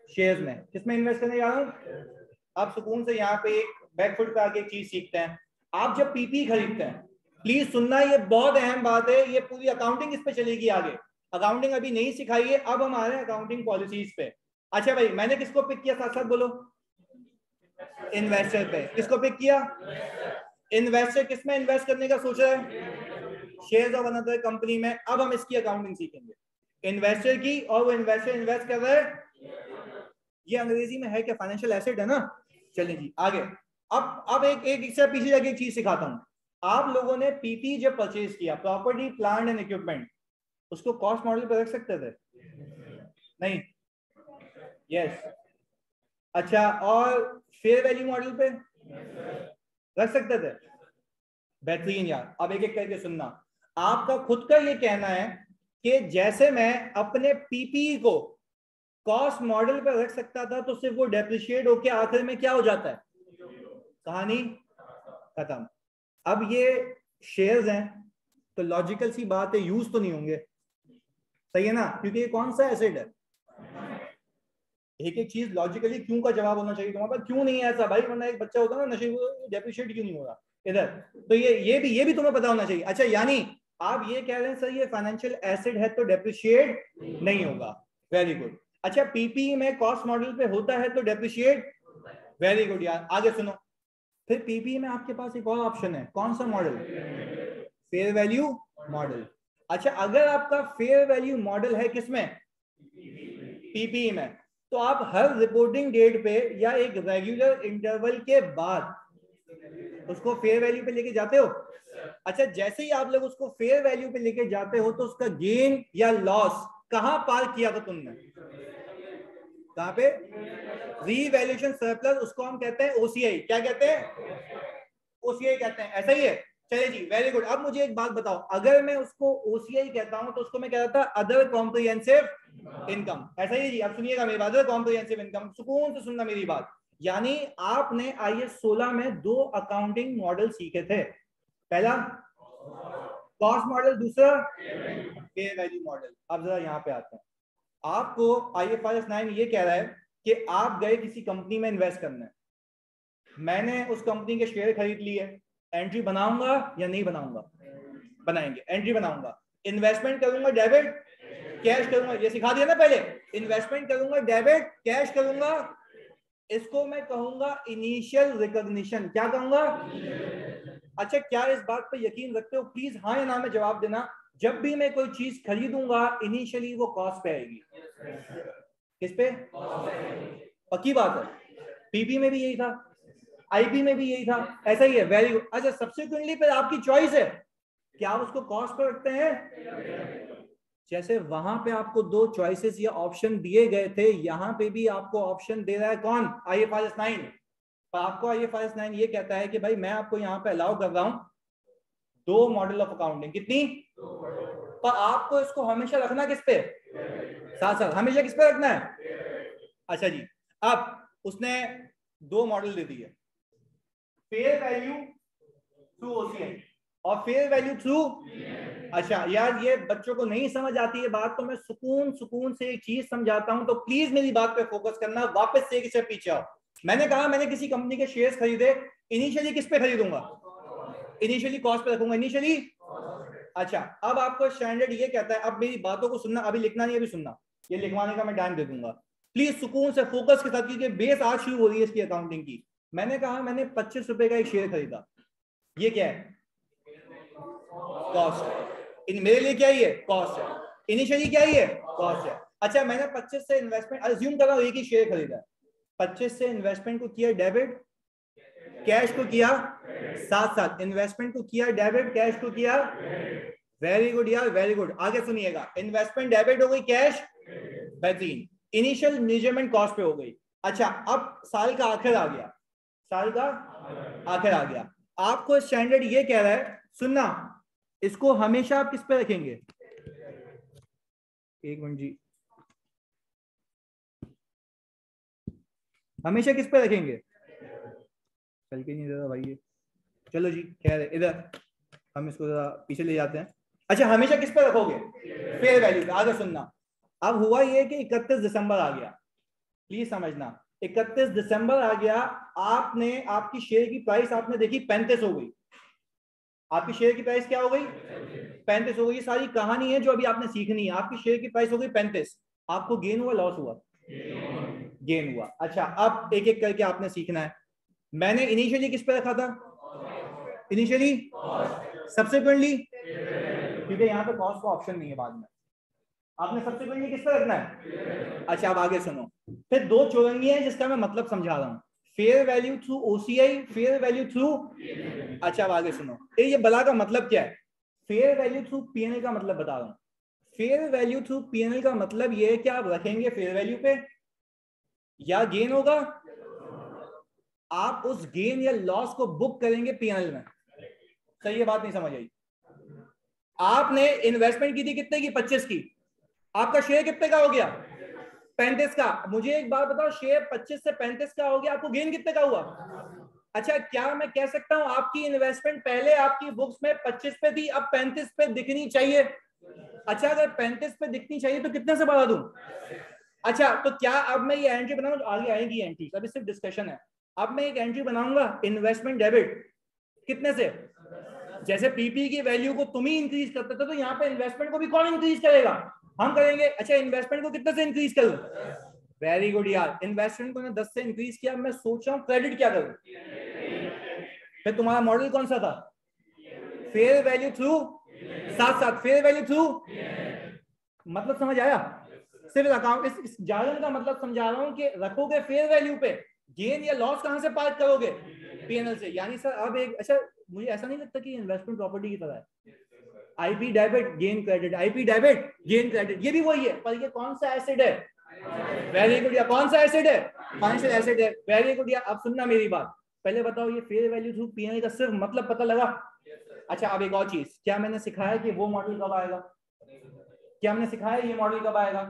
शेयर्स में। किसमें इन्वेस्ट करने जा रहा हूँ? आप सुकून से यहाँ पे एक बैकफुट पे आके एक चीज सीखते हैं। आप जब पीपी खरीदते हैं, प्लीज सुनना, ये बहुत अहम बात है, ये पूरी अकाउंटिंग इस पे चलेगी आगे। अकाउंटिंग अभी नहीं सिखाई है, अब हम आ रहे हैं अकाउंटिंग पॉलिसीज पे। अच्छा भाई मैंने किसको पिक किया, साथ साथ बोलो? इन्वेस्टर पे। किसको पिक किया? इन्वेस्टर किसमें इन्वेस्ट करने का सोच रहा है? शेयर्स ऑफ अनदर कंपनी में। अब हम इसकी अकाउंटिंग सीखेंगे, इन्वेस्टर की, और वो इन्वेस्टर इन्वेस्ट कर रहा है, ये अंग्रेजी में है क्या? फाइनेंशियल एसेट है ना। चलिए जी आगे। अब एक इससे पीछे जाके एक चीज सिखाता हूं। आप लोगों ने पीपी जब परचेज किया, प्रॉपर्टी प्लांट एंड इक्विपमेंट, उसको कॉस्ट मॉडल पे रख सकते थे? नहीं? यस। अच्छा और फेयर वैल्यू मॉडल पे रख सकते थे? बेहतरीन यार। अब एक एक करके सुनना। आपका खुद का ये कहना है कि जैसे मैं अपने पीपी को कॉस्ट मॉडल पर रख सकता था तो सिर्फ वो डेप्रिशिएट होके आखिर में क्या हो जाता है? कहानी खत्म। अब ये शेयर्स हैं तो लॉजिकल सी बात है यूज तो नहीं होंगे, सही है ना, क्योंकि ये कौन सा एसेट है? एक एक चीज लॉजिकली क्यों का जवाब होना चाहिए तुम्हारे पास, क्यों नहीं है ऐसा भाई, वरना एक बच्चा होता है ना नशे, डेप्रिशिएट क्यों नहीं हो रहा इधर, तो ये भी तुम्हें पता होना चाहिए। अच्छा यानी आप ये कह रहे हैं सर ये फाइनेंशियल एसेट है तो डेप्रिशिएट नहीं होगा, वेरी गुड। अच्छा पीपीई में कॉस्ट मॉडल पे होता है तो डेप्रिशिएट, वेरी गुड यार। आगे सुनो, फिर पीपीई में आपके पास एक और ऑप्शन है, कौन सा मॉडल? Fair value model. अच्छा अगर आपका फेयर वैल्यू मॉडल है किसमें? पीपीई में, तो आप हर रिपोर्टिंग डेट पे या एक रेगुलर इंटरवल के बाद उसको फेयर वैल्यू पे लेके जाते हो। अच्छा जैसे ही आप लोग उसको फेयर वैल्यू पे लेके जाते हो तो उसका गेन या लॉस कहां पार्क किया था तुमने? कहां पे? रीवैल्यूएशन सरप्लस, उसको हम कहते हैं ओसीआई। क्या कहते हैं? ओसीआई कहते हैं, ऐसा ही है। चलिए जी, वेरी गुड। अब मुझे एक बात बताओ, अगर मैं उसको ओसीआई कहता हूं तो उसको मैं कहता था अदर कॉम्प्रिहेंसिव इनकम, ऐसा ही जी। अब सुनिएगा मेरी बात, अदर कॉम्प्रिहेंसिव इनकम, सुकून से सुनना मेरी बात। यानी आपने आईएएस 16 में 2 अकाउंटिंग मॉडल सीखे थे, पहला कॉस्ट मॉडल, दूसरा फेयर वैल्यू मॉडल। अब जरा यहाँ पे आते हैं, आपको आईएफआरएस 9 ये कह रहा है कि आप गए किसी कंपनी में इन्वेस्ट करने, मैंने उस कंपनी के शेयर खरीद लिए, एंट्री बनाऊंगा या नहीं बनाऊंगा? बनाएंगे, एंट्री बनाऊंगा। इन्वेस्टमेंट करूंगा डेबिट कैश करूंगा, ये सिखा दिया ना पहले। इन्वेस्टमेंट करूंगा डेबिट कैश करूंगा, इसको मैं कहूंगा इनिशियल रिकॉग्निशन। क्या कहूंगा? अच्छा क्या इस बात पर यकीन रखते हो? प्लीज हाँ या ना में जवाब देना। जब भी मैं कोई चीज खरीदूंगा इनिशियली वो कॉस्ट पे आएगी। किस पे? पक्की बात है। पीपी में भी यही था, आईपी में भी यही था, ऐसा ही है। Very good. अच्छा सब्सिक्वेंटली फिर आपकी चॉइस है कि आप उसको कॉस्ट पर रखते हैं। जैसे वहां पे आपको 2 चॉइसेस या ऑप्शन दिए गए थे, यहां पे भी आपको ऑप्शन दे रहा है कौन? आईएफआरएस 9। पर आपको आईएफआरएस 9 ये कहता है कि भाई मैं आपको यहाँ पे अलाउ कर रहा हूं 2 मॉडल ऑफ अकाउंटिंग। कितनी? पर आपको इसको हमेशा रखना किस पे? साथ साथ हमेशा किस पे रखना है? अच्छा जी, अब उसने 2 मॉडल दे दिए, फेयर वैल्यू थ्रू ओसीआई और फेयर वैल्यू थ्रू। अच्छा यार ये बच्चों को नहीं समझ आती है बात, तो मैं सुकून से एक चीज समझाता हूं, तो प्लीज मेरी बात पे फोकस करना। वापस से एक स्टेप पीछे आओ। मैंने कहा मैंने किसी कंपनी के शेयर्स खरीदे, इनिशियली किस पे खरीदूंगा? इनिशियली कॉस्ट पे रखूंगा, इनिशियली। अच्छा अब आपको स्टैंडर्ड ये कहता है, अब मेरी बातों को सुनना, अभी लिखना नहीं, अभी सुनना, ये लिखवाने का मैं टाइम दे दूंगा। प्लीज सुकून से फोकस के साथ, क्योंकि बेस आज शुरू हो रही है इसकी अकाउंटिंग की। मैंने कहा मैंने 25 रुपए का एक शेयर खरीदा, ये क्या है? कॉस्ट। इन मेरे लिए क्या ही है? कॉस्ट है। इनिशियली क्या ही है? कॉस्ट है। अच्छा मैंने 25 से इन्वेस्टमेंट अज्यूम कर रहा हूं, एक ही शेयर खरीदा है, 25 से इन्वेस्टमेंट को किया डेबिट, कैश को किया साथ साथ, इन्वेस्टमेंट को किया डेबिट, कैश को किया। वेरी गुड यार, वेरी गुड। आगे सुनिएगा, इन्वेस्टमेंट डेबिट हो गई, कैश बेहतरीन, इनिशियल मेजरमेंट कॉस्ट पे हो गई। अच्छा अब साल का आखिर आ गया, साल का आखिर आ गया, आपको स्टैंडर्ड ये कह रहा है, सुनना, इसको हमेशा आप किस पे रखेंगे? एक मिनट जी, हमेशा किस पे रखेंगे? चल के नहीं दे रहा भाई ये, चलो जी खैर इधर हम इसको जरा पीछे ले जाते हैं। अच्छा हमेशा किस पे रखोगे? फेयर वैल्यू पे। आगे सुनना, अब हुआ ये कि 31 दिसंबर आ गया, प्लीज समझना, 31 दिसंबर आ गया, आपने आपकी शेयर की प्राइस आपने देखी 35 हो गई। आपकी शेयर की प्राइस क्या हो गई? 35 हो गई। सारी कहानी है जो अभी आपने सीखनी है। आपकी शेयर की प्राइस हो गई 35, आपको गेन हुआ लॉस हुआ? गेन हुआ। अच्छा अब एक एक करके आपने सीखना है। मैंने इनिशियली किस पे रखा था? इनिशियली, सब्सिक्वेंटली, क्योंकि यहाँ पे कॉस्ट का ऑप्शन नहीं है बाद में, आपने सब्सिक्वेंटली किस पे रखना है? अच्छा अब आगे सुनो, फिर 2 चौरंगी है जिसका मैं मतलब समझा रहा हूँ, fair value through OCI, fair value through. अच्छा अब आगे सुनो, ये बला का मतलब क्या है? फेयर वैल्यू थ्रू पीएनएल का मतलब बता रहा हूँ। फेयर वैल्यू थ्रू पीएनएल का मतलब ये है कि आप रखेंगे फेयर वैल्यू पे, या गेन होगा, आप उस गेन या लॉस को बुक करेंगे पीएनएल में। सही है बात? नहीं समझ आई? आपने इन्वेस्टमेंट की थी कितने की? 25 की। आपका शेयर कितने का हो गया? 35 का। मुझे एक बात बताओ, शेयर 25 से 35 का हो गया, आपको गेन कितने का हुआ? अच्छा क्या मैं कह सकता हूं आपकी इन्वेस्टमेंट पहले आपकी बुक्स में 25 पे थी, अब 35 पे दिखनी चाहिए? अच्छा अगर 35 पे दिखनी चाहिए तो कितने से बढ़ा दूं? अच्छा तो क्या अब मैं ये एंट्री बनाऊं? तो आगे आएगी एंट्री, अभी सिर्फ डिस्कशन है। अब मैं एक एंट्री बनाऊंगा, इन्वेस्टमेंट डेबिट, कितने से? जैसे पीपी की वैल्यू को तुम ही इंक्रीज करते थे, तो यहाँ पे इन्वेस्टमेंट को भी कौन इंक्रीज करेगा? हम करेंगे। अच्छा इन्वेस्टमेंट को कितने से इंक्रीज करूं? वेरी गुड यार, इन्वेस्टमेंट को ना 10 से इंक्रीज किया, मैं सोच रहा हूं क्रेडिट क्या करूं। फिर तुम्हारा मॉडल कौन सा था? फेयर वैल्यू थ्रू, साथ साथ फेयर वैल्यू थ्रू, मतलब समझ आया? सिर्फ अकाउंट इस जार्गन का मतलब समझा रहा हूं कि रखोगे फेयर वैल्यू पे, गेन या लॉस कहां से पार्क करोगे? पीएनएल से। यानी सर अब एक, अच्छा मुझे ऐसा नहीं लगता कि इन्वेस्टमेंट प्रॉपर्टी की तरह है, IP debit gain credit, IP debit gain credit, ये भी वही है, पर ये कौन सा एसेट है? Very good. या कौन सा एसेट है? फाइनेंशियल एसेट है। Very good. या अब सुनना मेरी बात, पहले बताओ ये फेयर वैल्यू थ्रू पीएनएल का सिर्फ मतलब पता लगा? अच्छा अब एक और चीज, क्या मैंने सिखाया कि वो मॉडल कब आएगा? क्या हमने सिखाया ये मॉडल कब आएगा?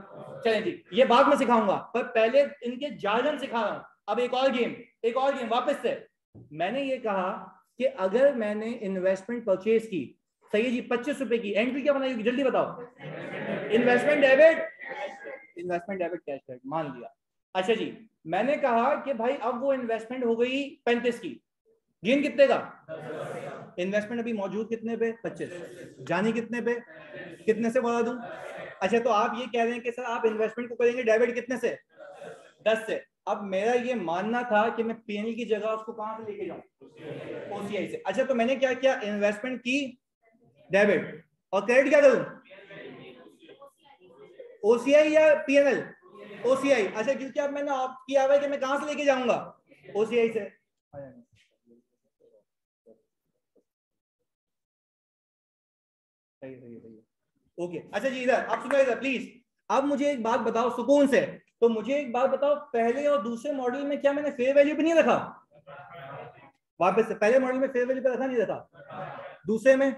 चलें जी, ये बाद में सिखाऊंगा, पर पहले इनके जार्गन सिखा रहा हूं। अब एक और गेम वापस से। मैंने ये कहा कि अगर मैंने इन्वेस्टमेंट परचेज की, सही है जी, 25 रुपए की, एंट्री क्या बनाई होगी जल्दी बताओ? Investment debit, investment debit cash credit, मान लिया। अच्छा जी, मैंने कहा कि भाई अब वो इन्वेस्टमेंट हो गई 35 की, गेन कितने का? इन्वेस्टमेंट अभी मौजूद कितने पे? 25, जानी कितने पे? कितने से बढ़ा दूं? अच्छा तो आप ये कह रहे हैं कि सर आप इन्वेस्टमेंट को करेंगे डेबिट कितने से? 10 से। अब मेरा ये मानना था कि मैं पीएनएल की जगह उसको कहां से लेके जाऊं? ओसीआई से। अच्छा तो मैंने क्या किया, इन्वेस्टमेंट की डेबिट, और क्रेडिट क्या करूं? ओसीआई या पीएनएल? ओसीआई। अच्छा क्योंकि अब मैंने ऑप्ट किया हुआ है कि मैं कहां से लेके जाऊंगा? ओसीआई से। सही। ओके अच्छा जी, इधर आप सुनो इधर प्लीज। अब मुझे एक बात बताओ सुकून से, तो मुझे एक बात बताओ, पहले और दूसरे मॉडल में क्या मैंने फेयर वैल्यू पे नहीं रखा? वापस से, पहले मॉडल में फेयर वैल्यू पे रखा नहीं रखा? दूसरे में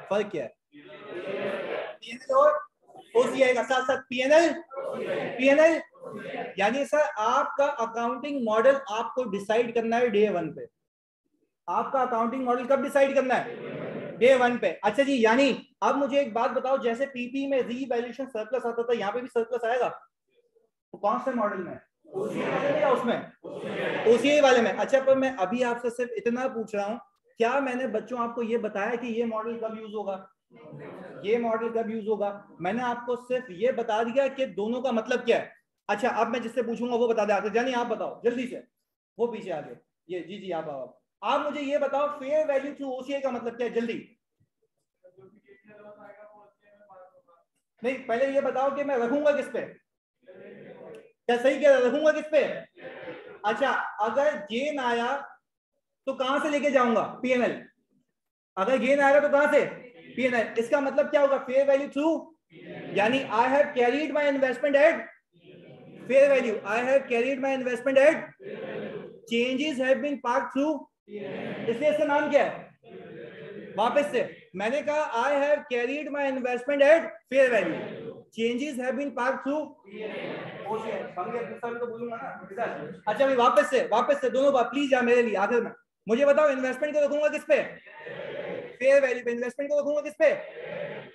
फर्क क्या है? पीएनएल और ओसीआई का साथ साथ पीएनएल, पीएनएल। यानी सर आपका अकाउंटिंग मॉडल आपको डिसाइड करना है डे 1 पे। आपका अकाउंटिंग मॉडल कब डिसाइड करना है? डे 1 पे। अच्छा जी, यानी अब मुझे एक बात बताओ, जैसे पीपी में रीवैल्यूएशन सरप्लस आता था, यहाँ पे भी सरप्लस आएगा? तो कौन से मॉडल में? ओसीआई वाले में या उसमें? ओसीआई वाले में। अच्छा पर मैं अभी आपसे सिर्फ इतना पूछ रहा हूँ, क्या मैंने बच्चों आपको ये बताया कि ये मॉडल कब यूज होगा? ये मॉडल कब यूज होगा? मैंने आपको सिर्फ ये बता दिया कि दोनों का मतलब क्या है। अच्छा अब मैं जिससे पूछूंगा वो बता दे आगे, जानी आप बताओ जल्दी से, वो पीछे आगे, ये जी जी आप आओ। आप मुझे ये बताओ फेयर वैल्यू थ्रू ओसीआई का मतलब क्या है, जल्दी। नहीं पहले ये बताओ कि मैं रखूंगा किस पे? क्या सही कह रहा, रखूंगा किस पे? अच्छा अगर गेन आया तो कहां से लेके जाऊंगा? पीएनएल। अगर गेन आएगा तो कहां से? पीएनएल। इसका मतलब क्या होगा? फेयर वैल्यू थ्रू, यानी I have carried my investment at fair value, I have carried my investment at changes have been park through, इसलिए इसका नाम क्या है? वापस से, मैंने कहा I have carried my investment at fair value, changes have been park through OCI. तो बोलूंगा ना। अच्छा भाई वापस से दोनों बात प्लीज यार मेरे लिए आखिर में। मुझे बताओ इन्वेस्टमेंट को रखूंगा किस पे? फेयर वैल्यू पे। इन्वेस्टमेंट को रखूंगा किस पे?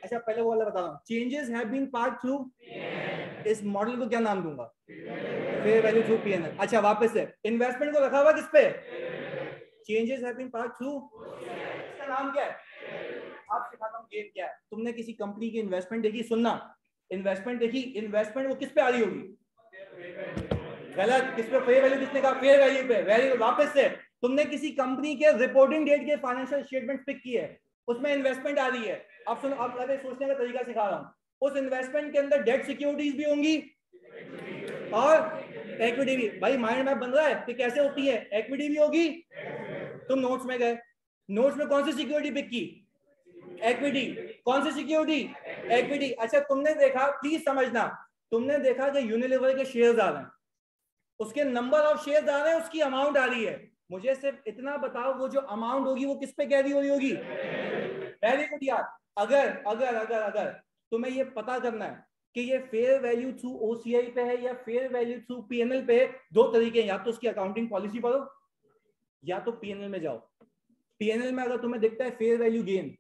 अच्छा पहले वो वाला बता रहा हूँ, changes have been park through, इस मॉडल को क्या नाम दूंगा? Fair value through PNL. अच्छा वापस से, इन्वेस्टमेंट को रखा हुआ किस पे? Changes have been park through, इसका नाम क्या है? आप सिखाता हूँ गेम क्या है। तुमने किसी कंपनी की इन्वेस्टमेंट देखी, सुनना, इन्वेस्टमेंट देखी, इन्वेस्टमेंट वो किस पे आ रही होगी? गलत। किस पे? Fair value. किसने कहा? फेयर वैल्यू पे। Very good. वापस से, तुमने किसी कंपनी के रिपोर्टिंग डेट के फाइनेंशियल स्टेटमेंट पिक किए, उसमें इन्वेस्टमेंट आ रही है। अब सुनो, अब मैं सोचने का तरीका सिखा रहा हूँ। उस इन्वेस्टमेंट के अंदर डेट सिक्योरिटीज भी होंगी और इक्विटी भी। भाई माइंड मैप बन रहा है कि कैसे होती है? इक्विटी भी होगी। तुम नोट्स में गए, नोट्स में कौन सी सिक्योरिटी पिक की? इक्विटी। कौन सी सिक्योरिटी? इक्विटी। अच्छा तुमने देखा, प्लीज समझना, तुमने देखा कि यूनिलीवर के शेयर्स आ रहे हैं, उसके नंबर ऑफ शेयर्स आ रहे हैं, उसकी अमाउंट आ रही है। मुझे सिर्फ इतना बताओ वो जो अमाउंट होगी वो किस पे कैरी हो रही होगी? वेरी गुड यार। अगर अगर अगर अगर तुम्हें ये पता करना है कि ये फेयर वैल्यू थ्रू ओसीआई पे है या फेयर वैल्यू थ्रू पीएनएल पे, दो तरीके हैं, या तो उसकी अकाउंटिंग पॉलिसी पढ़ो या तो पीएनएल में जाओ। पीएनएल में अगर तुम्हें दिखता है fair value gain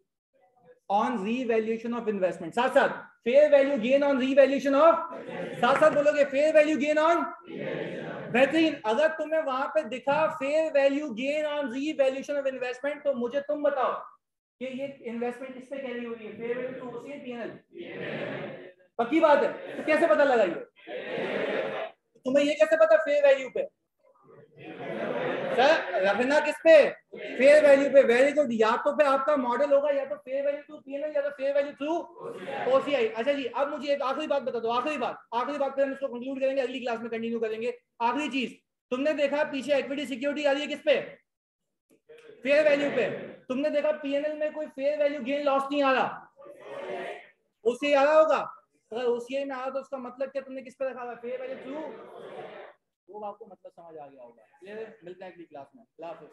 on revaluation of investment, साथ साथ fair value gain on revaluation of, साथ साथ बोलोगे फेयर वैल्यू गेन ऑन, बेहतरीन। अगर तुम्हें वहां पे दिखा fair value gain on revaluation of investment, तो मुझे तुम बताओ कि ये इन्वेस्टमेंट किस पे कैरी हो रही है? Fair value to OCI PNL? पक्की बात है। तो कैसे पता लगाइए? तुम्हें ये कैसे पता फेयर वैल्यू पे? सर रखना किस पे? फेयर वैल्यू पे। Very good. या तो पे आपका मॉडल होगा या तो फेयर वैल्यू थ्रू पीएनएल या तो फेयर वैल्यू थ्रू ओसीआई। अच्छा जी, अब मुझे एक आखिरी बात बता दो, आखिरी बात पे हम इसको कंक्लूड करेंगे, अगली क्लास में कंटिन्यू करेंगे। आखिरी चीज, तुमने देखा पीछे इक्विटी सिक्योरिटी आ रही है किस पे? फेयर वैल्यू पे। तुमने देखा पीएनएल में कोई फेयर वैल्यू गेन लॉस नहीं आ रहा, ओसीआई आ रहा होगा। अगर ओसीआई में आ रहा तो उसका मतलब क्या, तुमने किस पे रखा हुआ? Fair value through. वो आपको मतलब समझ आ गया होगा। मिलते हैं अगली क्लास में। अल्लाह हाफिज़।